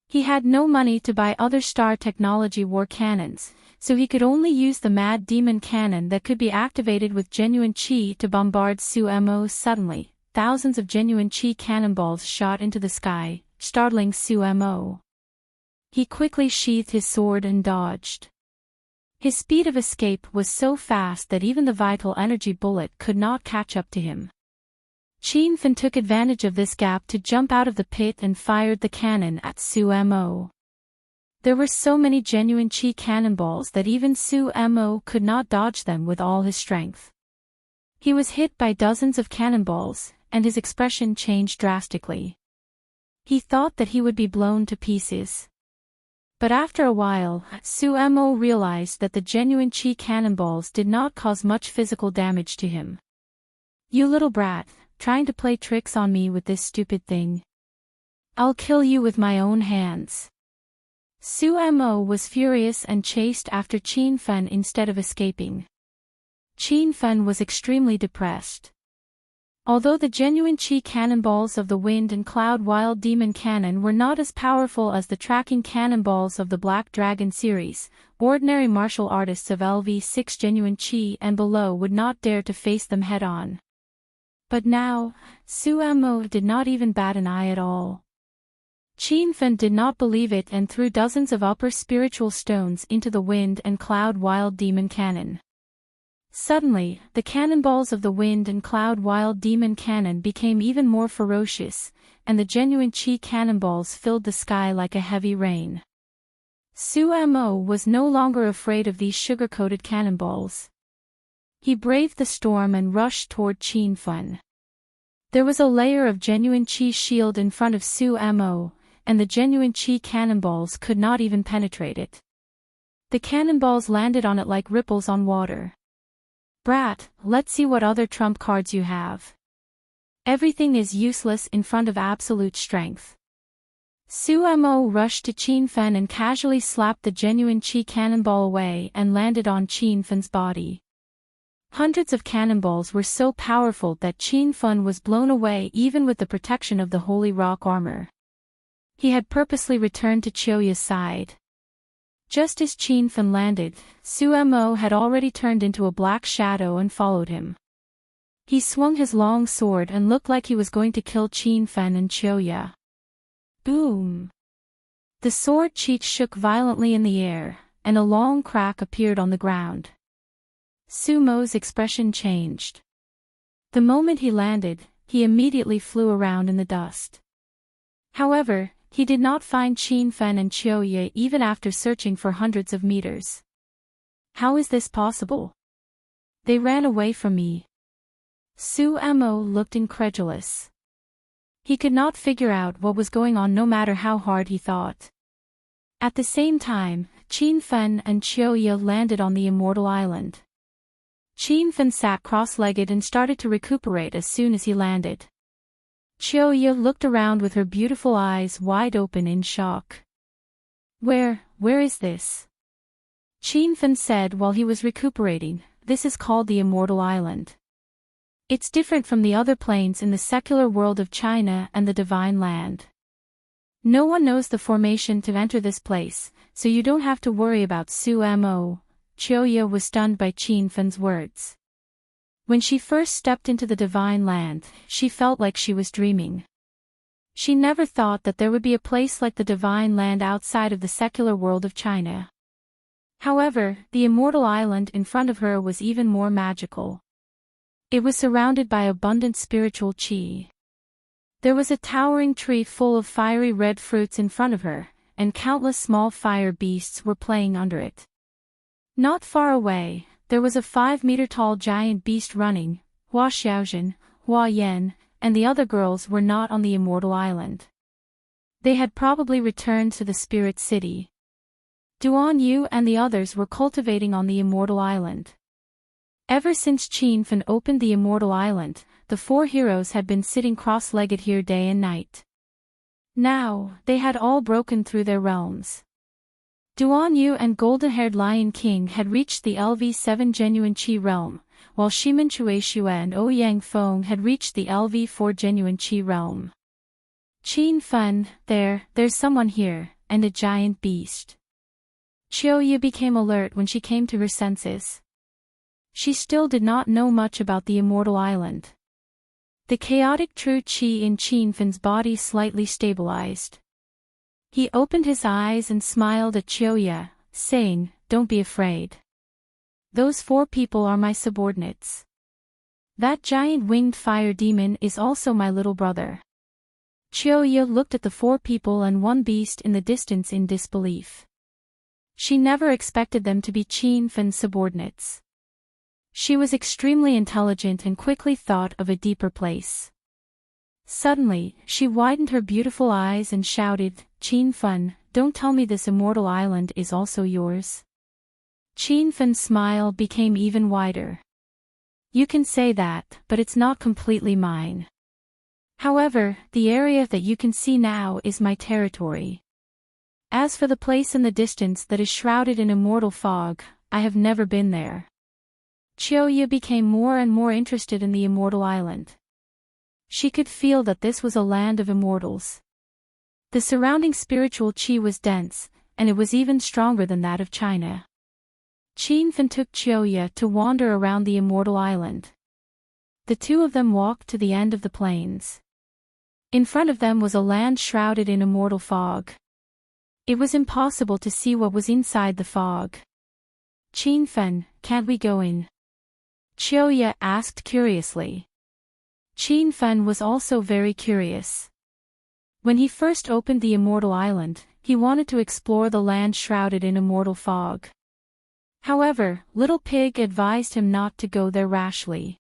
He had no money to buy other star technology war cannons, so he could only use the mad demon cannon that could be activated with genuine qi to bombard Sumo. Suddenly, thousands of genuine qi cannonballs shot into the sky, startling Sumo. He quickly sheathed his sword and dodged. His speed of escape was so fast that even the vital energy bullet could not catch up to him. Qin Fen took advantage of this gap to jump out of the pit and fired the cannon at Sumo. There were so many genuine qi cannonballs that even Sumo could not dodge them with all his strength. He was hit by dozens of cannonballs, and his expression changed drastically. He thought that he would be blown to pieces. But after a while, Sumo realized that the genuine qi cannonballs did not cause much physical damage to him. "You little brat, trying to play tricks on me with this stupid thing. I'll kill you with my own hands." Sumo was furious and chased after Qin Fen instead of escaping. Qin Fen was extremely depressed. Although the genuine qi cannonballs of the wind and cloud wild demon cannon were not as powerful as the tracking cannonballs of the Black Dragon series, ordinary martial artists of LV6 genuine qi and below would not dare to face them head-on. But now, Sumo did not even bat an eye at all. Qin Fen did not believe it and threw dozens of upper spiritual stones into the wind and cloud wild demon cannon. Suddenly, the cannonballs of the wind and cloud wild demon cannon became even more ferocious, and the genuine qi cannonballs filled the sky like a heavy rain. Sumo was no longer afraid of these sugar-coated cannonballs. He braved the storm and rushed toward Qin Fen. There was a layer of genuine qi shield in front of Sumo, and the genuine qi cannonballs could not even penetrate it. The cannonballs landed on it like ripples on water. "Brat, let's see what other trump cards you have. Everything is useless in front of absolute strength." Sumo rushed to Qin Fen and casually slapped the genuine qi cannonball away and landed on Qin Fen's body. Hundreds of cannonballs were so powerful that Qin Fen was blown away even with the protection of the holy rock armor. He had purposely returned to Chiyoya's side. Just as Qin Fen landed, Sumo had already turned into a black shadow and followed him. He swung his long sword and looked like he was going to kill Qin Fen and Chiyoya. Boom! The sword cheek shook violently in the air, and a long crack appeared on the ground. Sumo's expression changed. The moment he landed, he immediately flew around in the dust. However, he did not find Qin Fen and Chiyoya even after searching for hundreds of meters. "How is this possible? They ran away from me." Sumo looked incredulous. He could not figure out what was going on no matter how hard he thought. At the same time, Qin Fen and Chiyoya landed on the Immortal Island. Qin Fen sat cross-legged and started to recuperate as soon as he landed. Chiyoya looked around with her beautiful eyes wide open in shock. Where is this?" Qin Fen said while he was recuperating. "This is called the Immortal Island. It's different from the other planes in the secular world of China and the Divine Land. No one knows the formation to enter this place, so you don't have to worry about Sumo." Chiyoya was stunned by Qin Fen's words. When she first stepped into the Divine Land, she felt like she was dreaming. She never thought that there would be a place like the Divine Land outside of the secular world of China. However, the Immortal Island in front of her was even more magical. It was surrounded by abundant spiritual qi. There was a towering tree full of fiery red fruits in front of her, and countless small fire beasts were playing under it. Not far away, there was a 5-meter-tall giant beast running. Hua Xiaozhen, Hua Yan, and the other girls were not on the Immortal Island. They had probably returned to the Spirit City. Duan Yu and the others were cultivating on the Immortal Island. Ever since Qin Fan opened the Immortal Island, the four heroes had been sitting cross-legged here day and night. Now, they had all broken through their realms. Duan Yu and Golden-Haired Lion King had reached the LV7 Genuine Qi realm, while Shimin Chuexue and Ouyang Feng had reached the LV4 Genuine Qi realm. Qin Fan, there's someone here, and a giant beast. Qiuya became alert when she came to her senses. She still did not know much about the Immortal Island. The chaotic true qi in Qin Fan's body slightly stabilized. He opened his eyes and smiled at Qiuya, saying, "Don't be afraid. Those four people are my subordinates. That giant winged fire demon is also my little brother." Qiuya looked at the four people and one beast in the distance in disbelief. She never expected them to be Qin Fan's subordinates. She was extremely intelligent and quickly thought of a deeper place. Suddenly, she widened her beautiful eyes and shouted, "Qin Fan, don't tell me this Immortal Island is also yours." Qin Fan's smile became even wider. "You can say that, but it's not completely mine. However, the area that you can see now is my territory. As for the place in the distance that is shrouded in immortal fog, I have never been there." Qiuya became more and more interested in the Immortal Island. She could feel that this was a land of immortals. The surrounding spiritual qi was dense, and it was even stronger than that of China. Qin Fan took Qiuya to wander around the Immortal Island. The two of them walked to the end of the plains. In front of them was a land shrouded in immortal fog. It was impossible to see what was inside the fog. "Qin Fan, can't we go in?" Qiuya asked curiously. Qin Fan was also very curious. When he first opened the Immortal Island, he wanted to explore the land shrouded in immortal fog. However, Little Pig advised him not to go there rashly.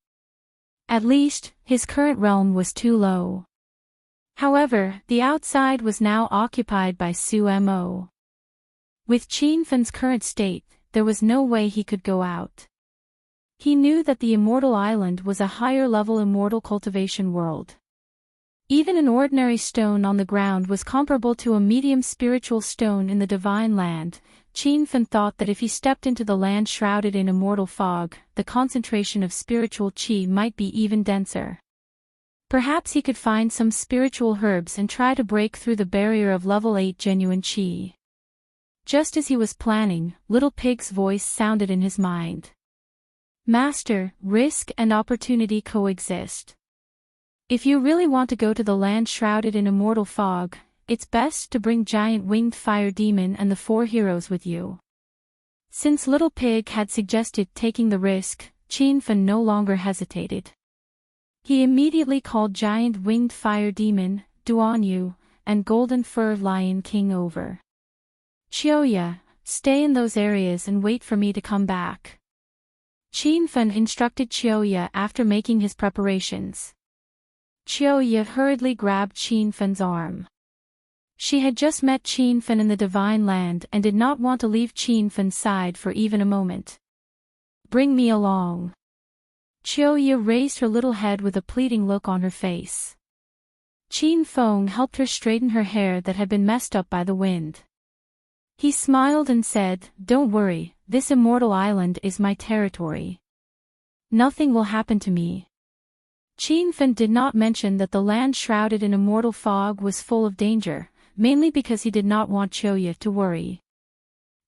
At least, his current realm was too low. However, the outside was now occupied by Su Mo. With Qin Fan's current state, there was no way he could go out. He knew that the Immortal Island was a higher-level immortal cultivation world. Even an ordinary stone on the ground was comparable to a medium spiritual stone in the Divine Land. Qin Fan thought that if he stepped into the land shrouded in immortal fog, the concentration of spiritual qi might be even denser. Perhaps he could find some spiritual herbs and try to break through the barrier of level 8 genuine qi. Just as he was planning, Little Pig's voice sounded in his mind. "Master, risk and opportunity coexist. If you really want to go to the land shrouded in immortal fog, it's best to bring giant winged fire demon and the four heroes with you." Since Little Pig had suggested taking the risk, Qin Fan no longer hesitated. He immediately called giant winged fire demon, Duan Yu, and golden-furred lion king over. "Qiuya, stay in those areas and wait for me to come back." Qin Fan instructed Qiuya after making his preparations. Qiuya hurriedly grabbed Qin Fan's arm. She had just met Qin Fan in the Divine Land and did not want to leave Qin Fan's side for even a moment. "Bring me along." Qiuya raised her little head with a pleading look on her face. Qin Feng helped her straighten her hair that had been messed up by the wind. He smiled and said, "Don't worry, this immortal island is my territory. Nothing will happen to me." Qin Fan did not mention that the land shrouded in immortal fog was full of danger, mainly because he did not want Qiuya to worry.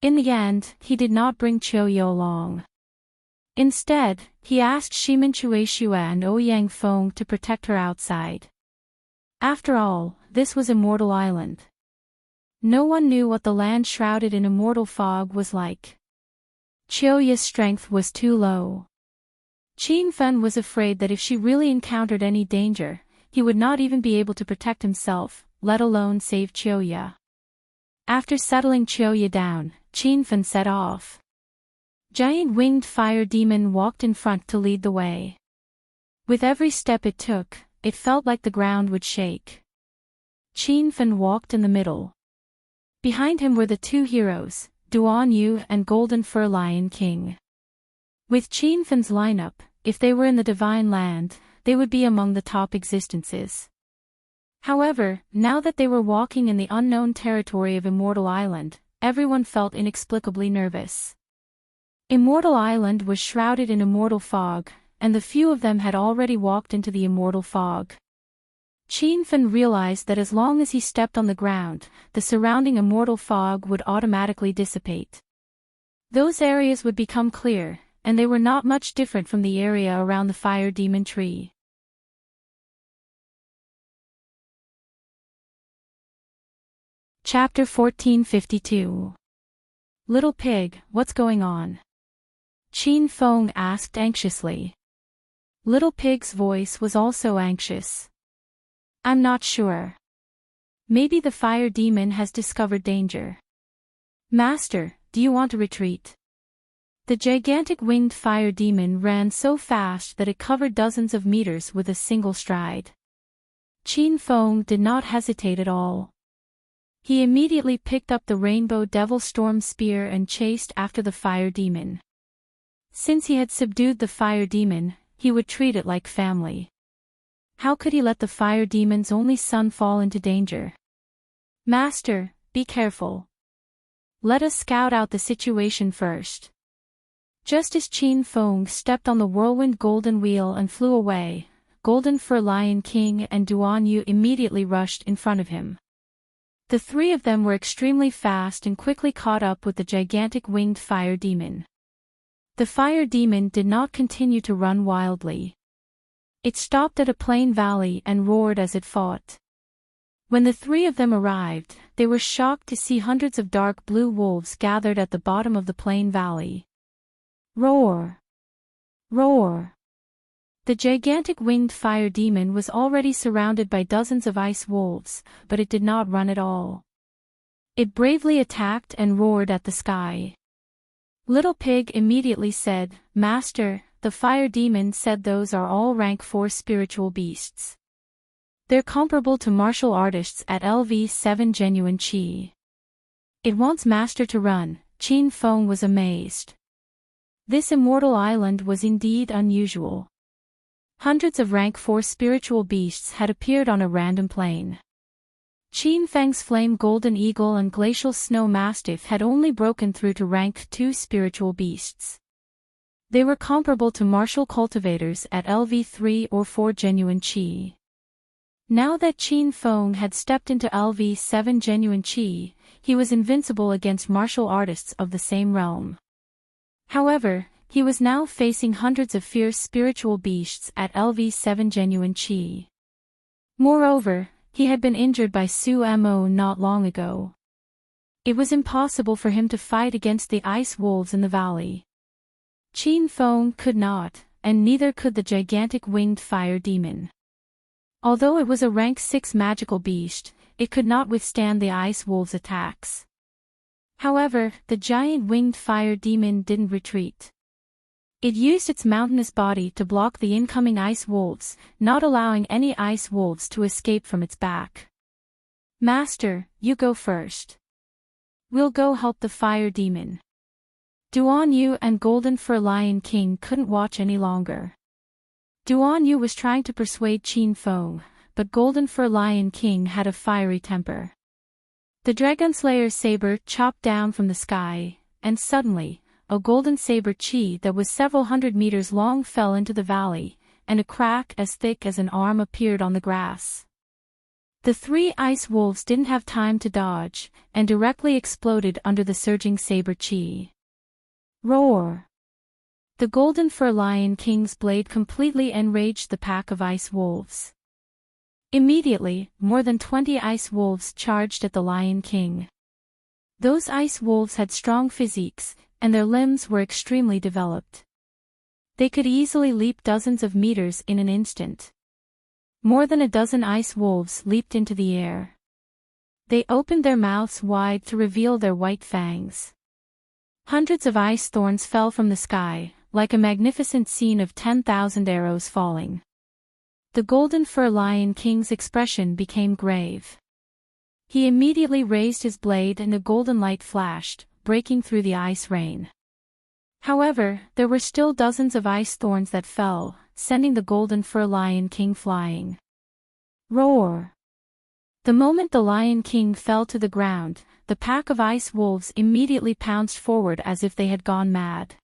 In the end, he did not bring Qiuya along. Instead, he asked Shimin Chuexue and Ouyang Feng to protect her outside. After all, this was Immortal Island. No one knew what the land shrouded in immortal fog was like. Qiuya's strength was too low. Qin Fan was afraid that if she really encountered any danger, he would not even be able to protect himself, let alone save Qiuya. After settling Qiuya down, Qin Fan set off. Giant winged fire demon walked in front to lead the way. With every step it took, it felt like the ground would shake. Qin Fan walked in the middle. Behind him were the two heroes, Duan Yu and Golden Fur Lion King. With Qin Fan's lineup, if they were in the Divine Land, they would be among the top existences. However, now that they were walking in the unknown territory of Immortal Island, everyone felt inexplicably nervous. Immortal Island was shrouded in immortal fog, and the few of them had already walked into the immortal fog. Qin Fan realized that as long as he stepped on the ground, the surrounding immortal fog would automatically dissipate. Those areas would become clear, and they were not much different from the area around the fire demon tree. Chapter 1452. Little Pig, what's going on? Qin Feng asked anxiously. Little Pig's voice was also anxious. I'm not sure. Maybe the fire demon has discovered danger. Master, do you want to retreat? The gigantic winged fire demon ran so fast that it covered dozens of meters with a single stride. Qin Feng did not hesitate at all. He immediately picked up the Rainbow Devil Storm Spear and chased after the fire demon. Since he had subdued the fire demon, he would treat it like family. How could he let the fire demon's only son fall into danger? Master, be careful. Let us scout out the situation first. Just as Qin Feng stepped on the whirlwind golden wheel and flew away, Golden Fur Lion King and Duan Yu immediately rushed in front of him. The three of them were extremely fast and quickly caught up with the gigantic winged fire demon. The fire demon did not continue to run wildly. It stopped at a plain valley and roared as it fought. When the three of them arrived, they were shocked to see hundreds of dark blue wolves gathered at the bottom of the plain valley. Roar! Roar! The gigantic winged fire demon was already surrounded by dozens of ice wolves, but it did not run at all. It bravely attacked and roared at the sky. Little Pig immediately said, Master, the fire demon said those are all rank 4 spiritual beasts. They're comparable to martial artists at LV7 genuine chi. It wants Master to run. Qin Feng was amazed. This immortal island was indeed unusual. Hundreds of rank 4 spiritual beasts had appeared on a random plain. Qin Feng's flame golden eagle and glacial snow mastiff had only broken through to rank 2 spiritual beasts. They were comparable to martial cultivators at LV3 or 4 genuine chi. Now that Qin Feng had stepped into LV7 genuine chi, he was invincible against martial artists of the same realm. However, he was now facing hundreds of fierce spiritual beasts at LV7 genuine chi. Moreover, he had been injured by Su Mo not long ago. It was impossible for him to fight against the ice wolves in the valley. Qin Feng could not, and neither could the gigantic winged fire demon. Although it was a rank 6 magical beast, it could not withstand the ice wolves' attacks. However, the giant winged fire demon didn't retreat. It used its mountainous body to block the incoming ice wolves, not allowing any ice wolves to escape from its back. Master, you go first. We'll go help the fire demon. Duan Yu and Golden Fur Lion King couldn't watch any longer. Duan Yu was trying to persuade Qin Feng, but Golden Fur Lion King had a fiery temper. The Dragonslayer's saber chopped down from the sky, and suddenly, a golden saber chi that was several hundred meters long fell into the valley, and a crack as thick as an arm appeared on the grass. The 3 ice wolves didn't have time to dodge, and directly exploded under the surging saber chi. Roar! The Golden Fur Lion King's blade completely enraged the pack of ice wolves. Immediately, more than 20 ice wolves charged at the Lion King. Those ice wolves had strong physiques, and their limbs were extremely developed. They could easily leap dozens of meters in an instant. More than a dozen ice wolves leaped into the air. They opened their mouths wide to reveal their white fangs. Hundreds of ice thorns fell from the sky, like a magnificent scene of 10,000 arrows falling. The Golden Fur Lion King's expression became grave. He immediately raised his blade and a golden light flashed, breaking through the ice rain. However, there were still dozens of ice thorns that fell, sending the golden fur Lion King flying. Roar! The moment the Lion King fell to the ground, the pack of ice wolves immediately pounced forward as if they had gone mad.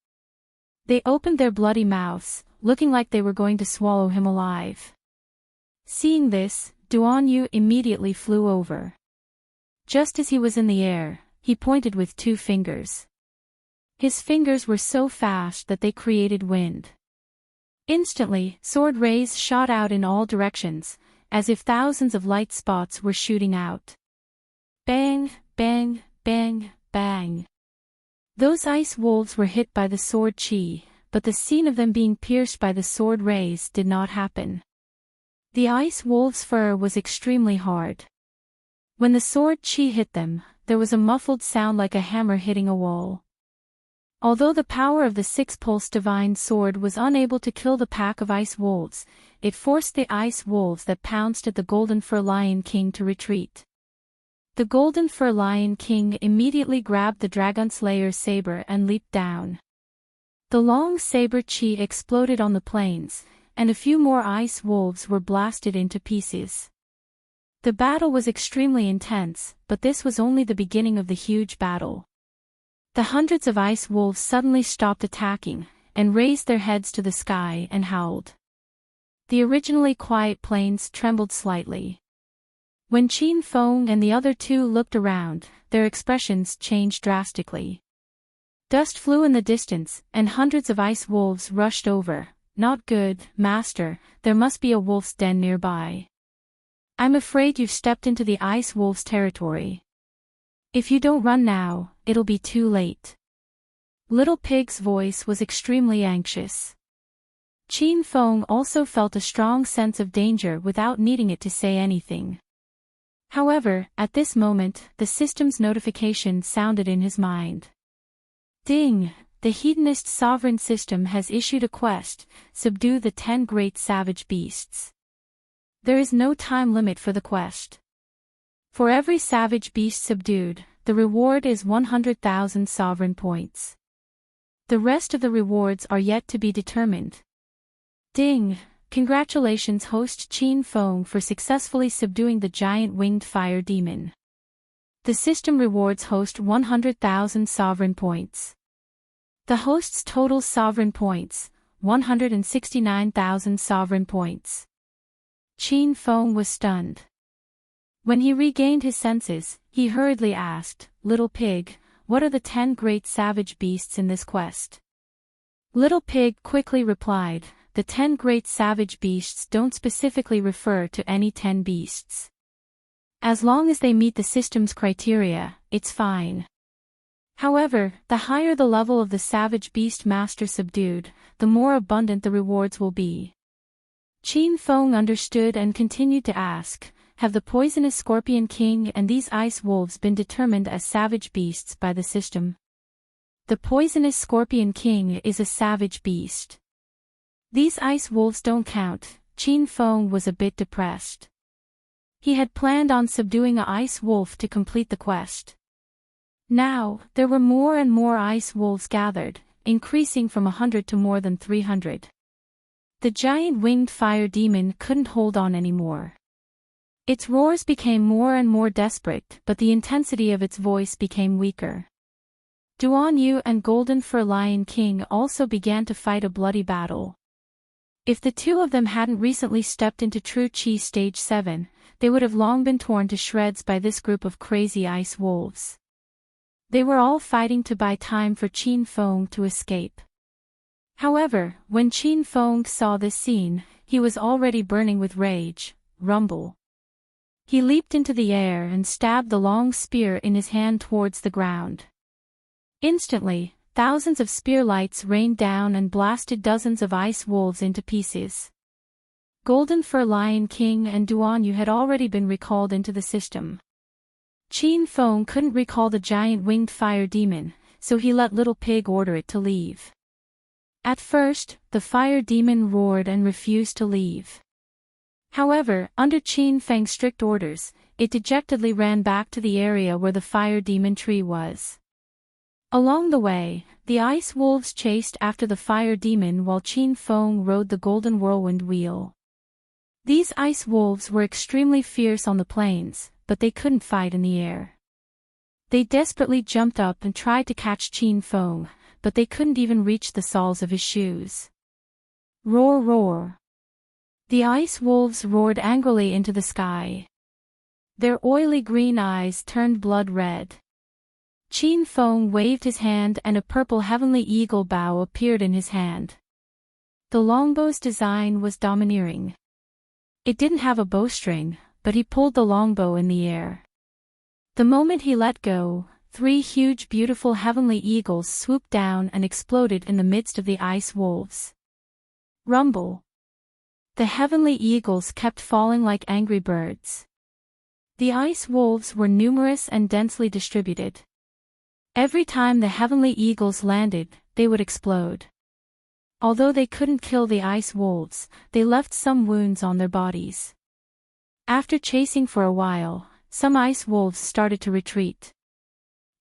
They opened their bloody mouths, looking like they were going to swallow him alive. Seeing this, Duan Yu immediately flew over. Just as he was in the air, he pointed with 2 fingers. His fingers were so fast that they created wind. Instantly, sword rays shot out in all directions, as if thousands of light spots were shooting out. Bang, bang, bang, bang. Those ice wolves were hit by the sword chi, but the scene of them being pierced by the sword rays did not happen. The ice wolves' fur was extremely hard. When the sword chi hit them, there was a muffled sound like a hammer hitting a wall. Although the power of the 6-pulse divine sword was unable to kill the pack of ice wolves, it forced the ice wolves that pounced at the golden fur Lion King to retreat. The golden fur Lion King immediately grabbed the Dragon Slayer's saber and leaped down. The long saber chi exploded on the plains, and a few more ice wolves were blasted into pieces. The battle was extremely intense, but this was only the beginning of the huge battle. The hundreds of ice wolves suddenly stopped attacking, and raised their heads to the sky and howled. The originally quiet plains trembled slightly. When Qin Feng and the other 2 looked around, their expressions changed drastically. Dust flew in the distance, and hundreds of ice wolves rushed over. Not good, Master, there must be a wolf's den nearby. I'm afraid you've stepped into the ice wolf's territory. If you don't run now, it'll be too late. Little Pig's voice was extremely anxious. Qin Feng also felt a strong sense of danger without needing it to say anything. However, at this moment, the system's notification sounded in his mind. Ding! The Hedonist sovereign system has issued a quest: subdue the 10 great savage beasts. There is no time limit for the quest. For every savage beast subdued, the reward is 100,000 sovereign points. The rest of the rewards are yet to be determined. Ding! Congratulations host Qin Feng for successfully subduing the giant winged fire demon. The system rewards host 100,000 sovereign points. The host's total sovereign points, 169,000 sovereign points. Qin Feng was stunned. When he regained his senses, he hurriedly asked, Little Pig, what are the 10 great savage beasts in this quest? Little Pig quickly replied, the 10 great savage beasts don't specifically refer to any 10 beasts. As long as they meet the system's criteria, it's fine. However, the higher the level of the savage beast master subdued, the more abundant the rewards will be. Qin Feng understood and continued to ask, have the poisonous Scorpion King and these ice wolves been determined as savage beasts by the system? The poisonous Scorpion King is a savage beast. These ice wolves don't count. Qin Feng was a bit depressed. He had planned on subduing an ice wolf to complete the quest. Now, there were more and more ice wolves gathered, increasing from 100 to more than 300. The giant winged fire demon couldn't hold on anymore. Its roars became more and more desperate, but the intensity of its voice became weaker. Duan Yu and Golden Fur Lion King also began to fight a bloody battle. If the 2 of them hadn't recently stepped into True Chi Stage 7, they would have long been torn to shreds by this group of crazy ice wolves. They were all fighting to buy time for Qin Feng to escape. However, when Qin Feng saw this scene, he was already burning with rage. Rumble. He leaped into the air and stabbed the long spear in his hand towards the ground. Instantly, thousands of spear lights rained down and blasted dozens of ice wolves into pieces. Golden Fur Lion King and Duan Yu had already been recalled into the system. Qin Feng couldn't recall the giant winged fire demon, so he let Little Pig order it to leave. At first, the fire demon roared and refused to leave. However, under Qin Feng's strict orders, it dejectedly ran back to the area where the fire demon tree was. Along the way, the ice wolves chased after the fire demon while Qin Feng rode the golden whirlwind wheel. These ice wolves were extremely fierce on the plains, but they couldn't fight in the air. They desperately jumped up and tried to catch Qin Feng, but they couldn't even reach the soles of his shoes. Roar, roar. The ice wolves roared angrily into the sky. Their oily green eyes turned blood red. Qin Feng waved his hand and a purple heavenly eagle bow appeared in his hand. The longbow's design was domineering. It didn't have a bowstring, but he pulled the longbow in the air. The moment he let go, 3 huge beautiful heavenly eagles swooped down and exploded in the midst of the ice wolves. Rumble. The heavenly eagles kept falling like angry birds. The ice wolves were numerous and densely distributed. Every time the heavenly eagles landed, they would explode. Although they couldn't kill the ice wolves, they left some wounds on their bodies. After chasing for a while, some ice wolves started to retreat.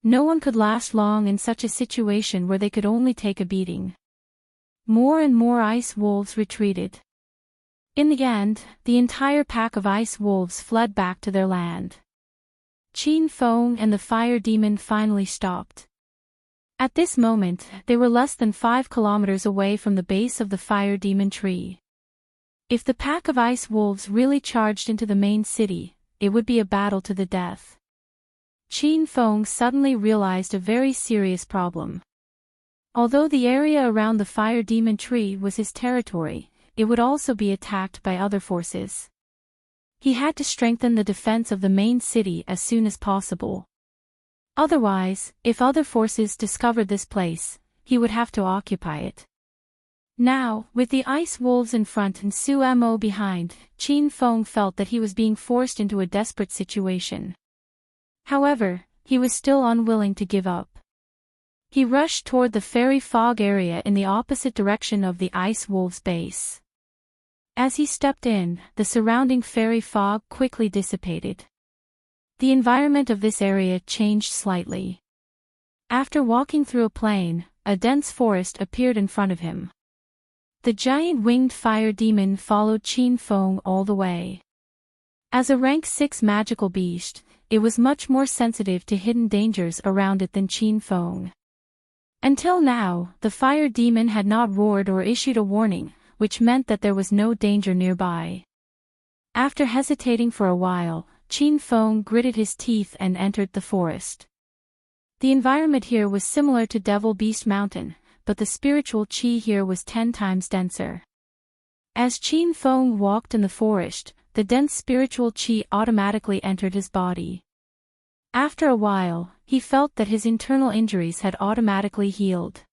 No one could last long in such a situation where they could only take a beating. More and more ice wolves retreated. In the end, the entire pack of ice wolves fled back to their land. Qin Feng and the fire demon finally stopped. At this moment, they were less than 5 kilometers away from the base of the fire demon tree. If the pack of ice wolves really charged into the main city, it would be a battle to the death. Qin Feng suddenly realized a very serious problem. Although the area around the fire demon tree was his territory, it would also be attacked by other forces. He had to strengthen the defense of the main city as soon as possible. Otherwise, if other forces discovered this place, he would have to occupy it. Now, with the ice wolves in front and Su Mo behind, Qin Feng felt that he was being forced into a desperate situation. However, he was still unwilling to give up. He rushed toward the fairy fog area in the opposite direction of the ice wolves' base. As he stepped in, the surrounding fairy fog quickly dissipated. The environment of this area changed slightly. After walking through a plain, a dense forest appeared in front of him. The giant winged fire demon followed Qin Feng all the way. As a rank 6 magical beast, it was much more sensitive to hidden dangers around it than Qin Feng. Until now, the fire demon had not roared or issued a warning, which meant that there was no danger nearby. After hesitating for a while, Qin Feng gritted his teeth and entered the forest. The environment here was similar to Devil Beast Mountain, but the spiritual qi here was 10 times denser. As Qin Feng walked in the forest, the dense spiritual qi automatically entered his body. After a while, he felt that his internal injuries had automatically healed.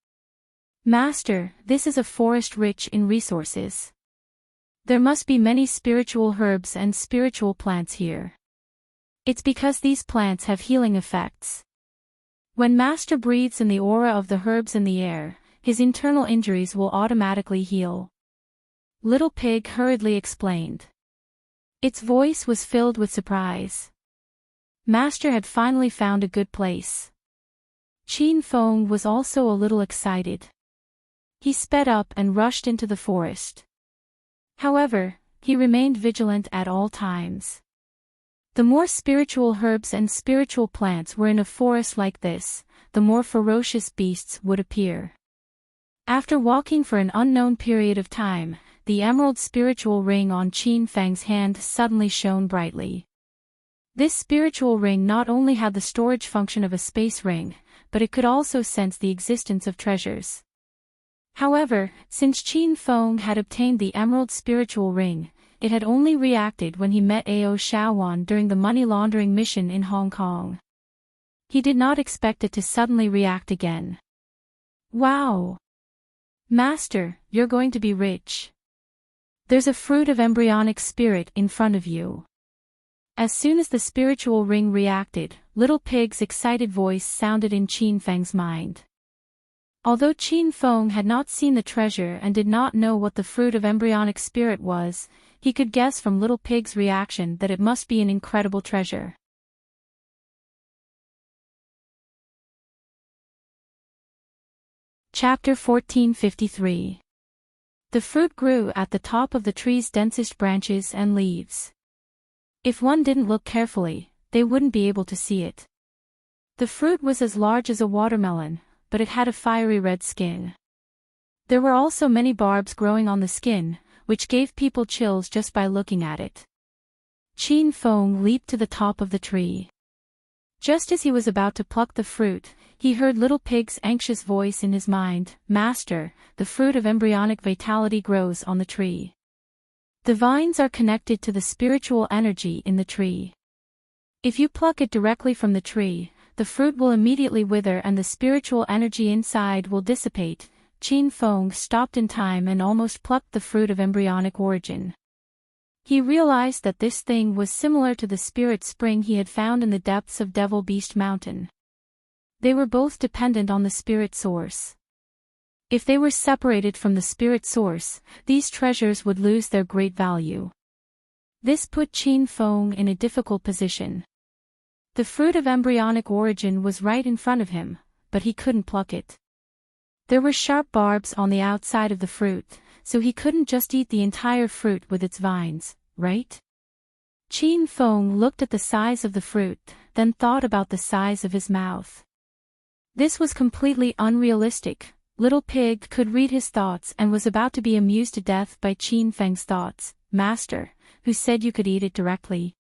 Master, this is a forest rich in resources. There must be many spiritual herbs and spiritual plants here. It's because these plants have healing effects. When Master breathes in the aura of the herbs in the air, his internal injuries will automatically heal. Little Pig hurriedly explained. Its voice was filled with surprise. Master had finally found a good place. Qin Feng was also a little excited. He sped up and rushed into the forest. However, he remained vigilant at all times. The more spiritual herbs and spiritual plants were in a forest like this, the more ferocious beasts would appear. After walking for an unknown period of time, the emerald spiritual ring on Qin Feng's hand suddenly shone brightly. This spiritual ring not only had the storage function of a space ring, but it could also sense the existence of treasures. However, since Qin Feng had obtained the emerald spiritual ring, it had only reacted when he met Ao Shaowan during the money laundering mission in Hong Kong. He did not expect it to suddenly react again. Wow! Master, you're going to be rich. There's a fruit of embryonic spirit in front of you. As soon as the spiritual ring reacted, Little Pig's excited voice sounded in Qin Feng's mind. Although Qin Feng had not seen the treasure and did not know what the fruit of embryonic spirit was, he could guess from Little Pig's reaction that it must be an incredible treasure. Chapter 1453. The fruit grew at the top of the tree's densest branches and leaves. If one didn't look carefully, they wouldn't be able to see it. The fruit was as large as a watermelon, but it had a fiery red skin. There were also many barbs growing on the skin, which gave people chills just by looking at it. Qin Feng leaped to the top of the tree. Just as he was about to pluck the fruit, he heard Little Pig's anxious voice in his mind, "Master, the fruit of embryonic vitality grows on the tree. The vines are connected to the spiritual energy in the tree. If you pluck it directly from the tree, the fruit will immediately wither and the spiritual energy inside will dissipate." Qin Feng stopped in time and almost plucked the fruit of embryonic origin. He realized that this thing was similar to the spirit spring he had found in the depths of Devil Beast Mountain. They were both dependent on the spirit source. If they were separated from the spirit source, these treasures would lose their great value. This put Qin Feng in a difficult position. The fruit of embryonic origin was right in front of him, but he couldn't pluck it. There were sharp barbs on the outside of the fruit, so he couldn't just eat the entire fruit with its vines, right? Qin Feng looked at the size of the fruit, then thought about the size of his mouth. This was completely unrealistic. Little Pig could read his thoughts and was about to be amused to death by Qin Feng's thoughts. "Master, who said you could eat it directly?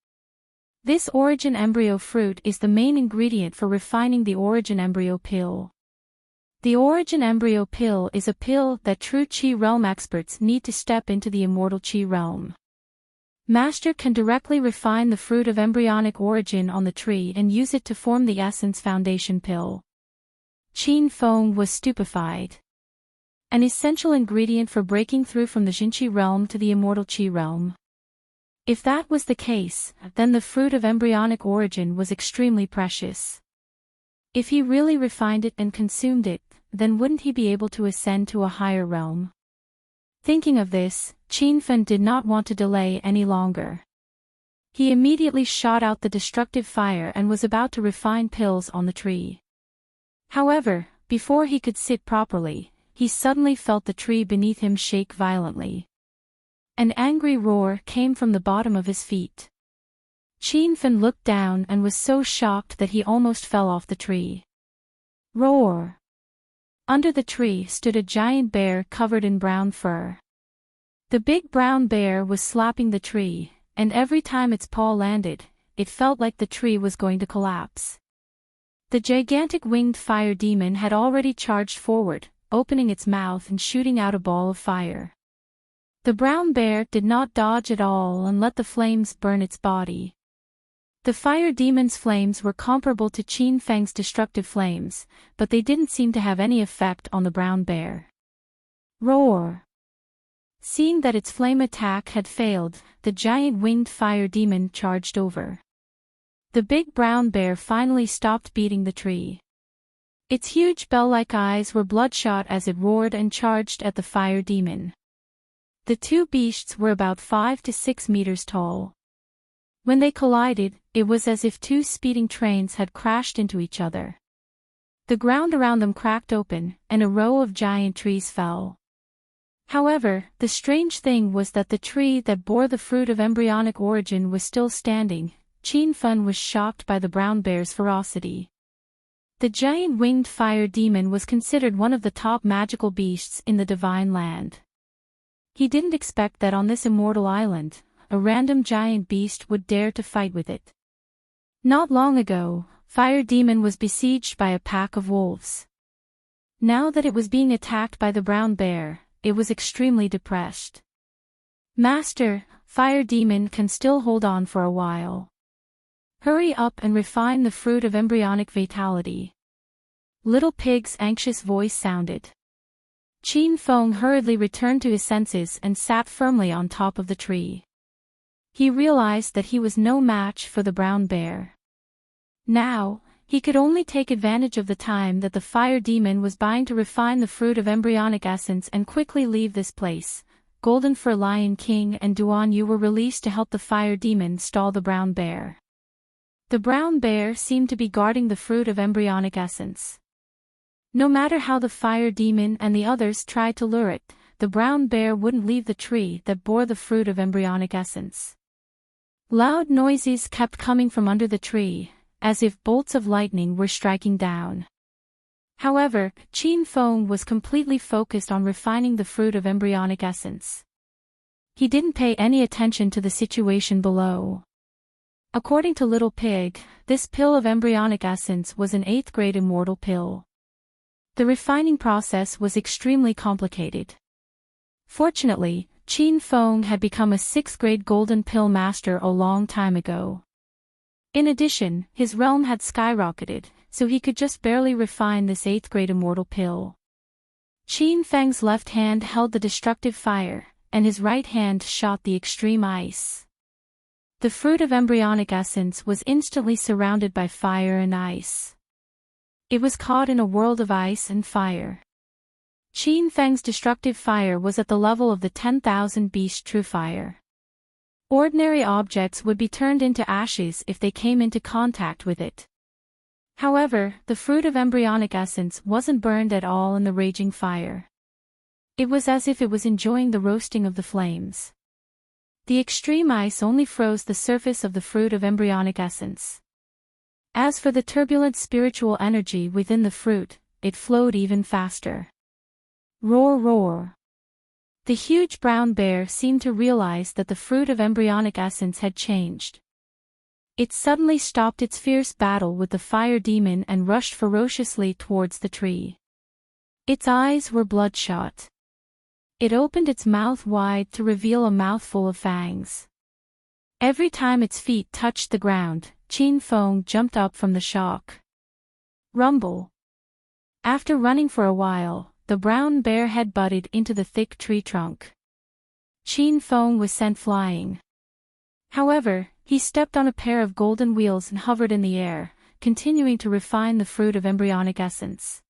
This origin embryo fruit is the main ingredient for refining the origin embryo pill. The origin embryo pill is a pill that true Qi realm experts need to step into the immortal Qi realm. Master can directly refine the fruit of embryonic origin on the tree and use it to form the essence foundation pill." Qin Feng was stupefied. An essential ingredient for breaking through from the Jinqi realm to the immortal Qi realm. If that was the case, then the fruit of embryonic origin was extremely precious. If he really refined it and consumed it, then wouldn't he be able to ascend to a higher realm? Thinking of this, Qin Feng did not want to delay any longer. He immediately shot out the destructive fire and was about to refine pills on the tree. However, before he could sit properly, he suddenly felt the tree beneath him shake violently. An angry roar came from the bottom of his feet. Qin Feng looked down and was so shocked that he almost fell off the tree. Roar! Under the tree stood a giant bear covered in brown fur. The big brown bear was slapping the tree, and every time its paw landed, it felt like the tree was going to collapse. The gigantic winged fire demon had already charged forward, opening its mouth and shooting out a ball of fire. The brown bear did not dodge at all and let the flames burn its body. The fire demon's flames were comparable to Qin Feng's destructive flames, but they didn't seem to have any effect on the brown bear. Roar! Seeing that its flame attack had failed, the giant winged fire demon charged over. The big brown bear finally stopped beating the tree. Its huge bell-like eyes were bloodshot as it roared and charged at the fire demon. The two beasts were about 5 to 6 meters tall. When they collided, it was as if two speeding trains had crashed into each other. The ground around them cracked open, and a row of giant trees fell. However, the strange thing was that the tree that bore the fruit of embryonic origin was still standing. Qin Feng was shocked by the brown bear's ferocity. The giant winged fire demon was considered one of the top magical beasts in the divine land. He didn't expect that on this immortal island, a random giant beast would dare to fight with it. Not long ago, Fire Demon was besieged by a pack of wolves. Now that it was being attacked by the brown bear, it was extremely depressed. "Master, Fire Demon can still hold on for a while. Hurry up and refine the fruit of embryonic vitality." Little Pig's anxious voice sounded. Qin Feng hurriedly returned to his senses and sat firmly on top of the tree. He realized that he was no match for the brown bear. Now, He could only take advantage of the time that the fire demon was buying to refine the fruit of embryonic essence and quickly leave this place. Golden Fur Lion King and Duan Yu were released to help the fire demon stall the brown bear. The brown bear seemed to be guarding the fruit of embryonic essence. No matter how the fire demon and the others tried to lure it, the brown bear wouldn't leave the tree that bore the fruit of embryonic essence. Loud noises kept coming from under the tree, as if bolts of lightning were striking down. However, Qin Feng was completely focused on refining the fruit of embryonic essence. He didn't pay any attention to the situation below. According to Little Pig, this pill of embryonic essence was an 8th grade immortal pill. The refining process was extremely complicated. Fortunately, Qin Feng had become a 6th grade golden pill master a long time ago. In addition, his realm had skyrocketed, so he could just barely refine this 8th grade immortal pill. Qin Feng's left hand held the destructive fire, and his right hand shot the extreme ice. The fruit of embryonic essence was instantly surrounded by fire and ice. It was caught in a world of ice and fire. Qin Feng's destructive fire was at the level of the 10,000 beast true fire. Ordinary objects would be turned into ashes if they came into contact with it. However, the fruit of embryonic essence wasn't burned at all in the raging fire. It was as if it was enjoying the roasting of the flames. The extreme ice only froze the surface of the fruit of embryonic essence. As for the turbulent spiritual energy within the fruit, it flowed even faster. Roar, roar. The huge brown bear seemed to realize that the fruit of embryonic essence had changed. It suddenly stopped its fierce battle with the fire demon and rushed ferociously towards the tree. Its eyes were bloodshot. It opened its mouth wide to reveal a mouthful of fangs. Every time its feet touched the ground, Qin Feng jumped up from the shock. Rumble. After running for a while, the brown bear head butted into the thick tree trunk. Qin Feng was sent flying. However, he stepped on a pair of golden wheels and hovered in the air, continuing to refine the fruit of embryonic essence.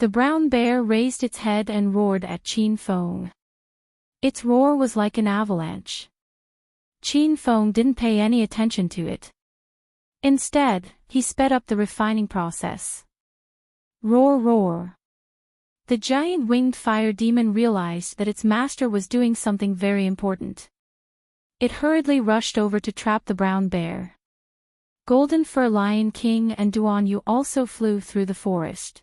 The brown bear raised its head and roared at Qin Feng. Its roar was like an avalanche. Qin Feng didn't pay any attention to it. Instead, he sped up the refining process. Roar, roar. The giant winged fire demon realized that its master was doing something very important. It hurriedly rushed over to trap the brown bear. Golden Fur Lion King and Duan Yu also flew through the forest.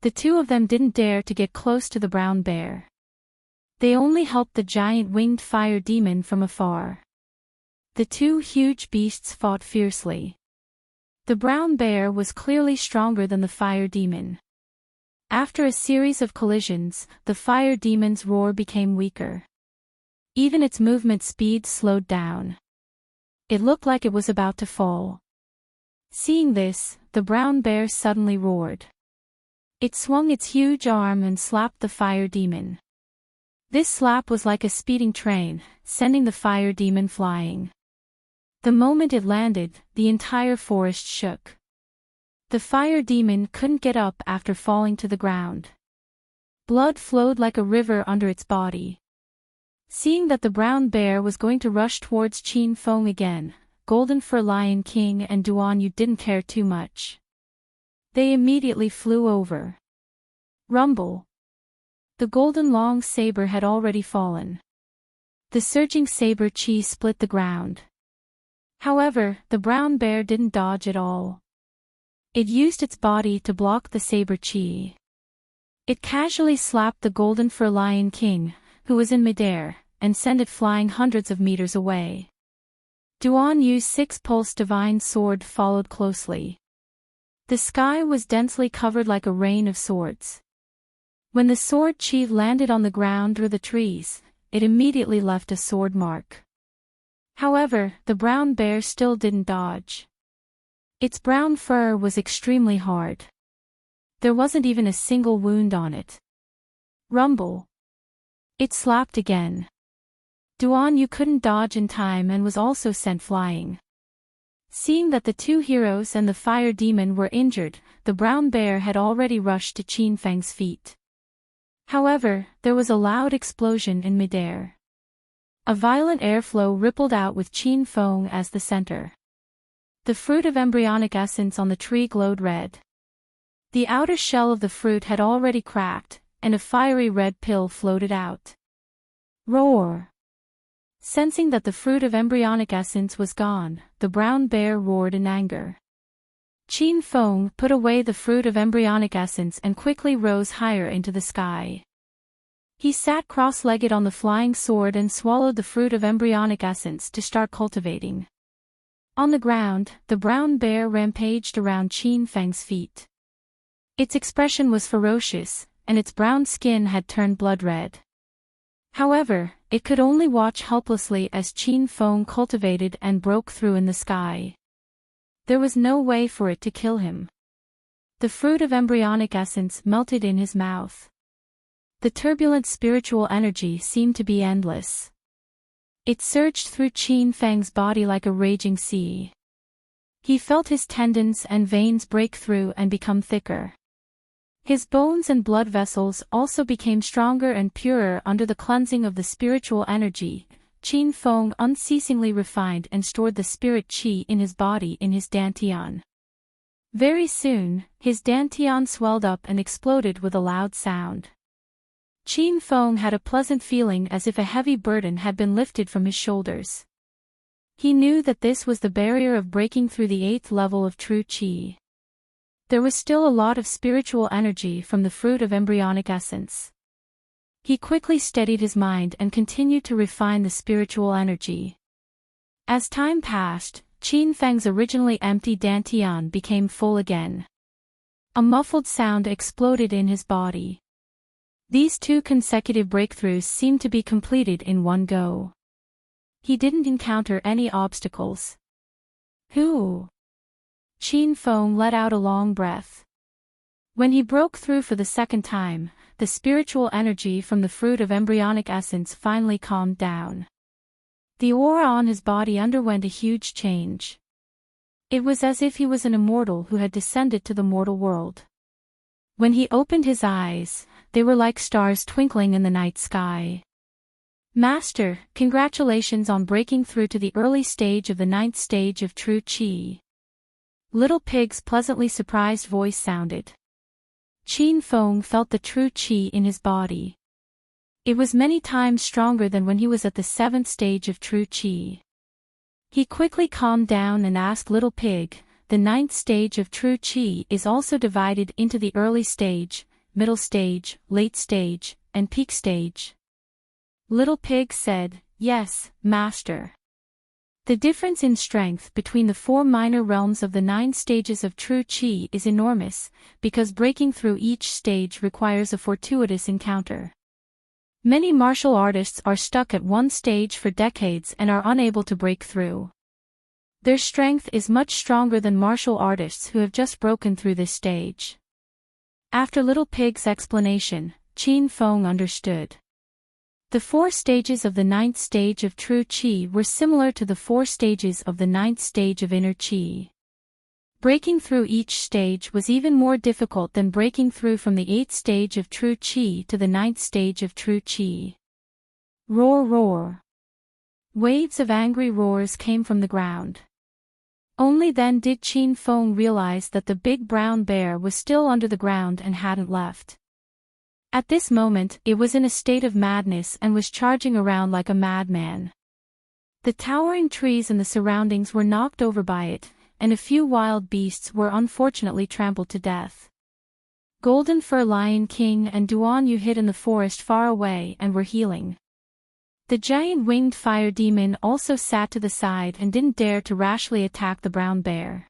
The two of them didn't dare to get close to the brown bear. They only helped the giant winged fire demon from afar. The two huge beasts fought fiercely. The brown bear was clearly stronger than the fire demon. After a series of collisions, the fire demon's roar became weaker. Even its movement speed slowed down. It looked like it was about to fall. Seeing this, the brown bear suddenly roared. It swung its huge arm and slapped the fire demon. This slap was like a speeding train, sending the fire demon flying. The moment it landed, the entire forest shook. The fire demon couldn't get up after falling to the ground. Blood flowed like a river under its body. Seeing that the brown bear was going to rush towards Qin Feng again, Golden Fur Lion King and Duan Yu didn't care too much. They immediately flew over. Rumble. The golden long saber had already fallen. The surging saber chi split the ground. However, the brown bear didn't dodge at all. It used its body to block the saber chi. It casually slapped the Golden Fur Lion King, who was in midair, and sent it flying hundreds of meters away. Duan Yu's 6-pulse divine sword followed closely. The sky was densely covered like a rain of swords. When the sword chi landed on the ground or the trees, it immediately left a sword mark. However, the brown bear still didn't dodge. Its brown fur was extremely hard. There wasn't even a single wound on it. Rumble. It slapped again. Duan Yu couldn't dodge in time and was also sent flying. Seeing that the two heroes and the fire demon were injured, the brown bear had already rushed to Qin Feng's feet. However, there was a loud explosion in midair. A violent airflow rippled out with Qin Feng as the center. The fruit of embryonic essence on the tree glowed red. The outer shell of the fruit had already cracked, and a fiery red pill floated out. Roar! Sensing that the fruit of embryonic essence was gone, the brown bear roared in anger. Qin Feng put away the fruit of embryonic essence and quickly rose higher into the sky. He sat cross-legged on the flying sword and swallowed the fruit of embryonic essence to start cultivating. On the ground, the brown bear rampaged around Qin Feng's feet. Its expression was ferocious, and its brown skin had turned blood red. However, it could only watch helplessly as Qin Feng cultivated and broke through in the sky. There was no way for it to kill him. The fruit of embryonic essence melted in his mouth. The turbulent spiritual energy seemed to be endless. It surged through Qin Feng's body like a raging sea. He felt his tendons and veins break through and become thicker. His bones and blood vessels also became stronger and purer under the cleansing of the spiritual energy. Qin Feng unceasingly refined and stored the spirit qi in his body in his dantian. Very soon, his dantian swelled up and exploded with a loud sound. Qin Feng had a pleasant feeling as if a heavy burden had been lifted from his shoulders. He knew that this was the barrier of breaking through the 8th level of true qi. There was still a lot of spiritual energy from the fruit of embryonic essence. He quickly steadied his mind and continued to refine the spiritual energy. As time passed, Qin Feng's originally empty dantian became full again. A muffled sound exploded in his body. These 2 consecutive breakthroughs seemed to be completed in one go. He didn't encounter any obstacles. Whew! Qin Feng let out a long breath. When he broke through for the second time, the spiritual energy from the fruit of embryonic essence finally calmed down. The aura on his body underwent a huge change. It was as if he was an immortal who had descended to the mortal world. When he opened his eyes, they were like stars twinkling in the night sky. Master, congratulations on breaking through to the early stage of the 9th stage of true qi. Little Pig's pleasantly surprised voice sounded. Qin Feng felt the true qi in his body. It was many times stronger than when he was at the 7th stage of true qi. He quickly calmed down and asked Little Pig, the 9th stage of true qi is also divided into the early stage, middle stage, late stage, and peak stage. Little Pig said, yes, Master. The difference in strength between the 4 minor realms of the 9 stages of true qi is enormous, because breaking through each stage requires a fortuitous encounter. Many martial artists are stuck at one stage for decades and are unable to break through. Their strength is much stronger than martial artists who have just broken through this stage. After Little Pig's explanation, Qin Feng understood. The 4 stages of the 9th stage of true qi were similar to the 4 stages of the 9th stage of inner qi. Breaking through each stage was even more difficult than breaking through from the 8th stage of true qi to the 9th stage of true qi. Roar, roar. Waves of angry roars came from the ground. Only then did Qin Feng realize that the big brown bear was still under the ground and hadn't left. At this moment, it was in a state of madness and was charging around like a madman. The towering trees in the surroundings were knocked over by it, and a few wild beasts were unfortunately trampled to death. Golden Fur Lion King and Duan Yu hid in the forest far away and were healing. The giant winged fire demon also sat to the side and didn't dare to rashly attack the brown bear.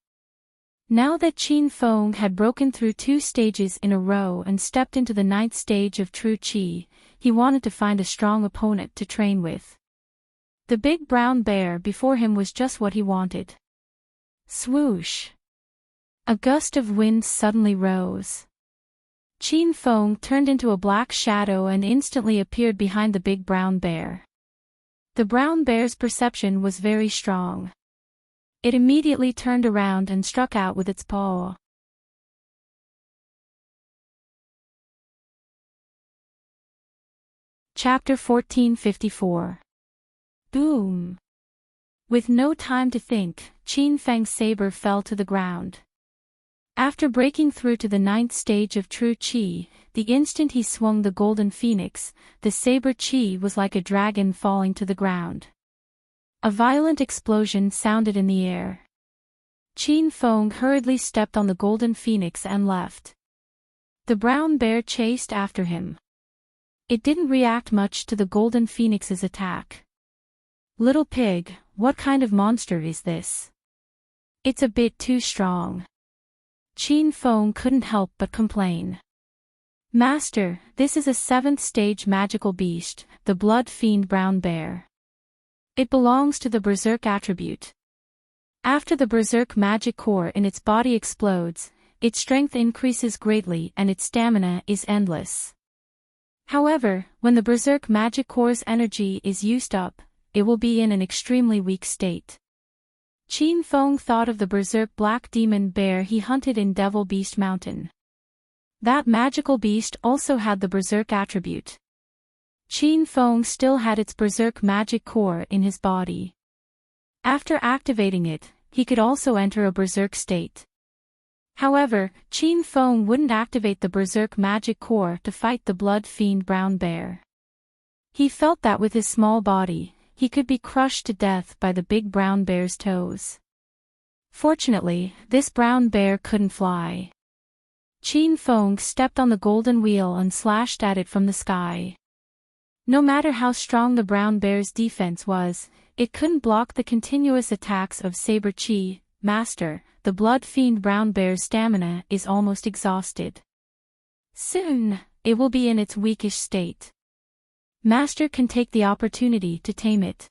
Now that Qin Feng had broken through 2 stages in a row and stepped into the 9th stage of true qi, he wanted to find a strong opponent to train with. The big brown bear before him was just what he wanted. Swoosh! A gust of wind suddenly rose. Qin Feng turned into a black shadow and instantly appeared behind the big brown bear. The brown bear's perception was very strong. It immediately turned around and struck out with its paw. Chapter 1454. Boom! With no time to think, Qin Feng's saber fell to the ground. After breaking through to the 9th stage of true qi, the instant he swung the golden phoenix, the saber qi was like a dragon falling to the ground. A violent explosion sounded in the air. Qin Feng hurriedly stepped on the golden phoenix and left. The brown bear chased after him. It didn't react much to the golden phoenix's attack. "Little pig, what kind of monster is this? It's a bit too strong." Qin Feng couldn't help but complain. "Master, this is a 7th stage magical beast, the blood fiend brown bear. It belongs to the berserk attribute. After the berserk magic core in its body explodes, its strength increases greatly and its stamina is endless. However, when the berserk magic core's energy is used up, it will be in an extremely weak state." Qin Feng thought of the berserk black demon bear he hunted in Devil Beast Mountain. That magical beast also had the berserk attribute. Qin Feng still had its berserk magic core in his body. After activating it, he could also enter a berserk state. However, Qin Feng wouldn't activate the berserk magic core to fight the blood fiend brown bear. He felt that with his small body, he could be crushed to death by the big brown bear's toes. Fortunately, this brown bear couldn't fly. Qin Feng stepped on the golden wheel and slashed at it from the sky. No matter how strong the brown bear's defense was, it couldn't block the continuous attacks of Saber Qi. "Master, the blood fiend brown bear's stamina is almost exhausted. Soon, it will be in its weakish state. Master can take the opportunity to tame it.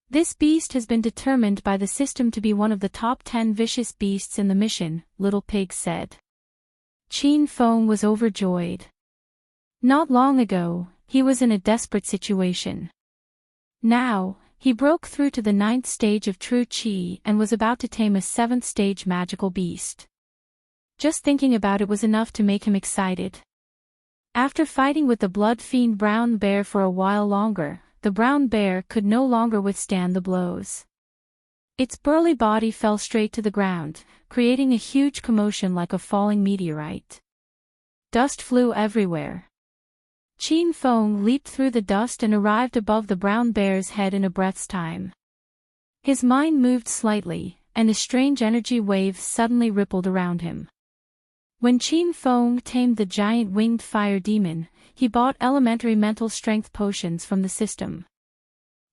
This beast has been determined by the system to be one of the top 10 vicious beasts in the mission," Little Pig said. Qin Feng was overjoyed. Not long ago, he was in a desperate situation. Now, he broke through to the 9th stage of true qi and was about to tame a 7th stage magical beast. Just thinking about it was enough to make him excited. After fighting with the blood fiend brown bear for a while longer, the brown bear could no longer withstand the blows. Its burly body fell straight to the ground, creating a huge commotion like a falling meteorite. Dust flew everywhere. Qin Feng leaped through the dust and arrived above the brown bear's head in a breath's time. His mind moved slightly, and a strange energy wave suddenly rippled around him. When Qin Feng tamed the giant winged fire demon, he bought elementary mental strength potions from the system.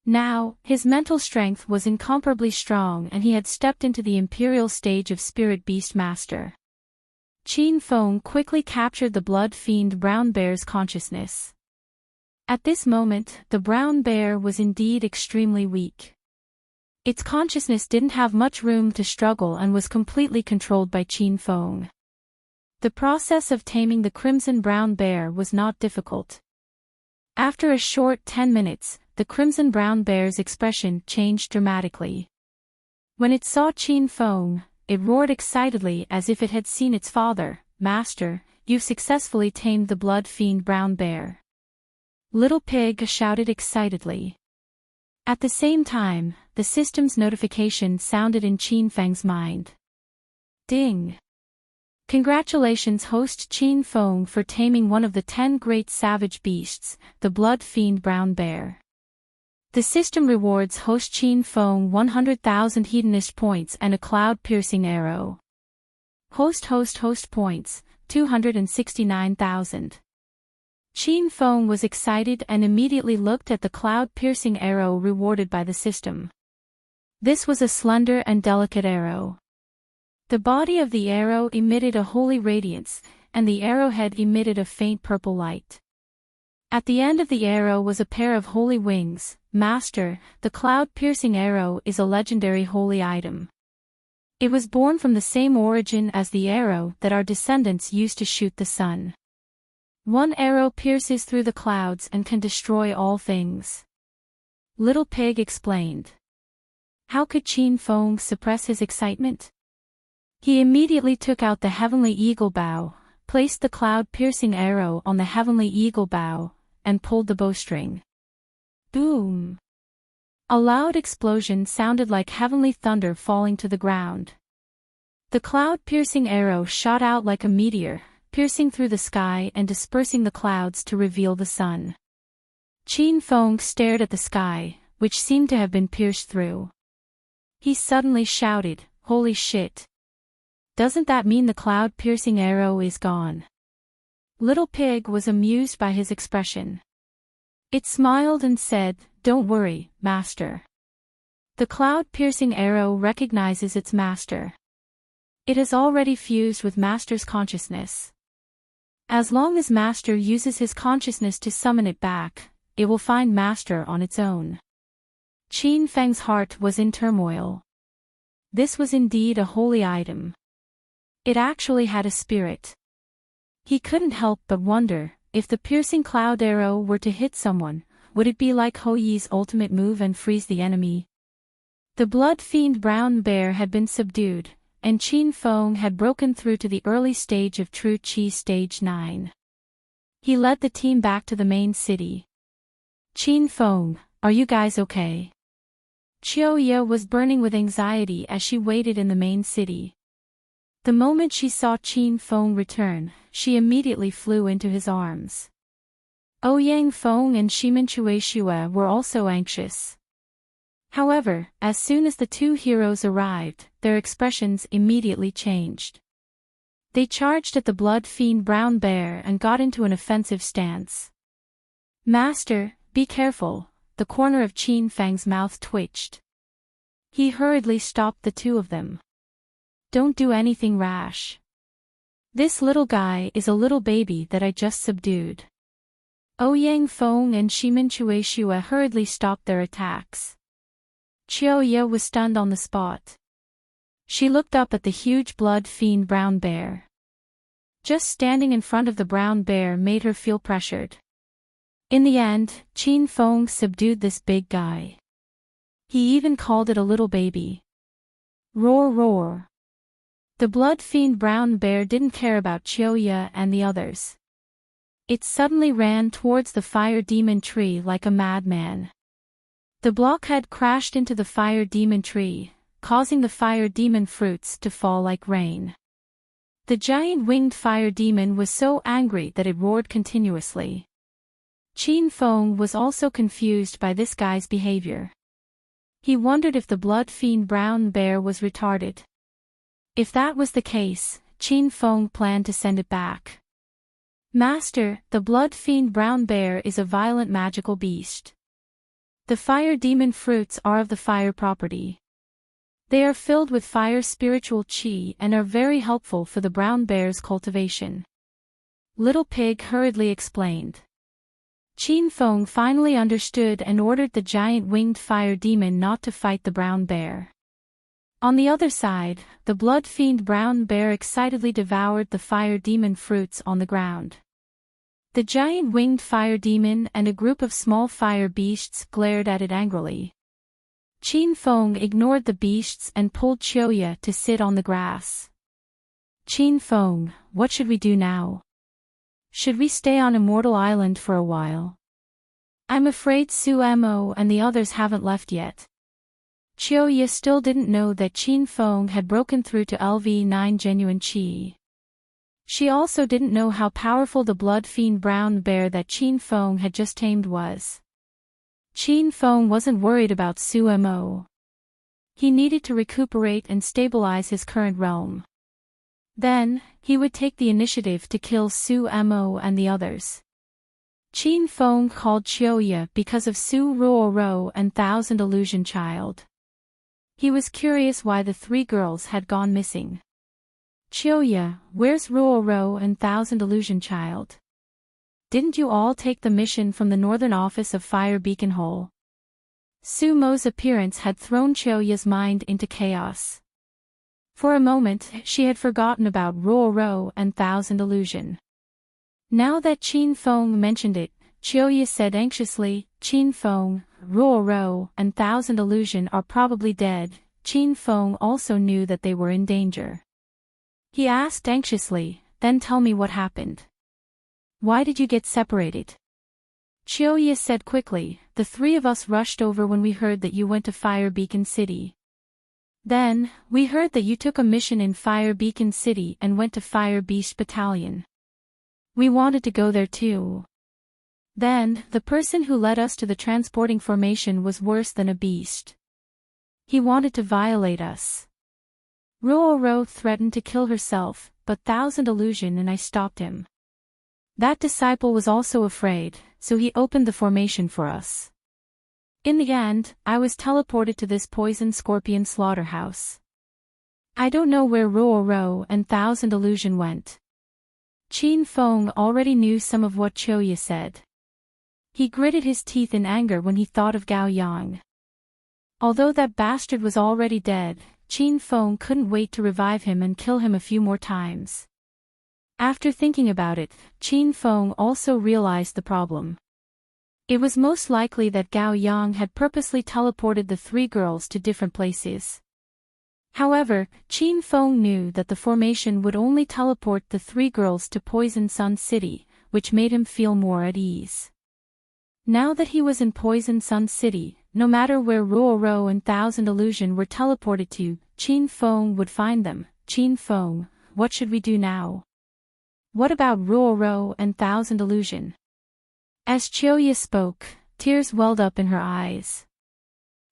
Now, his mental strength was incomparably strong and he had stepped into the imperial stage of Spirit Beast Master. Qin Feng quickly captured the blood fiend brown bear's consciousness. At this moment, the brown bear was indeed extremely weak. Its consciousness didn't have much room to struggle and was completely controlled by Qin Feng. The process of taming the crimson brown bear was not difficult. After a short 10 minutes, the crimson brown bear's expression changed dramatically. When it saw Qin Feng, it roared excitedly as if it had seen its father. "Master, you've successfully tamed the blood fiend brown bear." Little Pig shouted excitedly. At the same time, the system's notification sounded in Qin Feng's mind. Ding! Congratulations host Qin Feng for taming one of the 10 great savage beasts, the blood fiend brown bear. The system rewards host Qin Feng 100,000 hedonist points and a cloud-piercing arrow. Host points, 269,000. Qin Feng was excited and immediately looked at the cloud-piercing arrow rewarded by the system. This was a slender and delicate arrow. The body of the arrow emitted a holy radiance, and the arrowhead emitted a faint purple light. At the end of the arrow was a pair of holy wings. "Master, the cloud-piercing arrow is a legendary holy item. It was born from the same origin as the arrow that our descendants used to shoot the sun. One arrow pierces through the clouds and can destroy all things," Little Pig explained. How could Qin Feng suppress his excitement? He immediately took out the heavenly eagle bow, placed the cloud-piercing arrow on the heavenly eagle bow, and pulled the bowstring. Boom! A loud explosion sounded like heavenly thunder falling to the ground. The cloud-piercing arrow shot out like a meteor, piercing through the sky and dispersing the clouds to reveal the sun. Qin Feng stared at the sky, which seemed to have been pierced through. He suddenly shouted, "Holy shit! Doesn't that mean the cloud-piercing arrow is gone?" Little Pig was amused by his expression. It smiled and said, "Don't worry, Master. The cloud-piercing arrow recognizes its master. It has already fused with Master's consciousness. As long as Master uses his consciousness to summon it back, it will find Master on its own." Qin Feng's heart was in turmoil. This was indeed a holy item. It actually had a spirit. He couldn't help but wonder, if the piercing cloud arrow were to hit someone, would it be like Hou Yi's ultimate move and freeze the enemy? The blood fiend brown bear had been subdued, and Qin Feng had broken through to the early stage of True Qi Stage 9. He led the team back to the main city. "Qin Feng, are you guys okay?" Qiuya was burning with anxiety as she waited in the main city. The moment she saw Qin Feng return, she immediately flew into his arms. Ouyang Feng and Shimin Chueshua were also anxious. However, as soon as the two heroes arrived, their expressions immediately changed. They charged at the blood fiend brown bear and got into an offensive stance. "Master, be careful," the corner of Qin Feng's mouth twitched. He hurriedly stopped the two of them. "Don't do anything rash. This little guy is a little baby that I just subdued." Ouyang Feng and Shimin Chueshua hurriedly stopped their attacks. Qiuya was stunned on the spot. She looked up at the huge blood fiend brown bear. Just standing in front of the brown bear made her feel pressured. In the end, Qin Feng subdued this big guy. He even called it a little baby. Roar roar. The blood fiend brown bear didn't care about Qiuya and the others. It suddenly ran towards the fire demon tree like a madman. The blockhead crashed into the fire demon tree, causing the fire demon fruits to fall like rain. The giant winged fire demon was so angry that it roared continuously. Qin Feng was also confused by this guy's behavior. He wondered if the blood fiend brown bear was retarded. If that was the case, Qin Feng planned to send it back. "Master, the blood fiend brown bear is a violent magical beast. The fire demon fruits are of the fire property. They are filled with fire spiritual qi and are very helpful for the brown bear's cultivation." Little Pig hurriedly explained. Qin Feng finally understood and ordered the giant winged fire demon not to fight the brown bear. On the other side, the blood fiend brown bear excitedly devoured the fire demon fruits on the ground. The giant winged fire demon and a group of small fire beasts glared at it angrily. Qin Feng ignored the beasts and pulled Qiuya to sit on the grass. "Qin Feng, what should we do now? Should we stay on Immortal Island for a while? I'm afraid Su Mo and the others haven't left yet." Qiuya still didn't know that Qin Feng had broken through to LV9 genuine qi. She also didn't know how powerful the blood fiend brown bear that Qin Feng had just tamed was. Qin Feng wasn't worried about Su Mo. He needed to recuperate and stabilize his current realm. Then, he would take the initiative to kill Su Mo and the others. Qin Feng called Qiuya because of Su Ruoro and Thousand Illusion Child. He was curious why the three girls had gone missing. "Qiuya, where's Ruoro and Thousand Illusion Child? Didn't you all take the mission from the northern office of Fire Beacon Hole?" Su Mo's appearance had thrown Qiuya's mind into chaos. For a moment, she had forgotten about Ruoro and Thousand Illusion. Now that Qin Feng mentioned it, Chiyoya said anxiously. Qin Feng, Ruoro, and Thousand Illusion are probably dead. Qin Feng also knew that they were in danger. He asked anxiously, then tell me what happened. Why did you get separated? Chiyoya said quickly, the three of us rushed over when we heard that you went to Fire Beacon City. Then, we heard that you took a mission in Fire Beacon City and went to Fire Beast Battalion. We wanted to go there too. Then, the person who led us to the transporting formation was worse than a beast. He wanted to violate us. Ruoro threatened to kill herself, but Thousand Illusion and I stopped him. That disciple was also afraid, so he opened the formation for us. In the end, I was teleported to this poison scorpion slaughterhouse. I don't know where Ruoro and Thousand Illusion went. Qin Feng already knew some of what Chiyoya said. He gritted his teeth in anger when he thought of Gao Yang. Although that bastard was already dead, Qin Feng couldn't wait to revive him and kill him a few more times. After thinking about it, Qin Feng also realized the problem. It was most likely that Gao Yang had purposely teleported the three girls to different places. However, Qin Feng knew that the formation would only teleport the three girls to Poison Sun City, which made him feel more at ease. Now that he was in Poison Sun City, no matter where Ruoro and Thousand Illusion were teleported to, Qin Feng would find them. Qin Feng, what should we do now? What about Ruoro and Thousand Illusion? As Chiyoya spoke, tears welled up in her eyes.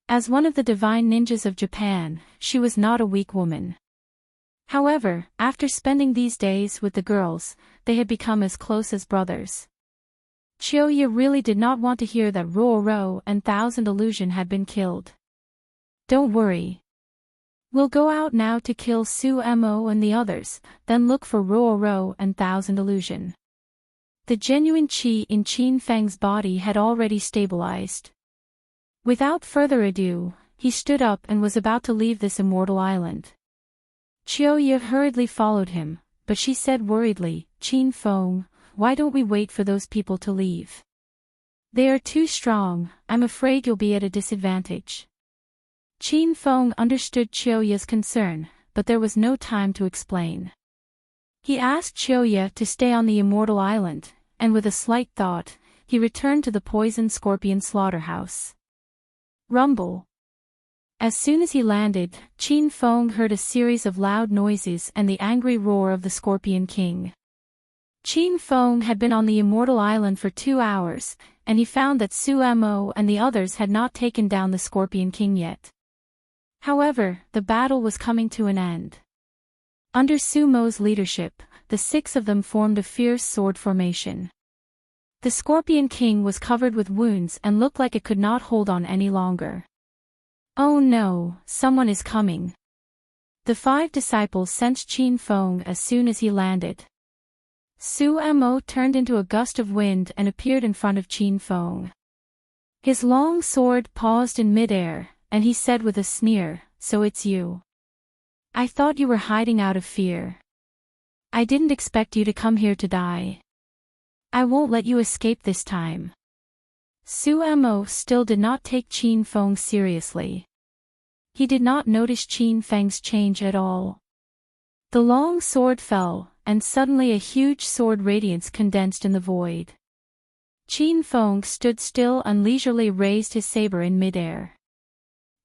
As one of the divine ninjas of Japan, she was not a weak woman. However, after spending these days with the girls, they had become as close as brothers. Chiyoya really did not want to hear that Ruoro and Thousand Illusion had been killed. Don't worry. We'll go out now to kill Sumo and the others, then look for Ruoro and Thousand Illusion. The genuine qi in Qin Feng's body had already stabilized. Without further ado, he stood up and was about to leave this immortal island. Chiyoya hurriedly followed him, but she said worriedly, Qin Feng, why don't we wait for those people to leave? They are too strong, I'm afraid you'll be at a disadvantage. Qin Feng understood Chiyoya's concern, but there was no time to explain. He asked Chiyoya to stay on the immortal island, and with a slight thought, he returned to the poison scorpion slaughterhouse. Rumble. As soon as he landed, Qin Feng heard a series of loud noises and the angry roar of the Scorpion King. Qin Feng had been on the immortal island for 2 hours, and he found that Sumo and the others had not taken down the Scorpion King yet. However, the battle was coming to an end. Under Sumo's leadership, the 6 of them formed a fierce sword formation. The Scorpion King was covered with wounds and looked like it could not hold on any longer. Oh no, someone is coming. The 5 disciples sensed Qin Feng as soon as he landed. Sumo turned into a gust of wind and appeared in front of Qin Feng. His long sword paused in midair, and he said with a sneer, so it's you. I thought you were hiding out of fear. I didn't expect you to come here to die. I won't let you escape this time. Sumo still did not take Qin Feng seriously. He did not notice Qin Feng's change at all. The long sword fell, and suddenly a huge sword radiance condensed in the void. Qin Feng stood still and leisurely raised his saber in midair.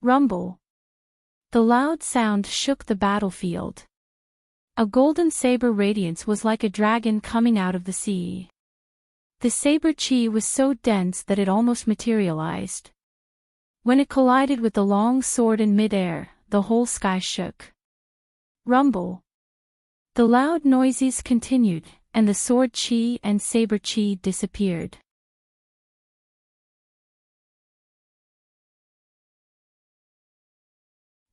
Rumble. The loud sound shook the battlefield. A golden saber radiance was like a dragon coming out of the sea. The saber chi was so dense that it almost materialized. When it collided with the long sword in midair, the whole sky shook. Rumble. The loud noises continued, and the sword chi and saber chi disappeared.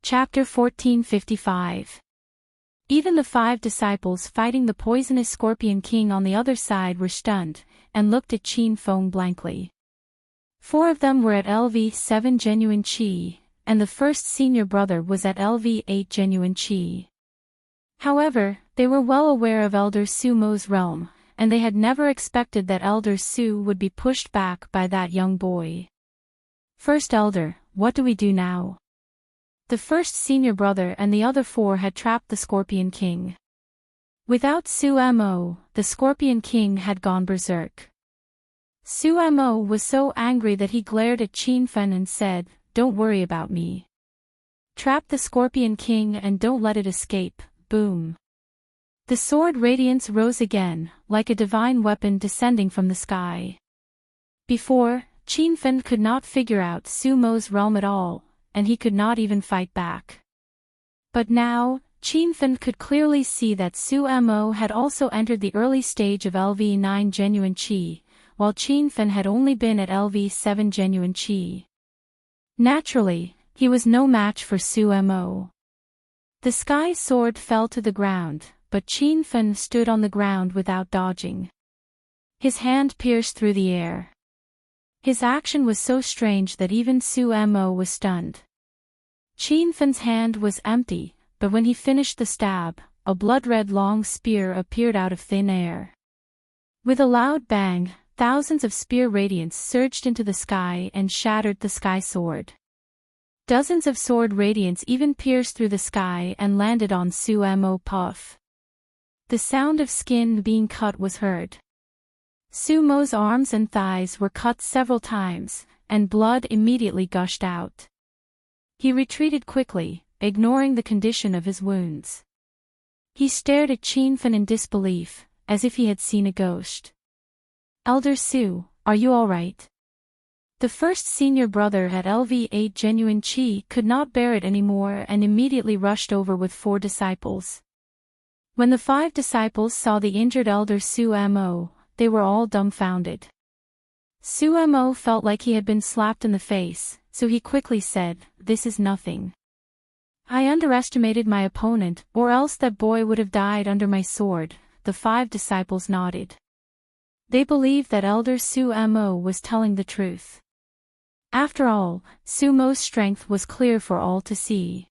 Chapter 1455. Even the 5 disciples fighting the poisonous Scorpion King on the other side were stunned, and looked at Qin Feng blankly. 4 of them were at LV7 genuine chi, and the first senior brother was at LV8 genuine chi. However, they were well aware of Elder Sumo's realm, and they had never expected that Elder Sue would be pushed back by that young boy. First Elder, what do we do now? The first senior brother and the other four had trapped the Scorpion King. Without Sumo, the Scorpion King had gone berserk. Sumo was so angry that he glared at Qinfen and said, "Don't worry about me. Trap the Scorpion King and don't let it escape." Boom. The sword radiance rose again, like a divine weapon descending from the sky. Before, Qinfen could not figure out Sumo's realm at all, and he could not even fight back. But now, Qinfen could clearly see that Sumo had also entered the early stage of LV9 genuine Qi, while Qinfen had only been at LV7 genuine Qi. Naturally, he was no match for Sumo. The sky sword fell to the ground, but Qinfen stood on the ground without dodging. His hand pierced through the air. His action was so strange that even Sumo was stunned. Qinfen's hand was empty, but when he finished the stab, a blood-red long spear appeared out of thin air. With a loud bang, thousands of spear radiance surged into the sky and shattered the sky sword. Dozens of sword radiance even pierced through the sky and landed on Sumo Puff. The sound of skin being cut was heard. Sumo's arms and thighs were cut several times, and blood immediately gushed out. He retreated quickly, ignoring the condition of his wounds. He stared at Qinfen in disbelief, as if he had seen a ghost. "Elder Su, are you all right?" The first senior brother at LV8 genuine Qi could not bear it anymore and immediately rushed over with 4 disciples. When the 5 disciples saw the injured Elder Sumo, they were all dumbfounded. Sumo felt like he had been slapped in the face, so he quickly said, "This is nothing. I underestimated my opponent, or else that boy would have died under my sword." The 5 disciples nodded. They believed that Elder Sumo was telling the truth. After all, Sumo's strength was clear for all to see.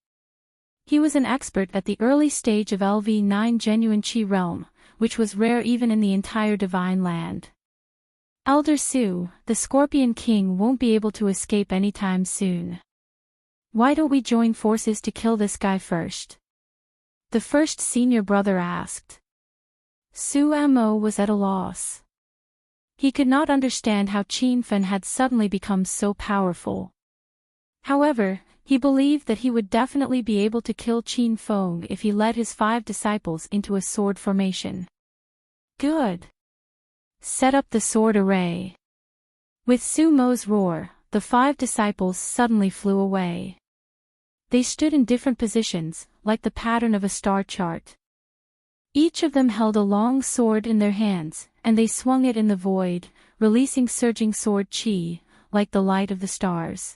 He was an expert at the early stage of LV9 genuine Qi realm, which was rare even in the entire Divine Land. "Elder Su, the Scorpion King won't be able to escape anytime soon. Why don't we join forces to kill this guy first?" the first senior brother asked. Sumo was at a loss. He could not understand how Qinfen had suddenly become so powerful. However, he believed that he would definitely be able to kill Qinfen if he led his 5 disciples into a sword formation. "Good. Set up the sword array." With Sumo's roar, the 5 disciples suddenly flew away. They stood in different positions, like the pattern of a star chart. Each of them held a long sword in their hands, and they swung it in the void, releasing surging sword Qi, like the light of the stars.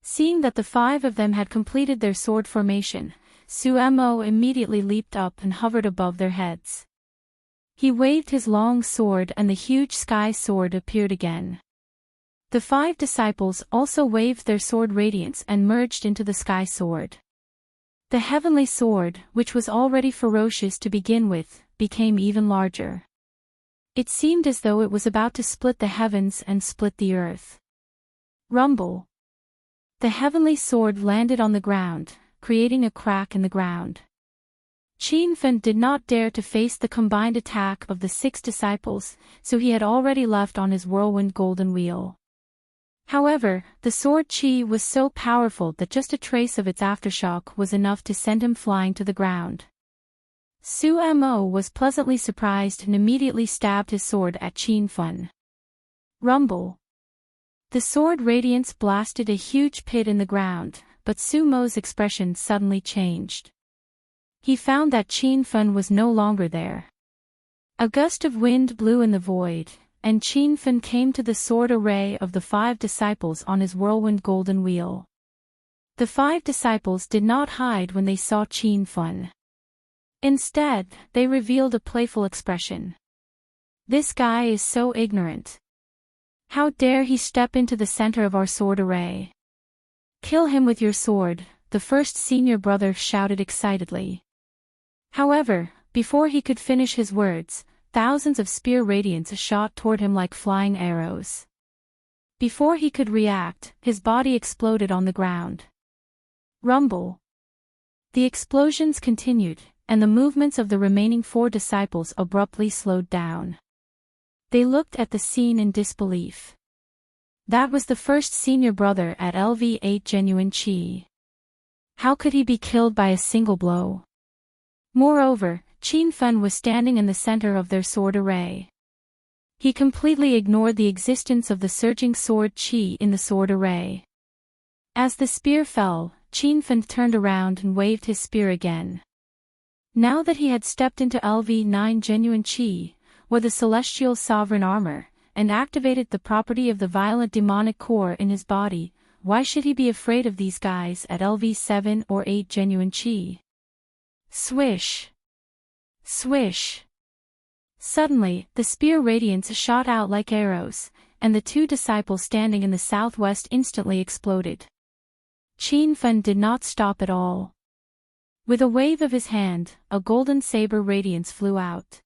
Seeing that the 5 of them had completed their sword formation, Sumo immediately leaped up and hovered above their heads. He waved his long sword and the huge sky sword appeared again. The 5 disciples also waved their sword radiance and merged into the sky sword. The heavenly sword, which was already ferocious to begin with, became even larger. It seemed as though it was about to split the heavens and split the earth. Rumble. The heavenly sword landed on the ground, creating a crack in the ground. Qinfen did not dare to face the combined attack of the 6 disciples, so he had already left on his whirlwind golden wheel. However, the sword Qi was so powerful that just a trace of its aftershock was enough to send him flying to the ground. Sumo was pleasantly surprised and immediately stabbed his sword at Qinfen. Rumble. The sword radiance blasted a huge pit in the ground, but Sumo's expression suddenly changed. He found that Qinfen was no longer there. A gust of wind blew in the void, and Qinfen came to the sword array of the 5 disciples on his whirlwind golden wheel. The 5 disciples did not hide when they saw Qinfen. Instead, they revealed a playful expression. "This guy is so ignorant. How dare he step into the center of our sword array? Kill him with your sword," the first senior brother shouted excitedly. However, before he could finish his words, thousands of spear radiants shot toward him like flying arrows. Before he could react, his body exploded on the ground. Rumble. The explosions continued, and the movements of the remaining 4 disciples abruptly slowed down. They looked at the scene in disbelief. That was the first senior brother at LV8 genuine chi. How could he be killed by a single blow? Moreover, Qin Fen was standing in the center of their sword array. He completely ignored the existence of the surging sword chi in the sword array. As the spear fell, Qin Fen turned around and waved his spear again. Now that he had stepped into LV9 genuine chi, with the celestial sovereign armor, and activated the property of the violent demonic core in his body, why should he be afraid of these guys at LV7 or 8 genuine chi? Swish! Swish! Suddenly, the spear radiants shot out like arrows, and the 2 disciples standing in the southwest instantly exploded. Qin Fen did not stop at all. With a wave of his hand, a golden saber radiance flew out.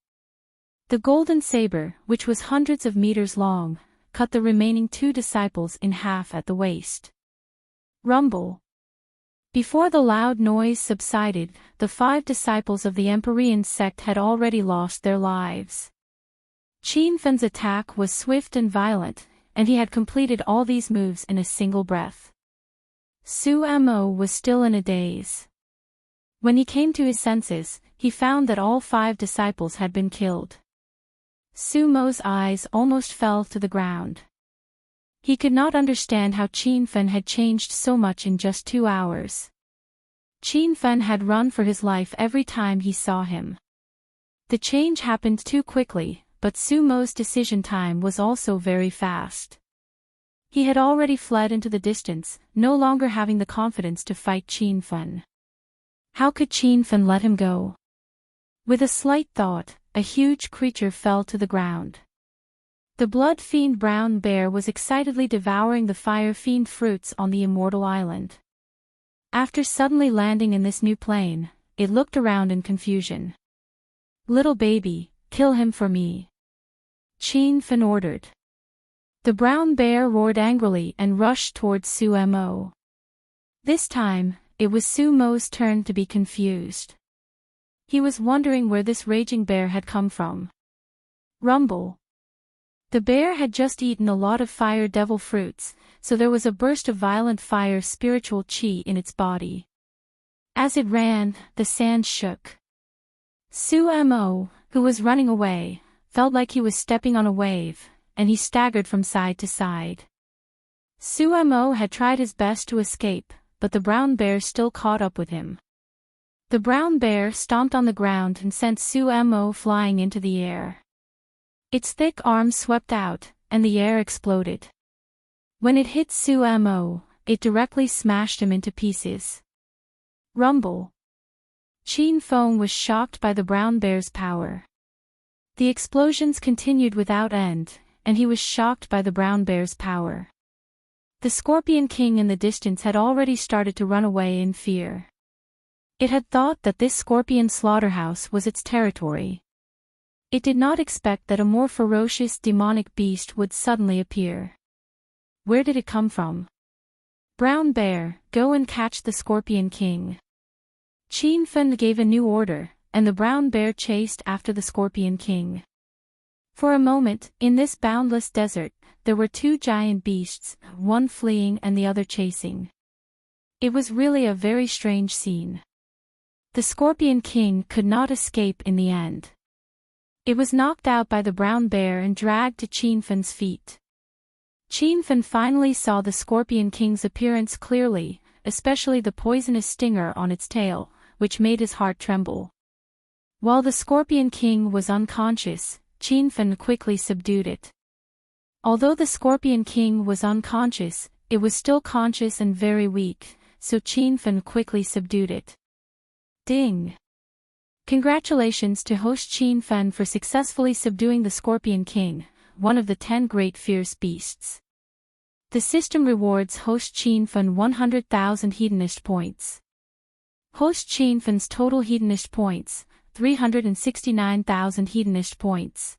The golden saber, which was hundreds of meters long, cut the remaining 2 disciples in half at the waist. Rumble. Before the loud noise subsided, the 5 disciples of the Empyrean sect had already lost their lives. Qin Fen's attack was swift and violent, and he had completed all these moves in a single breath. Su Mo was still in a daze. When he came to his senses, he found that all 5 disciples had been killed. Su Mo's eyes almost fell to the ground. He could not understand how Qin Fen had changed so much in just 2 hours. Qin Fen had run for his life every time he saw him. The change happened too quickly, but Su Mo's decision time was also very fast. He had already fled into the distance, no longer having the confidence to fight Qin Fen. How could Qin Fen let him go? With a slight thought, a huge creature fell to the ground. The blood fiend brown bear was excitedly devouring the fire fiend fruits on the immortal island. After suddenly landing in this new plane, it looked around in confusion. "Little baby, kill him for me," Qin Fen ordered. The brown bear roared angrily and rushed towards Su Mo. This time, it was Su Mo's turn to be confused. He was wondering where this raging bear had come from. Rumble. The bear had just eaten a lot of fire devil fruits, so there was a burst of violent fire spiritual chi in its body. As it ran, the sand shook. Su Mo, who was running away, felt like he was stepping on a wave, and he staggered from side to side. Su Mo had tried his best to escape, but the brown bear still caught up with him. The brown bear stomped on the ground and sent Su Mo flying into the air. Its thick arms swept out, and the air exploded. When it hit Su Mo, it directly smashed him into pieces. Rumble. Qin Fen was shocked by the brown bear's power. The explosions continued without end, and he was shocked by the brown bear's power. The Scorpion King in the distance had already started to run away in fear. It had thought that this scorpion slaughterhouse was its territory. It did not expect that a more ferocious demonic beast would suddenly appear. Where did it come from? Brown bear, go and catch the Scorpion King. Qin Fen gave a new order, and the brown bear chased after the Scorpion King. For a moment, in this boundless desert, there were 2 giant beasts, one fleeing and the other chasing. It was really a very strange scene. The Scorpion King could not escape in the end. It was knocked out by the brown bear and dragged to Qin Fen's feet. Qin Fen finally saw the Scorpion King's appearance clearly, especially the poisonous stinger on its tail, which made his heart tremble. While the Scorpion King was unconscious, Qin Fen quickly subdued it. Although the Scorpion King was unconscious, it was still conscious and very weak, so Qin Fen quickly subdued it. Ding! Congratulations to host Qin Fen for successfully subduing the Scorpion King, one of the 10 great fierce beasts. The system rewards host Qin Fen 100,000 hedonist points. Host Qin Fen's total hedonist points, 369,000 hedonist points.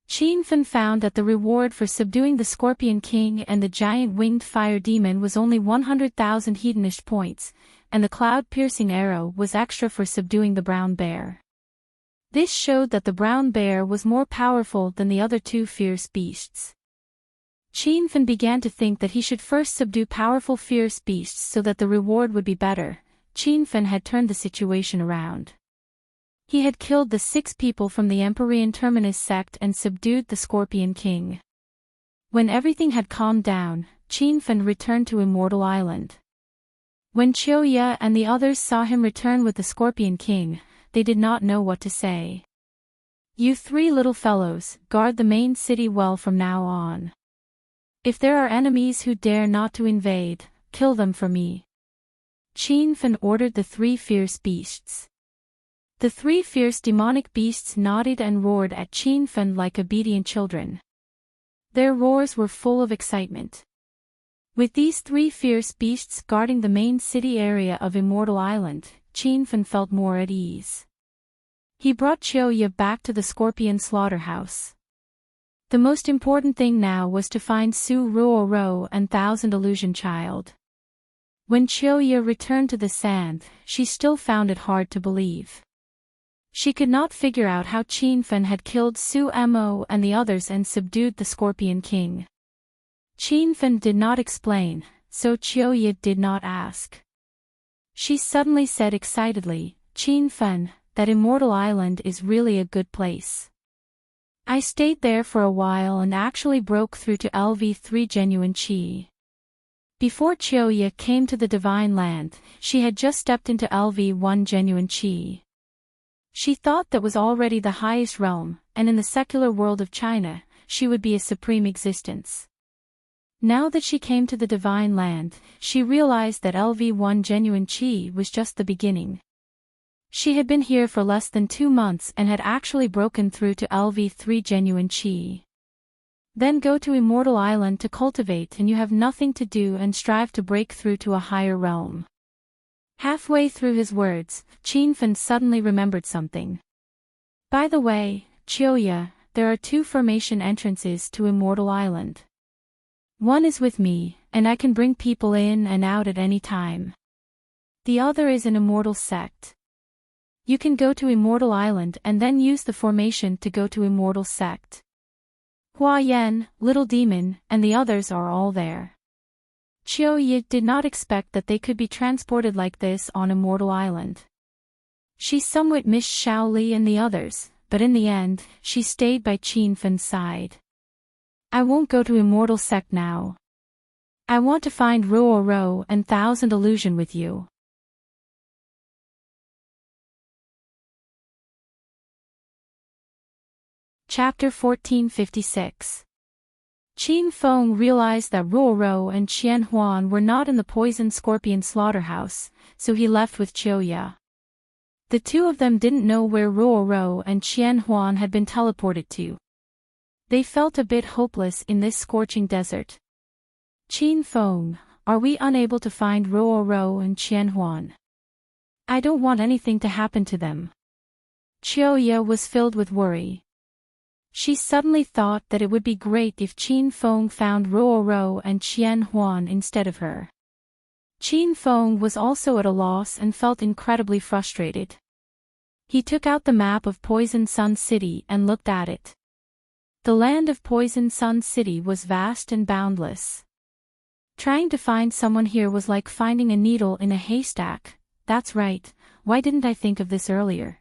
Qin Fan found that the reward for subduing the Scorpion King and the giant winged fire demon was only 100,000 hedonist points, and the cloud-piercing arrow was extra for subduing the brown bear. This showed that the brown bear was more powerful than the other two fierce beasts. Qin Fan began to think that he should first subdue powerful fierce beasts so that the reward would be better. Qin Fan had turned the situation around. He had killed the 6 people from the Empyrean Terminus sect and subdued the Scorpion King. When everything had calmed down, Qin Fan returned to Immortal Island. When Qiuya and the others saw him return with the Scorpion King, they did not know what to say. "You 3 little fellows, guard the main city well from now on. If there are enemies who dare not to invade, kill them for me." Qin Fan ordered the 3 fierce beasts. The 3 fierce demonic beasts nodded and roared at Qin Fan like obedient children. Their roars were full of excitement. With these 3 fierce beasts guarding the main city area of Immortal Island, Qin Fan felt more at ease. He brought Qiuya back to the Scorpion slaughterhouse. The most important thing now was to find Su Ruoro and Thousand Illusion Child. When Qiuya returned to the sand, she still found it hard to believe. She could not figure out how Qin Fan had killed Su Mo and the others and subdued the Scorpion King. Qin Fan did not explain, so Qiuya did not ask. She suddenly said excitedly, "Qin Fan, that Immortal Island is really a good place. I stayed there for a while and actually broke through to LV3 Genuine Qi." Before Qiuya came to the Divine Land, she had just stepped into LV1 Genuine Qi. She thought that was already the highest realm, and in the secular world of China, she would be a supreme existence. Now that she came to the Divine Land, she realized that LV1 Genuine Qi was just the beginning. She had been here for less than 2 months and had actually broken through to LV3 Genuine Qi. Then go to Immortal Island to cultivate and you have nothing to do and strive to break through to a higher realm. Halfway through his words, Qin Fan suddenly remembered something. "By the way, Qiuya, there are 2 formation entrances to Immortal Island. One is with me, and I can bring people in and out at any time. The other is an immortal sect. You can go to Immortal Island and then use the formation to go to Immortal Sect. Hua Yan, Little Demon, and the others are all there." Qiuya did not expect that they could be transported like this on Immortal Island. She somewhat missed Xiao Li and the others, but in the end, she stayed by Qin Fan's side. "I won't go to Immortal Sect now. I want to find Ruoro and Thousand Illusion with you." Chapter 1456. Qin Feng realized that Ruoro and Qian Huan were not in the poisoned scorpion slaughterhouse, so he left with Qiuya. The 2 of them didn't know where Ruoro and Qian Huan had been teleported to. They felt a bit hopeless in this scorching desert. "Qin Feng, are we unable to find Ruoro and Qian Huan? I don't want anything to happen to them." Qiuya was filled with worry. She suddenly thought that it would be great if Qin Feng found Ruoro and Qian Huan instead of her. Qin Feng was also at a loss and felt incredibly frustrated. He took out the map of Poison Sun City and looked at it. The land of Poison Sun City was vast and boundless. Trying to find someone here was like finding a needle in a haystack. That's right, why didn't I think of this earlier?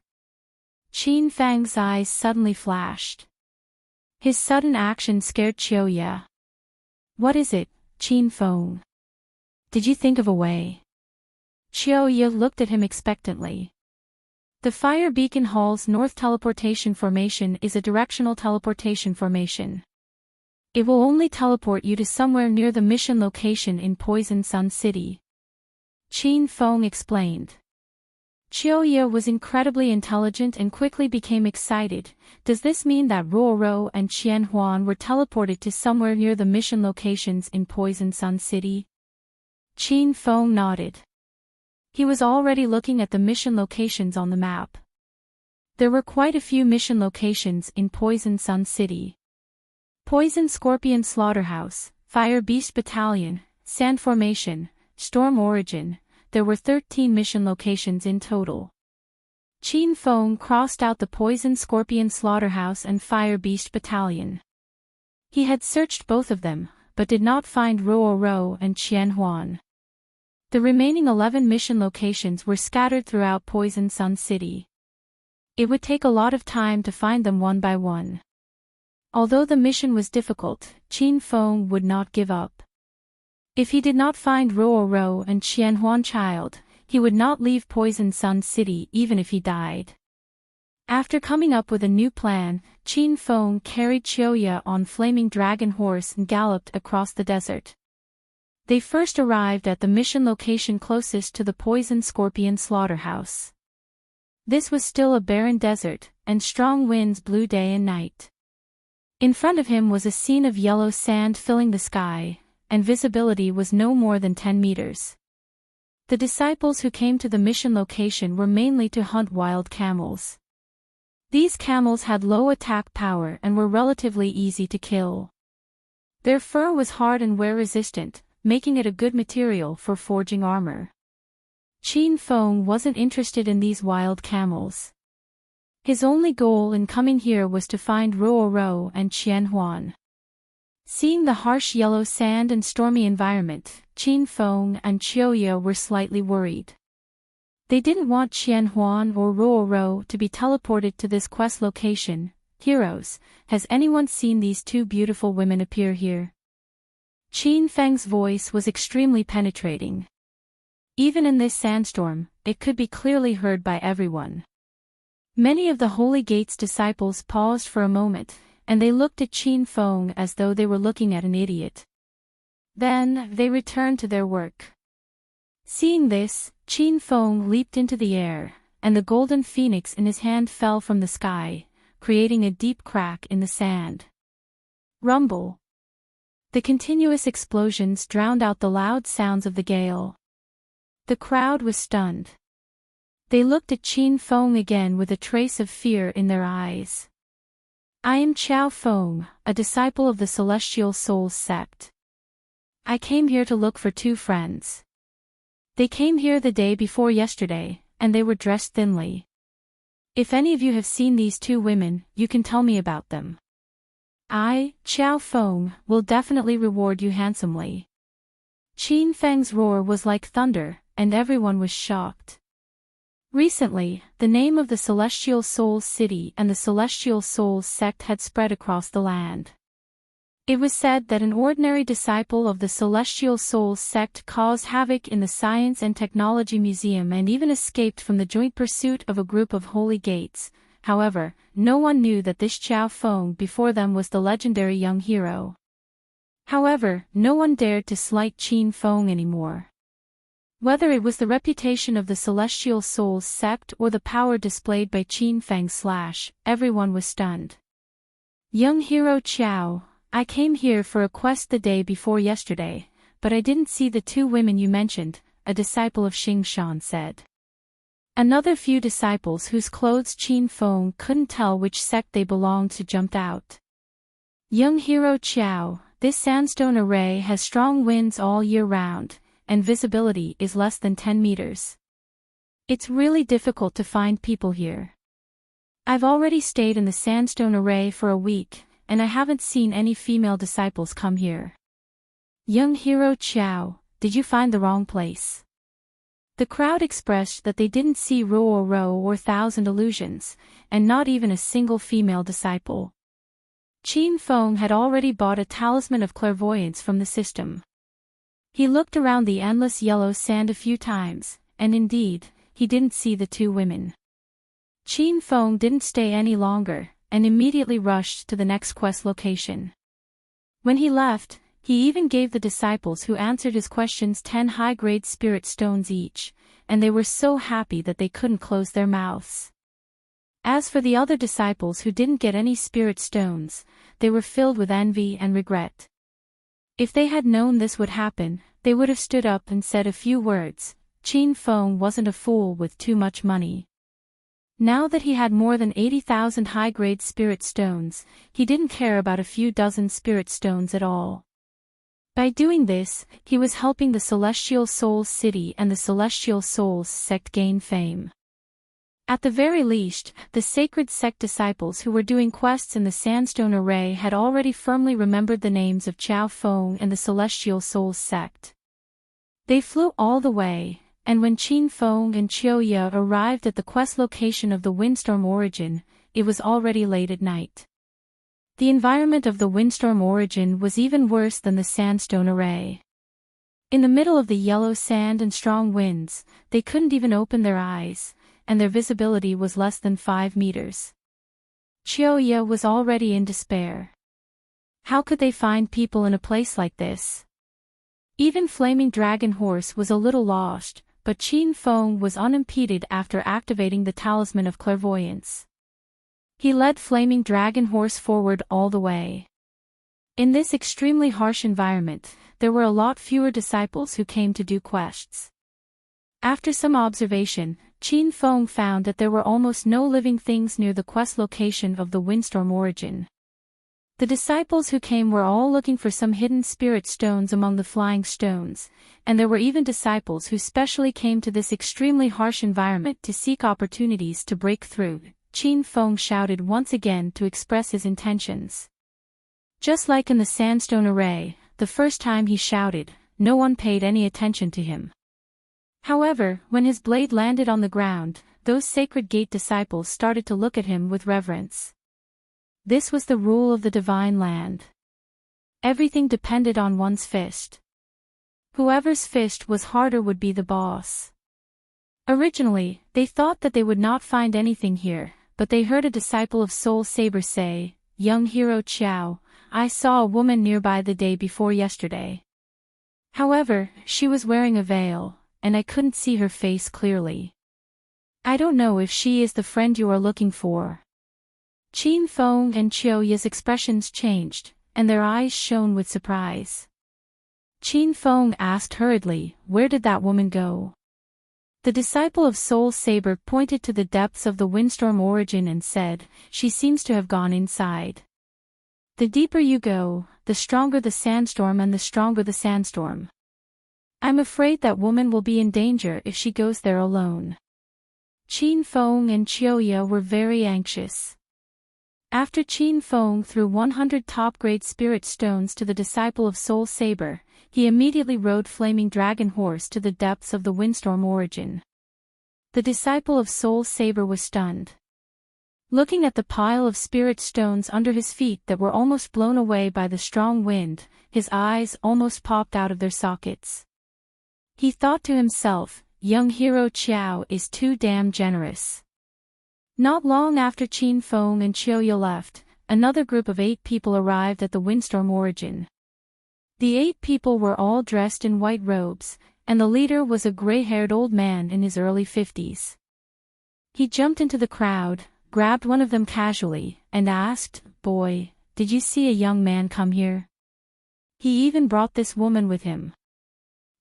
Qin Feng's eyes suddenly flashed. His sudden action scared Qiuya. "What is it, Qin Feng? Did you think of a way?" Qiuya looked at him expectantly. The Fire Beacon Hall's North Teleportation Formation is a directional teleportation formation. It will only teleport you to somewhere near the mission location in Poison Sun City. Qin Feng explained. Qiuya was incredibly intelligent and quickly became excited. Does this mean that Ruoro and Qian Huan were teleported to somewhere near the mission locations in Poison Sun City? Qin Feng nodded. He was already looking at the mission locations on the map. There were quite a few mission locations in Poison Sun City. Poison Scorpion Slaughterhouse, Fire Beast Battalion, Sand Formation, Storm Origin. There were 13 mission locations in total. Qin Feng crossed out the Poison Scorpion Slaughterhouse and Fire Beast Battalion. He had searched both of them, but did not find Ruo and Qianhuan. The remaining 11 mission locations were scattered throughout Poison Sun City. It would take a lot of time to find them one by one. Although the mission was difficult, Qin Feng would not give up. If he did not find Ruo and Qianhuan child, he would not leave Poison Sun City even if he died. After coming up with a new plan, Qin Feng carried Qiuya on Flaming Dragon Horse and galloped across the desert. They first arrived at the mission location closest to the Poison Scorpion Slaughterhouse. This was still a barren desert, and strong winds blew day and night. In front of him was a scene of yellow sand filling the sky, and visibility was no more than 10 meters. The disciples who came to the mission location were mainly to hunt wild camels. These camels had low attack power and were relatively easy to kill. Their fur was hard and wear-resistant, making it a good material for forging armor. Qin Feng wasn't interested in these wild camels. His only goal in coming here was to find Ruo and Qianhuan. Seeing the harsh yellow sand and stormy environment, Qin Feng and Qiuya were slightly worried. They didn't want Qianhuan or Ruo to be teleported to this quest location. Heroes, has anyone seen these two beautiful women appear here? Qin Feng's voice was extremely penetrating. Even in this sandstorm, it could be clearly heard by everyone. Many of the Holy Gate's disciples paused for a moment, and they looked at Qin Feng as though they were looking at an idiot. Then, they returned to their work. Seeing this, Qin Feng leaped into the air, and the golden phoenix in his hand fell from the sky, creating a deep crack in the sand. Rumble. The continuous explosions drowned out the loud sounds of the gale. The crowd was stunned. They looked at Qin Feng again with a trace of fear in their eyes. I am Chao Feng, a disciple of the Celestial Souls sect. I came here to look for two friends. They came here the day before yesterday, and they were dressed thinly. If any of you have seen these two women, you can tell me about them. I, Chao Feng, will definitely reward you handsomely. Qin Feng's roar was like thunder, and everyone was shocked. Recently, the name of the Celestial Souls City and the Celestial Souls sect had spread across the land. It was said that an ordinary disciple of the Celestial Souls sect caused havoc in the Science and Technology Museum and even escaped from the joint pursuit of a group of Holy Gates. However, no one knew that this Chao Feng before them was the legendary young hero. However, no one dared to slight Qin Feng anymore. Whether it was the reputation of the Celestial Souls sect or the power displayed by Qin Feng / everyone was stunned. Young hero Chao, I came here for a quest the day before yesterday, but I didn't see the two women you mentioned, a disciple of Xing Shan said. Another few disciples whose clothes Qin Feng couldn't tell which sect they belonged to jumped out. Young hero Chao, this sandstone array has strong winds all year round, and visibility is less than 10 meters. It's really difficult to find people here. I've already stayed in the sandstone array for a week, and I haven't seen any female disciples come here. Young hero Chao, did you find the wrong place? The crowd expressed that they didn't see Ruo or Thousand Illusions, and not even a single female disciple. Qin Feng had already bought a talisman of clairvoyance from the system. He looked around the endless yellow sand a few times, and indeed, he didn't see the two women. Qin Feng didn't stay any longer, and immediately rushed to the next quest location. When he left, he even gave the disciples who answered his questions 10 high-grade spirit stones each, and they were so happy that they couldn't close their mouths. As for the other disciples who didn't get any spirit stones, they were filled with envy and regret. If they had known this would happen, they would have stood up and said a few words. Qin Feng wasn't a fool with too much money. Now that he had more than 80,000 high-grade spirit stones, he didn't care about a few dozen spirit stones at all. By doing this, he was helping the Celestial Souls City and the Celestial Souls sect gain fame. At the very least, the sacred sect disciples who were doing quests in the Sandstone Array had already firmly remembered the names of Chao Feng and the Celestial Souls sect. They flew all the way, and when Qin Feng and Chiao arrived at the quest location of the Windstorm Origin, it was already late at night. The environment of the Windstorm Origin was even worse than the Sandstone Array. In the middle of the yellow sand and strong winds, they couldn't even open their eyes, and their visibility was less than 5 meters. Chiao was already in despair. How could they find people in a place like this? Even Flaming Dragon Horse was a little lost, but Qin Feng was unimpeded after activating the Talisman of Clairvoyance. He led Flaming Dragon Horse forward all the way. In this extremely harsh environment, there were a lot fewer disciples who came to do quests. After some observation, Qin Feng found that there were almost no living things near the quest location of the Windstorm Origin. The disciples who came were all looking for some hidden spirit stones among the flying stones, and there were even disciples who specially came to this extremely harsh environment to seek opportunities to break through. Qin Feng shouted once again to express his intentions. Just like in the Sandstone Array, the first time he shouted, no one paid any attention to him. However, when his blade landed on the ground, those Sacred Gate disciples started to look at him with reverence. This was the rule of the Divine Land. Everything depended on one's fist. Whoever's fist was harder would be the boss. Originally, they thought that they would not find anything here, but they heard a disciple of Soul Saber say, "Young hero Qiao, I saw a woman nearby the day before yesterday. However, she was wearing a veil, and I couldn't see her face clearly. I don't know if she is the friend you are looking for." Qin Feng and Chiao's expressions changed, and their eyes shone with surprise. Qin Feng asked hurriedly, "Where did that woman go?" The disciple of Soul Saber pointed to the depths of the Windstorm Origin and said, "She seems to have gone inside. The deeper you go, the stronger the sandstorm and the stronger the sandstorm. I'm afraid that woman will be in danger if she goes there alone." Qin Feng and Chiao were very anxious. After Qin Feng threw 100 top-grade spirit stones to the disciple of Soul Saber, he immediately rode Flaming Dragon Horse to the depths of the Windstorm Origin. The disciple of Soul Saber was stunned. Looking at the pile of spirit stones under his feet that were almost blown away by the strong wind, his eyes almost popped out of their sockets. He thought to himself, "Young hero Qiao is too damn generous." Not long after Qin Feng and Chiao left, another group of 8 people arrived at the Windstorm Origin. The 8 people were all dressed in white robes, and the leader was a gray-haired old man in his early 50s. He jumped into the crowd, grabbed one of them casually, and asked, "Boy, did you see a young man come here?" He even brought this woman with him.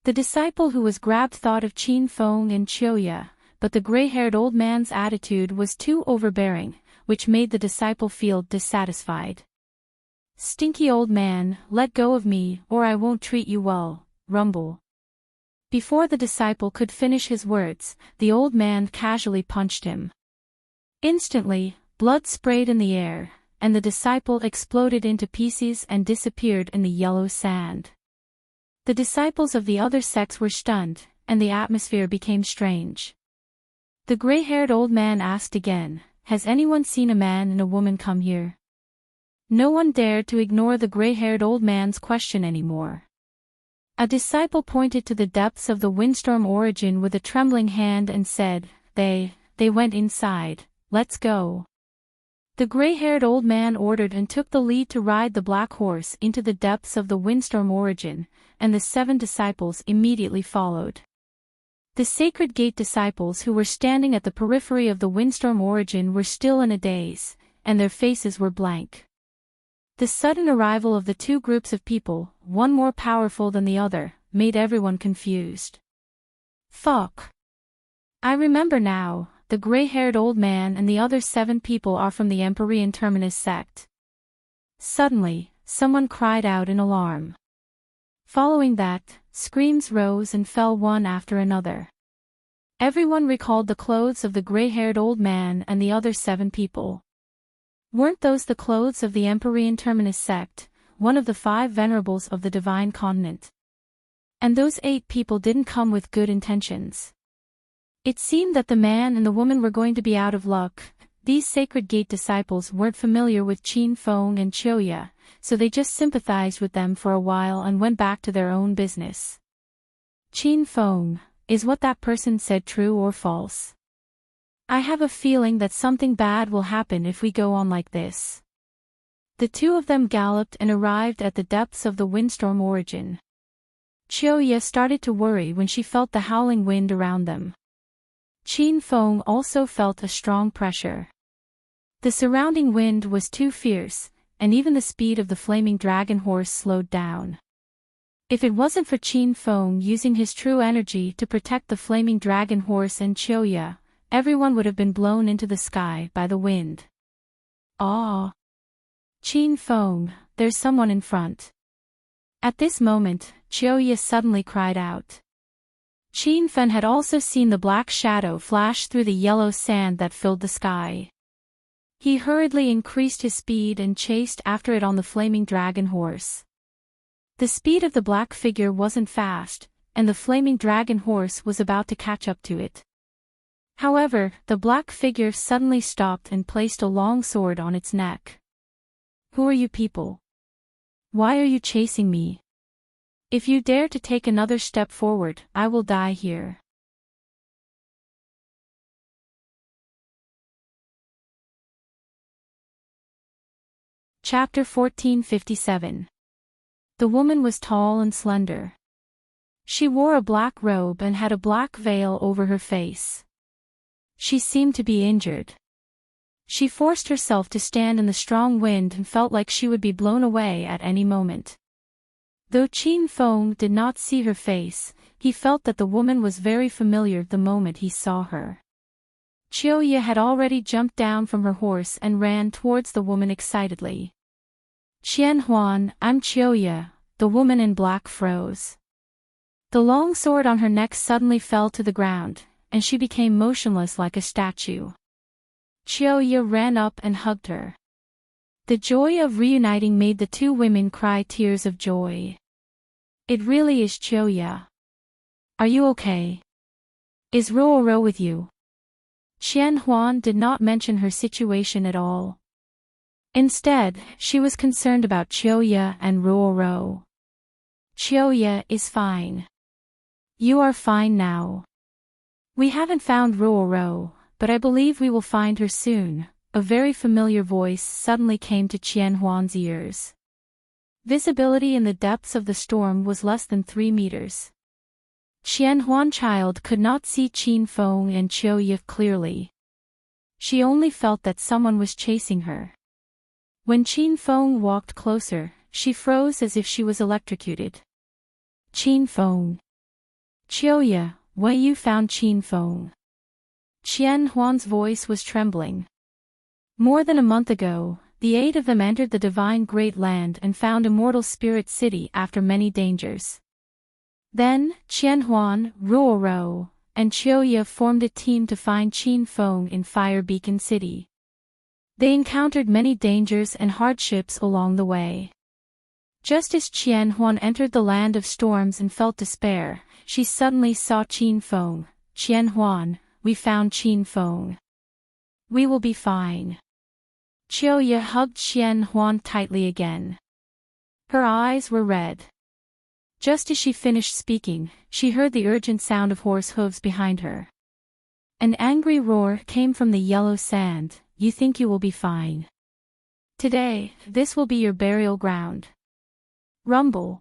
The disciple who was grabbed thought of Qin Feng and Chiao, but the gray-haired old man's attitude was too overbearing, which made the disciple feel dissatisfied. "Stinky old man, let go of me or I won't treat you well, rumble." Before the disciple could finish his words, the old man casually punched him. Instantly, blood sprayed in the air, and the disciple exploded into pieces and disappeared in the yellow sand. The disciples of the other sects were stunned, and the atmosphere became strange. The gray-haired old man asked again, "Has anyone seen a man and a woman come here?" No one dared to ignore the gray-haired old man's question anymore. A disciple pointed to the depths of the Windstorm Origin with a trembling hand and said, They went inside, let's go." The gray-haired old man ordered and took the lead to ride the black horse into the depths of the Windstorm Origin, and the 7 disciples immediately followed. The Sacred Gate disciples who were standing at the periphery of the Windstorm Origin were still in a daze, and their faces were blank. The sudden arrival of the 2 groups of people, one more powerful than the other, made everyone confused. "Fuck. I remember now, the gray-haired old man and the other 7 people are from the Empyrean Terminus sect." Suddenly, someone cried out in alarm. Following that, screams rose and fell one after another. Everyone recalled the clothes of the gray-haired old man and the other 7 people. Weren't those the clothes of the Empyrean Terminus sect, one of the 5 venerables of the Divine Continent? And those 8 people didn't come with good intentions. It seemed that the man and the woman were going to be out of luck. These Sacred Gate disciples weren't familiar with Qin Feng and Chioya, so they just sympathized with them for a while and went back to their own business. "Qin Feng, is what that person said true or false? I have a feeling that something bad will happen if we go on like this." The 2 of them galloped and arrived at the depths of the windstorm origin. Chioya started to worry when she felt the howling wind around them. Qin Feng also felt a strong pressure. The surrounding wind was too fierce, and even the speed of the flaming dragon horse slowed down. If it wasn't for Qin Feng using his true energy to protect the flaming dragon horse and Chioya, everyone would have been blown into the sky by the wind. "Ah! Qin Feng, there's someone in front." At this moment, Chioya suddenly cried out. Qin Feng had also seen the black shadow flash through the yellow sand that filled the sky. He hurriedly increased his speed and chased after it on the flaming dragon horse. The speed of the black figure wasn't fast, and the flaming dragon horse was about to catch up to it. However, the black figure suddenly stopped and placed a long sword on its neck. "Who are you people? Why are you chasing me? If you dare to take another step forward, I will die here." Chapter 1457. The woman was tall and slender. She wore a black robe and had a black veil over her face. She seemed to be injured. She forced herself to stand in the strong wind and felt like she would be blown away at any moment. Though Qin Feng did not see her face, he felt that the woman was very familiar the moment he saw her. Chioya had already jumped down from her horse and ran towards the woman excitedly. "Qian Huan, I'm Chioya," the woman in black froze. The long sword on her neck suddenly fell to the ground, and she became motionless like a statue. Chioya ran up and hugged her. The joy of reuniting made the 2 women cry tears of joy. "It really is Chioya. Are you okay? Is Ruoro with you?" Qian Huan did not mention her situation at all. Instead, she was concerned about Chioya and Ruoro. "Chioya is fine. You are fine now. We haven't found Ruoro, but I believe we will find her soon," a very familiar voice suddenly came to Qian Huan's ears. Visibility in the depths of the storm was less than 3 meters. Qian Huan child could not see Qin Feng and Chioya clearly. She only felt that someone was chasing her. When Qin Feng walked closer, she froze as if she was electrocuted. "Qin Feng. Chioya, why you found Qin Feng?" Qian Huan's voice was trembling. More than a month ago, the 8 of them entered the Divine Great Land and found Immortal Spirit City after many dangers. Then, Qian Huan, Ruoro, and Chioya formed a team to find Qin Feng in Fire Beacon City. They encountered many dangers and hardships along the way. Just as Qian Huan entered the land of storms and felt despair, she suddenly saw Qin Feng. "Qian Huan, we found Qin Feng. We will be fine." Chioya hugged Qian Huan tightly again. Her eyes were red. Just as she finished speaking, she heard the urgent sound of horse hooves behind her. An angry roar came from the yellow sand. "You think you will be fine? Today, this will be your burial ground." Rumble.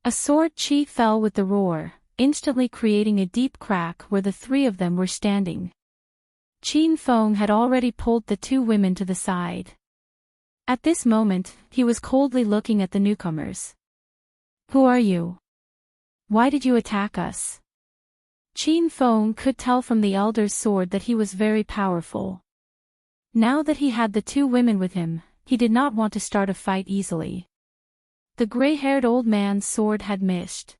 A sword chi fell with the roar, instantly creating a deep crack where the 3 of them were standing. Qin Feng had already pulled the 2 women to the side. At this moment, he was coldly looking at the newcomers. "Who are you? Why did you attack us?" Qin Feng could tell from the elder's sword that he was very powerful. Now that he had the two women with him, he did not want to start a fight easily. The gray-haired old man's sword had missed.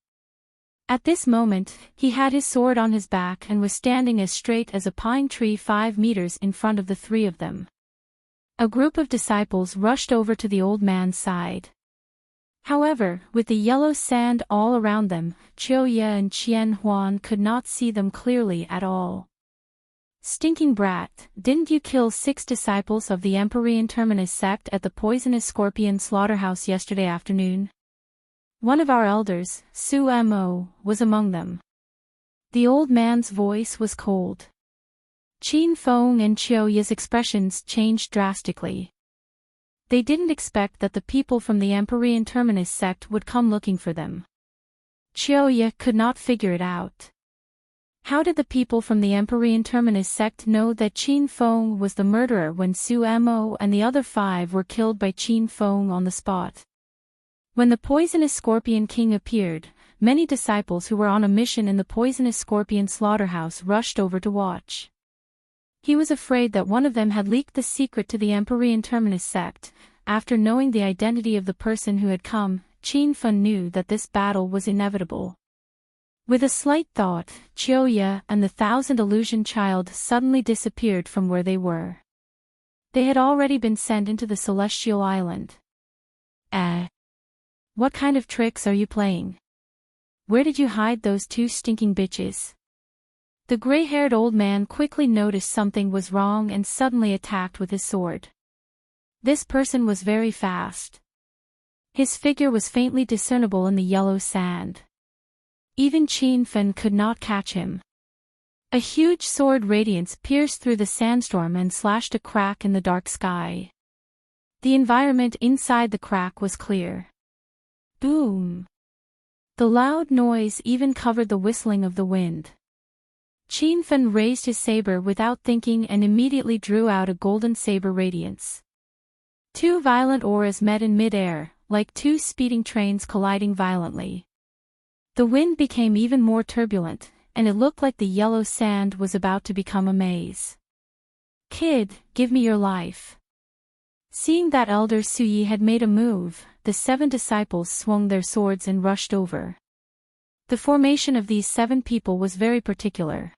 At this moment, he had his sword on his back and was standing as straight as a pine tree 5 meters in front of the three of them. A group of disciples rushed over to the old man's side. However, with the yellow sand all around them, Qiuye and Qian Huan could not see them clearly at all. "Stinking brat, didn't you kill 6 disciples of the Empyrean Terminus sect at the poisonous scorpion slaughterhouse yesterday afternoon? One of our elders, Su Mo, was among them." The old man's voice was cold. Qin Feng and Qiuye's expressions changed drastically. They didn't expect that the people from the Empyrean Terminus sect would come looking for them. Qiuye could not figure it out. How did the people from the Empyrean Terminus sect know that Qin Feng was the murderer when Su Mo and the other 5 were killed by Qin Feng on the spot? When the poisonous scorpion king appeared, many disciples who were on a mission in the poisonous scorpion slaughterhouse rushed over to watch. He was afraid that one of them had leaked the secret to the Empyrean Terminus sect. After knowing the identity of the person who had come, Qin Feng knew that this battle was inevitable. With a slight thought, Qiuye and the 1,000 illusion child suddenly disappeared from where they were. They had already been sent into the celestial island. What kind of tricks are you playing? Where did you hide those 2 stinking bitches? The gray-haired old man quickly noticed something was wrong and suddenly attacked with his sword. This person was very fast. His figure was faintly discernible in the yellow sand. Even Qin Feng could not catch him. A huge sword radiance pierced through the sandstorm and slashed a crack in the dark sky. The environment inside the crack was clear. Boom! The loud noise even covered the whistling of the wind. Qin Feng raised his saber without thinking and immediately drew out a golden saber radiance. 2 violent auras met in mid-air, like 2 speeding trains colliding violently. The wind became even more turbulent, and it looked like the yellow sand was about to become a maze. "Kid, give me your life." Seeing that Elder Suyi had made a move, the 7 disciples swung their swords and rushed over. The formation of these 7 people was very particular.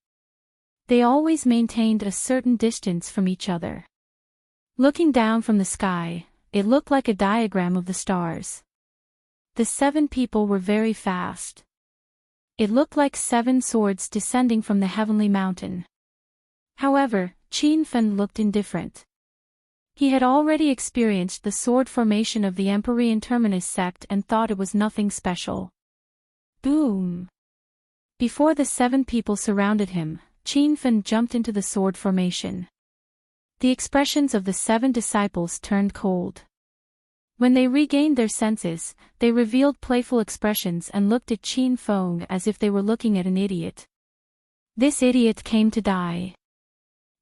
They always maintained a certain distance from each other. Looking down from the sky, it looked like a diagram of the stars. The 7 people were very fast. It looked like 7 swords descending from the heavenly mountain. However, Qin Feng looked indifferent. He had already experienced the sword formation of the Empyrean Terminus sect and thought it was nothing special. Boom! Before the 7 people surrounded him, Qin Feng jumped into the sword formation. The expressions of the 7 disciples turned cold. When they regained their senses, they revealed playful expressions and looked at Qin Feng as if they were looking at an idiot. This idiot came to die.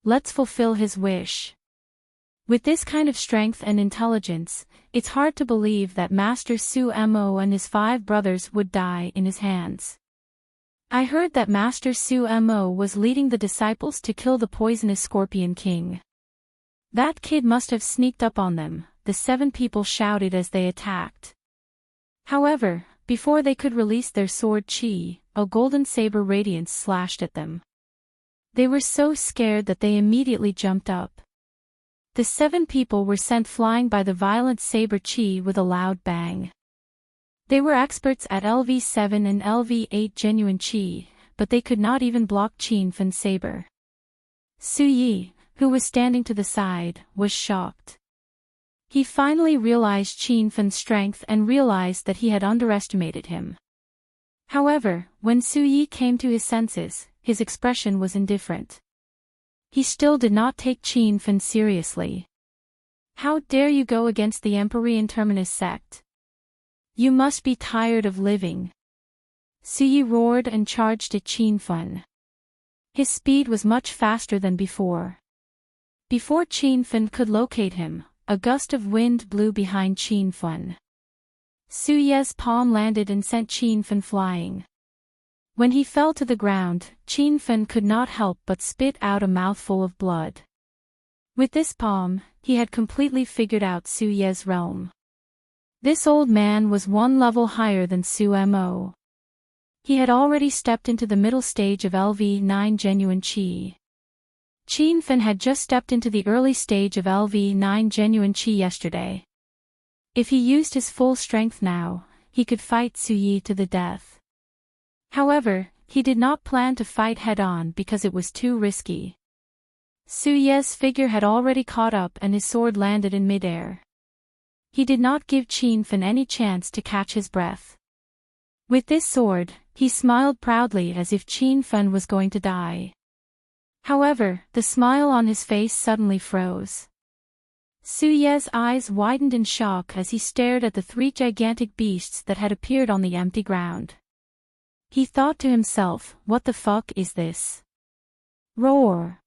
Let's fulfill his wish. With this kind of strength and intelligence, it's hard to believe that Master Su Mo and his 5 brothers would die in his hands. I heard that Master Su Mo was leading the disciples to kill the poisonous scorpion king. That kid must have sneaked up on them, the 7 people shouted as they attacked. However, before they could release their sword chi, a golden saber radiance slashed at them. They were so scared that they immediately jumped up. The 7 people were sent flying by the violent saber chi with a loud bang. They were experts at LV7 and LV8 genuine chi, but they could not even block Qin Feng's saber. Su Yi, who was standing to the side, was shocked. He finally realized Qin Feng's strength and realized that he had underestimated him. However, when Su Yi came to his senses, his expression was indifferent. He still did not take Qin Feng seriously. "How dare you go against the Empyrean Terminus sect? You must be tired of living." Su Yi roared and charged at Qin Feng. His speed was much faster than before. Before Qin Feng could locate him, a gust of wind blew behind Qin Feng. Su Ye's palm landed and sent Qin Feng flying. When he fell to the ground, Qin Fen could not help but spit out a mouthful of blood. With this palm, he had completely figured out Su Ye's realm. This old man was one level higher than Su Mo. He had already stepped into the middle stage of LV9 genuine Qi. Qin Fen had just stepped into the early stage of LV9 genuine Qi yesterday. If he used his full strength now, he could fight Su Yi to the death. However, he did not plan to fight head-on because it was too risky. Su Ye's figure had already caught up and his sword landed in midair. He did not give Qin Fen any chance to catch his breath. With this sword, he smiled proudly as if Qin Fen was going to die. However, the smile on his face suddenly froze. Su Ye's eyes widened in shock as he stared at the three gigantic beasts that had appeared on the empty ground. He thought to himself, what the fuck is this? Roar!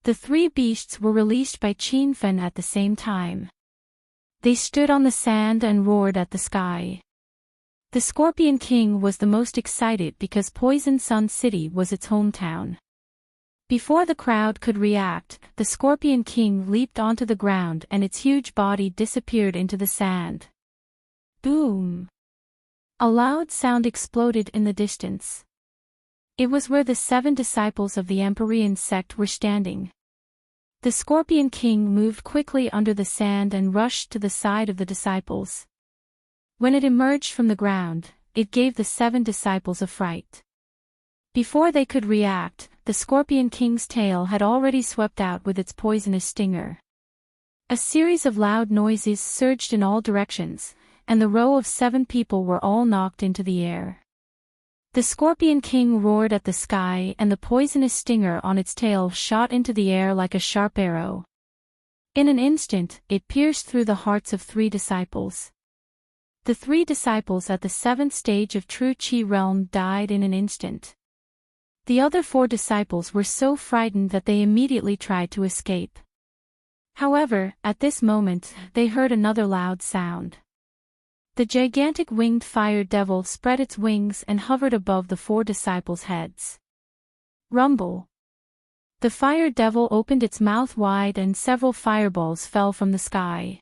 The three beasts were released by Qin Fen at the same time. They stood on the sand and roared at the sky. The Scorpion King was the most excited because Poison Sun City was its hometown. Before the crowd could react, the Scorpion King leaped onto the ground and its huge body disappeared into the sand. Boom! A loud sound exploded in the distance. It was where the 7 disciples of the Empyrean sect were standing. The Scorpion King moved quickly under the sand and rushed to the side of the disciples. When it emerged from the ground, it gave the 7 disciples a fright. Before they could react, the Scorpion King's tail had already swept out with its poisonous stinger. A series of loud noises surged in all directions, and the row of 7 people were all knocked into the air. The Scorpion King roared at the sky and the poisonous stinger on its tail shot into the air like a sharp arrow. In an instant, it pierced through the hearts of 3 disciples. The 3 disciples at the 7th stage of True Qi realm died in an instant. The other 4 disciples were so frightened that they immediately tried to escape. However, at this moment, they heard another loud sound. The gigantic winged fire devil spread its wings and hovered above the 4 disciples' heads. Rumble! The fire devil opened its mouth wide and several fireballs fell from the sky.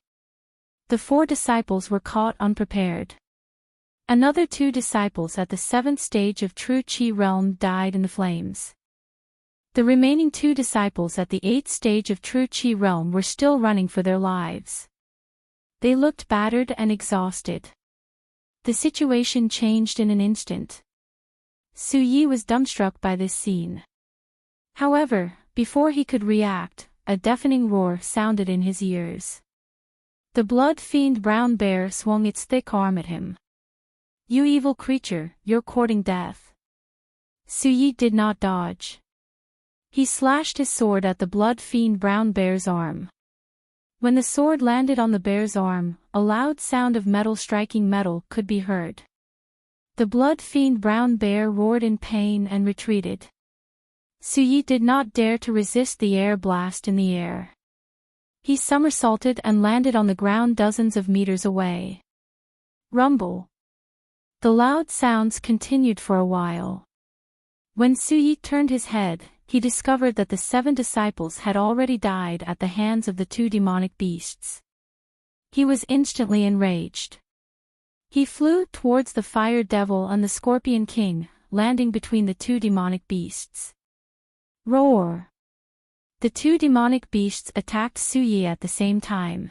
The 4 disciples were caught unprepared. Another 2 disciples at the 7th stage of True Qi realm died in the flames. The remaining 2 disciples at the 8th stage of True Qi realm were still running for their lives. They looked battered and exhausted. The situation changed in an instant. Su Yi was dumbstruck by this scene. However, before he could react, a deafening roar sounded in his ears. The blood fiend brown bear swung its thick arm at him. You evil creature, you're courting death. Su Yi did not dodge. He slashed his sword at the blood fiend brown bear's arm. When the sword landed on the bear's arm, a loud sound of metal striking metal could be heard. The blood fiend brown bear roared in pain and retreated. Su Yi did not dare to resist the air blast in the air. He somersaulted and landed on the ground dozens of meters away. Rumble! The loud sounds continued for a while. When Su Yi turned his head, he discovered that the 7 disciples had already died at the hands of the 2 demonic beasts. He was instantly enraged. He flew towards the fire devil and the Scorpion King, landing between the 2 demonic beasts. Roar! The 2 demonic beasts attacked Su Yi at the same time.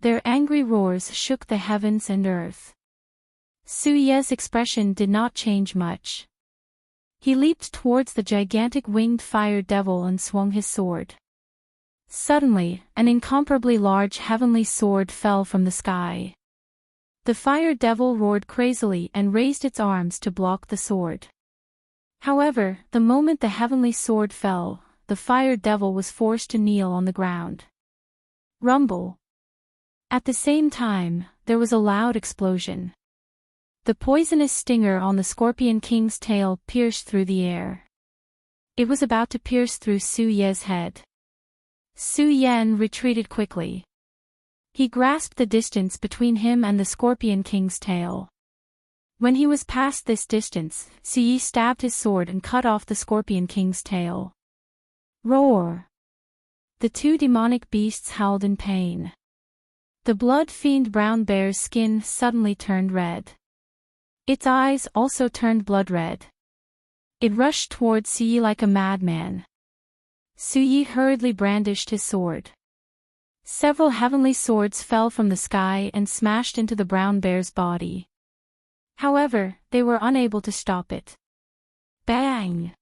Their angry roars shook the heavens and earth. Su Ye's expression did not change much. He leaped towards the gigantic winged fire devil and swung his sword. Suddenly, an incomparably large heavenly sword fell from the sky. The fire devil roared crazily and raised its arms to block the sword. However, the moment the heavenly sword fell, the fire devil was forced to kneel on the ground. Rumble! At the same time, there was a loud explosion. The poisonous stinger on the Scorpion King's tail pierced through the air. It was about to pierce through Su Ye's head. Su Yan retreated quickly. He grasped the distance between him and the Scorpion King's tail. When he was past this distance, Suyi stabbed his sword and cut off the Scorpion King's tail. Roar! The two demonic beasts howled in pain. The blood-fiend brown bear's skin suddenly turned red. Its eyes also turned blood-red. It rushed towards Suyi like a madman. Suyi hurriedly brandished his sword. Several heavenly swords fell from the sky and smashed into the brown bear's body. However, they were unable to stop it. Bang!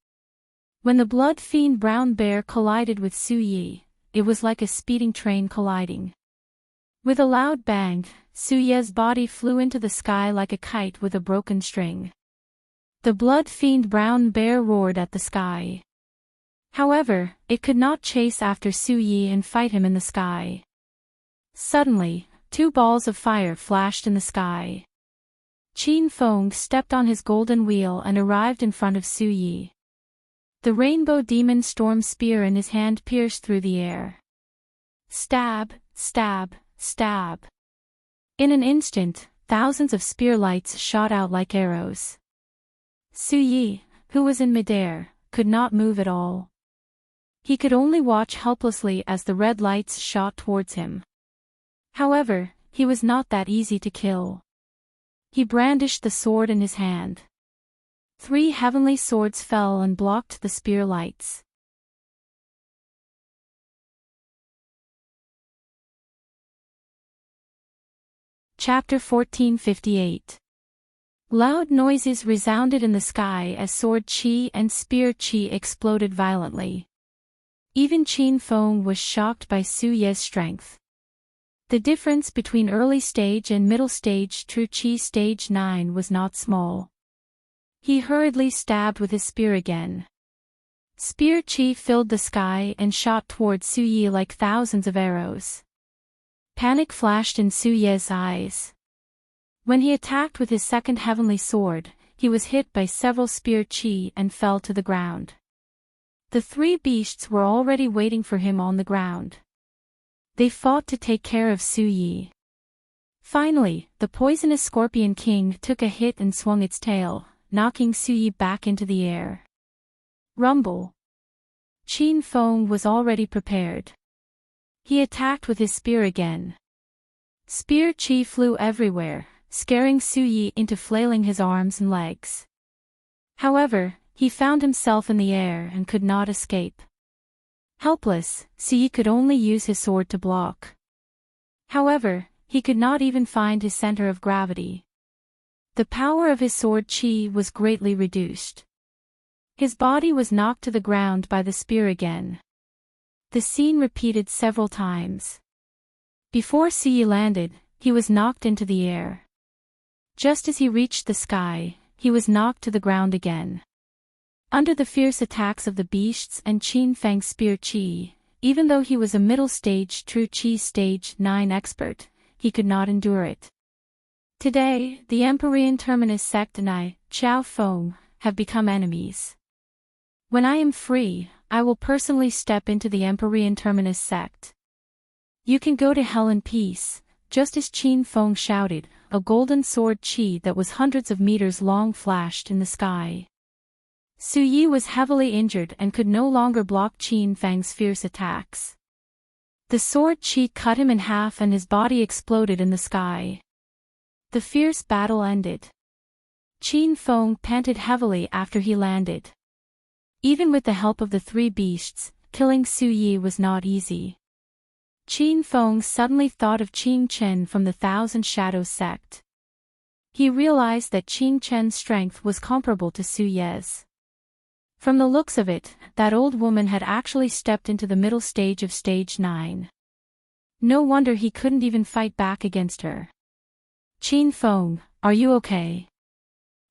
When the blood-fiend brown bear collided with Suyi, it was like a speeding train colliding. With a loud bang, Suyi's body flew into the sky like a kite with a broken string. The blood-fiend brown bear roared at the sky. However, it could not chase after Suyi and fight him in the sky. Suddenly, two balls of fire flashed in the sky. Qin Feng stepped on his golden wheel and arrived in front of Suyi. The rainbow demon storm spear in his hand pierced through the air. Stab, stab, stab. In an instant, thousands of spear lights shot out like arrows. Suyi, who was in midair, could not move at all. He could only watch helplessly as the red lights shot towards him. However, he was not that easy to kill. He brandished the sword in his hand. 3 heavenly swords fell and blocked the spear lights. Chapter 1458. Loud noises resounded in the sky as sword chi and spear chi exploded violently. Even Qin Feng was shocked by Su Ye's strength. The difference between early stage and middle stage True Chi stage 9 was not small. He hurriedly stabbed with his spear again. Spear chi filled the sky and shot towards Su Yi like thousands of arrows. Panic flashed in Su Ye's eyes. When he attacked with his second heavenly sword, he was hit by several spear chi and fell to the ground. The 3 beasts were already waiting for him on the ground. They fought to take care of Su Yi. Finally, the poisonous Scorpion King took a hit and swung its tail, knocking Su Yi back into the air. Rumble. Qin Feng was already prepared. He attacked with his spear again. Spear chi flew everywhere, scaring Su Yi into flailing his arms and legs. However, he found himself in the air and could not escape. Helpless, Su Yi could only use his sword to block. However, he could not even find his center of gravity. The power of his sword chi was greatly reduced. His body was knocked to the ground by the spear again. The scene repeated several times. Before Su Yi landed, he was knocked into the air. Just as he reached the sky, he was knocked to the ground again. Under the fierce attacks of the beasts and Qin Feng's spear chi, even though he was a middle stage True Chi stage 9 expert, he could not endure it. Today, the Empyrean Terminus sect and I, Qiao Feng, have become enemies. When I am free, I will personally step into the Empyrean Terminus sect. You can go to hell in peace. Just as Qin Feng shouted, a golden sword chi that was hundreds of meters long flashed in the sky. Su Yi was heavily injured and could no longer block Qin Feng's fierce attacks. The sword chi cut him in half and his body exploded in the sky. The fierce battle ended. Qin Feng panted heavily after he landed. Even with the help of the 3 beasts, killing Su Yi was not easy. Qin Feng suddenly thought of Qing Chen from the Thousand Shadows sect. He realized that Qing Chen's strength was comparable to Su Ye's. From the looks of it, that old woman had actually stepped into the middle stage of stage 9. No wonder he couldn't even fight back against her. Qin Feng, are you okay?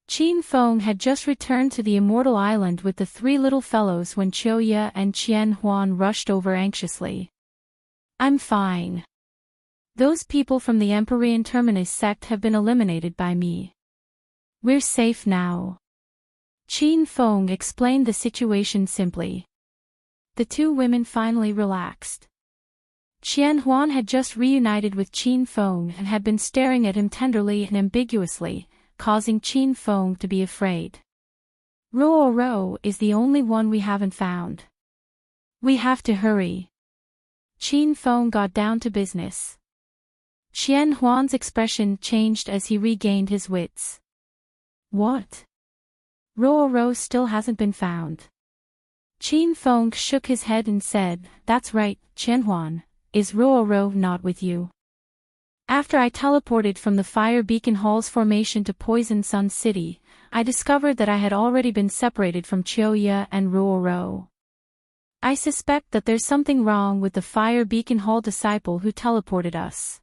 Qin Feng had just returned to the Immortal Island with the 3 little fellows when Qiuye and Qian Huan rushed over anxiously. I'm fine. Those people from the Empyrean Terminus sect have been eliminated by me. We're safe now. Qin Feng explained the situation simply. The 2 women finally relaxed. Qian Huan had just reunited with Qin Feng and had been staring at him tenderly and ambiguously, causing Qin Feng to be afraid. Ruoro is the only one we haven't found. We have to hurry. Qin Feng got down to business. Qian Huan's expression changed as he regained his wits. What? Ruoro still hasn't been found. Qin Feng shook his head and said, That's right, Qianhuan, is Ruoro not with you? After I teleported from the Fire Beacon Hall's formation to Poison Sun City, I discovered that I had already been separated from Chiuya and Ruoro. I suspect that there's something wrong with the Fire Beacon Hall disciple who teleported us.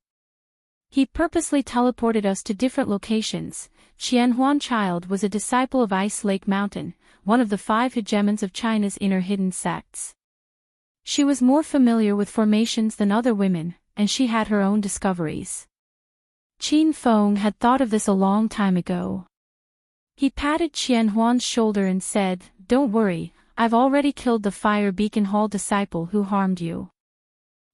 He purposely teleported us to different locations. Qianhuan Child was a disciple of Ice Lake Mountain, one of the 5 hegemons of China's inner hidden sects. She was more familiar with formations than other women, and she had her own discoveries. Qin Feng had thought of this a long time ago. He patted Qianhuan's shoulder and said, Don't worry, I've already killed the Fire Beacon Hall disciple who harmed you.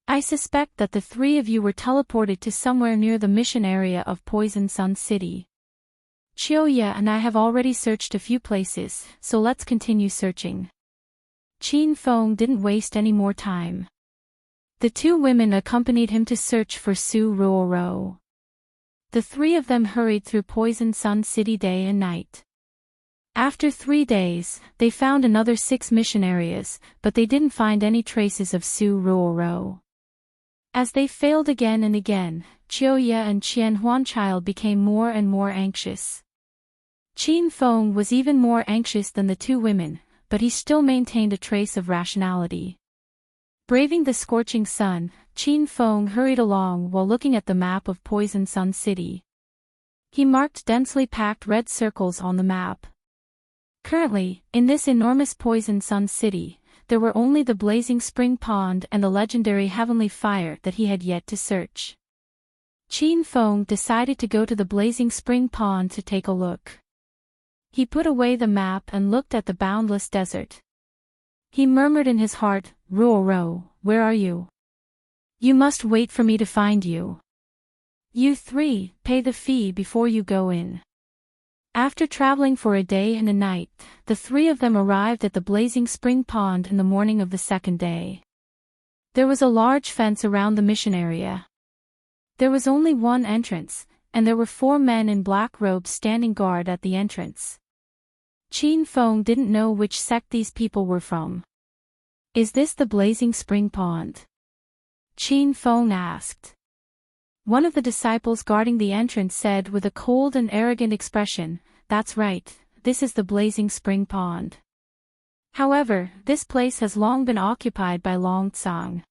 I suspect that the 3 of you were teleported to somewhere near the mission area of Poison Sun City. Chiuya and I have already searched a few places, so let's continue searching. Qin Feng didn't waste any more time. The 2 women accompanied him to search for Su Ruoro. The 3 of them hurried through Poison Sun City day and night. After 3 days, they found another 6 mission areas, but they didn't find any traces of Su Ruoro. As they failed again and again, Chiuya and Qianhuan Child became more and more anxious. Qin Feng was even more anxious than the 2 women, but he still maintained a trace of rationality. Braving the scorching sun, Qin Feng hurried along while looking at the map of Poison Sun City. He marked densely packed red circles on the map. Currently, in this enormous Poison Sun City, there were only the blazing spring pond and the legendary heavenly fire that he had yet to search. Qin Feng decided to go to the blazing spring pond to take a look. He put away the map and looked at the boundless desert. He murmured in his heart, Ruoro, where are you? You must wait for me to find you. You 3, pay the fee before you go in. After traveling for a day and a night, the 3 of them arrived at the blazing spring pond in the morning of the 2nd day. There was a large fence around the mission area. There was only one entrance, and there were 4 men in black robes standing guard at the entrance. Qin Feng didn't know which sect these people were from. Is this the blazing spring pond? Qin Feng asked. One of the disciples guarding the entrance said with a cold and arrogant expression, That's right, this is the blazing spring pond. However, this place has long been occupied by Long Tsang.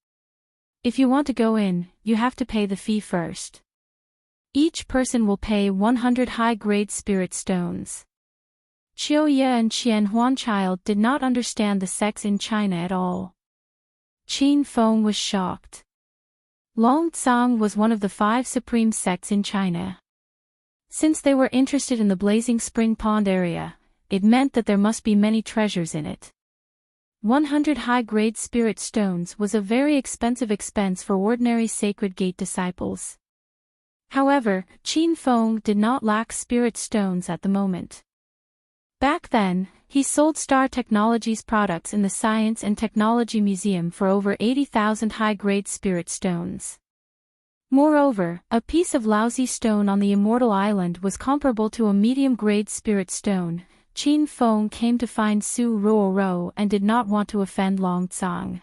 If you want to go in, you have to pay the fee first. Each person will pay 100 high-grade spirit stones. Chiuya and Qianhuan Child did not understand the sects in China at all. Qin Feng was shocked. Long Tsang was one of the 5 supreme sects in China. Since they were interested in the blazing spring pond area, it meant that there must be many treasures in it. 100 high-grade spirit stones was a very expensive expense for ordinary Sacred Gate disciples. However, Qin Feng did not lack spirit stones at the moment. Back then, he sold Star Technologies products in the Science and Technology Museum for over 80,000 high-grade spirit stones. Moreover, a piece of lousy stone on the Immortal Island was comparable to a medium-grade spirit stone. Qin Feng came to find Su Ruoro and did not want to offend Long Tsang.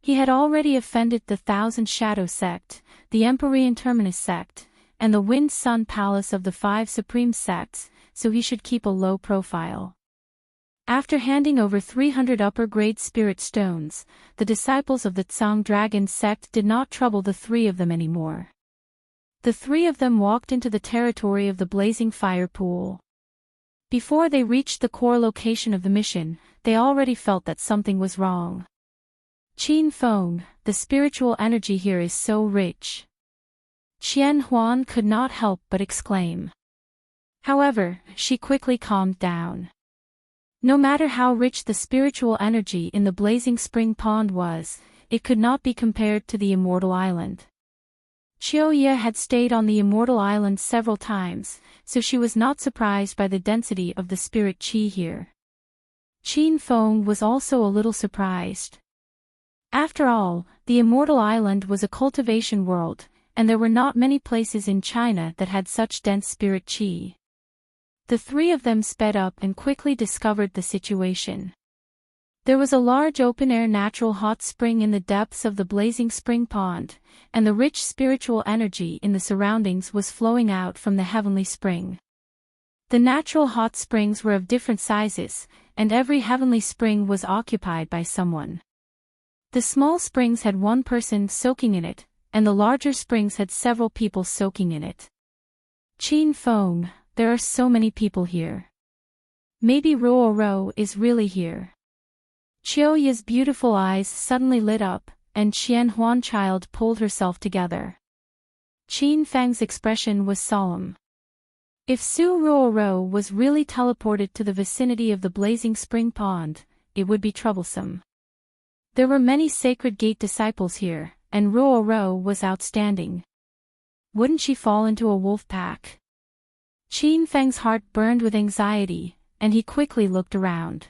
He had already offended the Thousand Shadow sect, the Empyrean Terminus sect, and the Wind Sun Palace of the 5 supreme sects, so he should keep a low profile. After handing over 300 upper-grade spirit stones, the disciples of the Tsang Dragon sect did not trouble the 3 of them anymore. The 3 of them walked into the territory of the blazing fire pool. Before they reached the core location of the mission, they already felt that something was wrong. Qin Feng, the spiritual energy here is so rich. Qianhuan could not help but exclaim. However, she quickly calmed down. No matter how rich the spiritual energy in the blazing spring pond was, it could not be compared to the Immortal Island. Chiyoye had stayed on the Immortal Island several times, so she was not surprised by the density of the spirit chi here. Qin Feng was also a little surprised. After all, the Immortal Island was a cultivation world, and there were not many places in China that had such dense spirit chi. The three of them sped up and quickly discovered the situation. There was a large open-air natural hot spring in the depths of the blazing spring pond, and the rich spiritual energy in the surroundings was flowing out from the heavenly spring. The natural hot springs were of different sizes, and every heavenly spring was occupied by someone. The small springs had one person soaking in it, and the larger springs had several people soaking in it. Qin Feng, there are so many people here. Maybe Rollercoasters is really here. Chiyoye's beautiful eyes suddenly lit up, and Qian Huanchild pulled herself together. Qin Feng's expression was solemn. If Su Rollercoasters was really teleported to the vicinity of the blazing spring pond, it would be troublesome. There were many Sacred Gate disciples here, and Rollercoasters was outstanding. Wouldn't she fall into a wolf pack? Qin Feng's heart burned with anxiety, and he quickly looked around.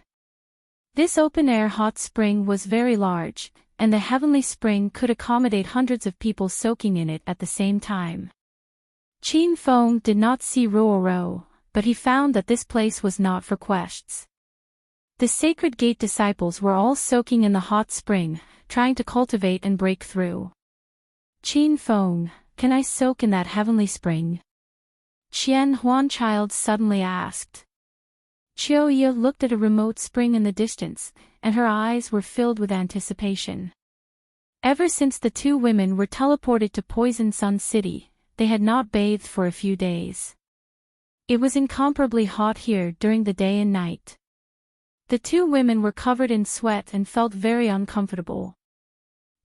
This open-air hot spring was very large, and the heavenly spring could accommodate hundreds of people soaking in it at the same time. Qin Feng did not see Rollercoasters, but he found that this place was not for quests. The Sacred Gate disciples were all soaking in the hot spring, trying to cultivate and break through. Qin Feng, can I soak in that heavenly spring? Qian Huanchild suddenly asked. Chiyoye looked at a remote spring in the distance, and her eyes were filled with anticipation. Ever since the two women were teleported to Poison Sun City, they had not bathed for a few days. It was incomparably hot here during the day and night. The two women were covered in sweat and felt very uncomfortable.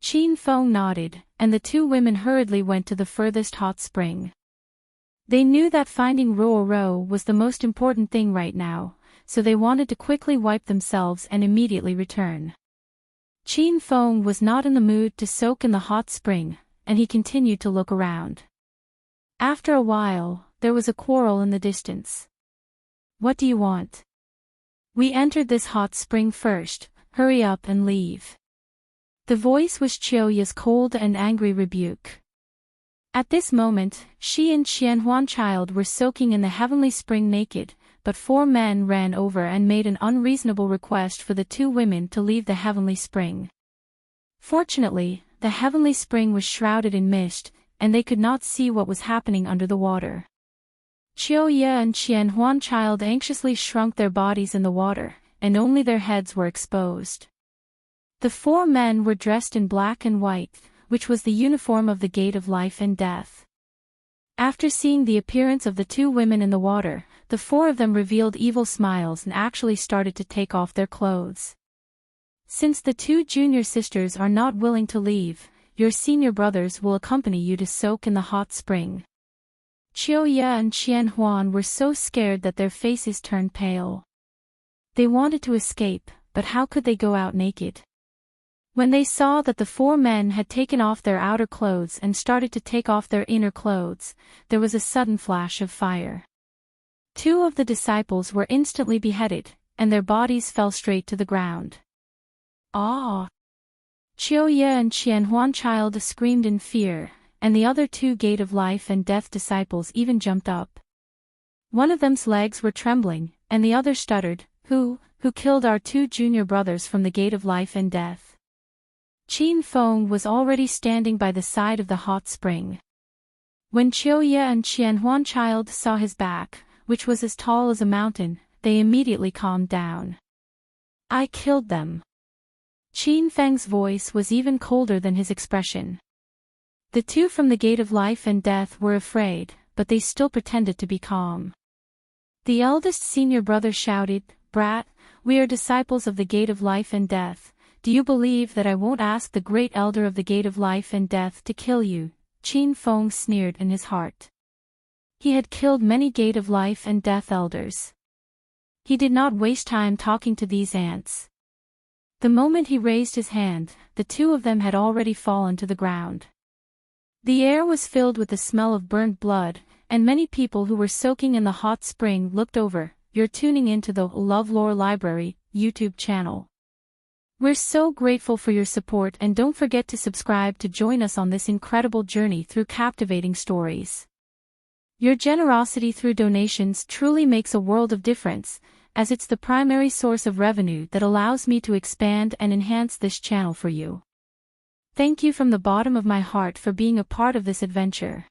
Qin Feng nodded, and the two women hurriedly went to the furthest hot spring. They knew that finding Rollercoasters was the most important thing right now, so they wanted to quickly wipe themselves and immediately return. Qin Feng was not in the mood to soak in the hot spring, and he continued to look around. After a while, there was a quarrel in the distance. What do you want? We entered this hot spring first, hurry up and leave. The voice was Chiyoye's cold and angry rebuke. At this moment, she and Qian Huanchild were soaking in the heavenly spring naked, but four men ran over and made an unreasonable request for the two women to leave the heavenly spring. Fortunately, the heavenly spring was shrouded in mist, and they could not see what was happening under the water. Chiyoye and Qian Huanchild anxiously shrunk their bodies in the water, and only their heads were exposed. The four men were dressed in black and white, which was the uniform of the Gate of Life and Death. After seeing the appearance of the two women in the water, the four of them revealed evil smiles and actually started to take off their clothes. Since the two junior sisters are not willing to leave, your senior brothers will accompany you to soak in the hot spring. Chiyoye and Qian Huan were so scared that their faces turned pale. They wanted to escape, but how could they go out naked? When they saw that the four men had taken off their outer clothes and started to take off their inner clothes, there was a sudden flash of fire. Two of the disciples were instantly beheaded, and their bodies fell straight to the ground. Ah! Chiyoye and Qian Huanchild screamed in fear, and the other two Gate of Life and Death disciples even jumped up. One of them's legs were trembling, and the other stuttered, Who killed our two junior brothers from the Gate of Life and Death? Qin Feng was already standing by the side of the hot spring. When Chiyoye and Qian Huanchild saw his back, which was as tall as a mountain, they immediately calmed down. I killed them. Qin Feng's voice was even colder than his expression. The two from the Gate of Life and Death were afraid, but they still pretended to be calm. The eldest senior brother shouted, Brat, we are disciples of the Gate of Life and Death. Do you believe that I won't ask the great elder of the Gate of Life and Death to kill you? Qin Feng sneered in his heart. He had killed many Gate of Life and Death elders. He did not waste time talking to these ants. The moment he raised his hand, the two of them had already fallen to the ground. The air was filled with the smell of burnt blood, and many people who were soaking in the hot spring looked over. You're tuning into the LoveLore Library YouTube channel. We're so grateful for your support, and don't forget to subscribe to join us on this incredible journey through captivating stories. Your generosity through donations truly makes a world of difference, as it's the primary source of revenue that allows me to expand and enhance this channel for you. Thank you from the bottom of my heart for being a part of this adventure.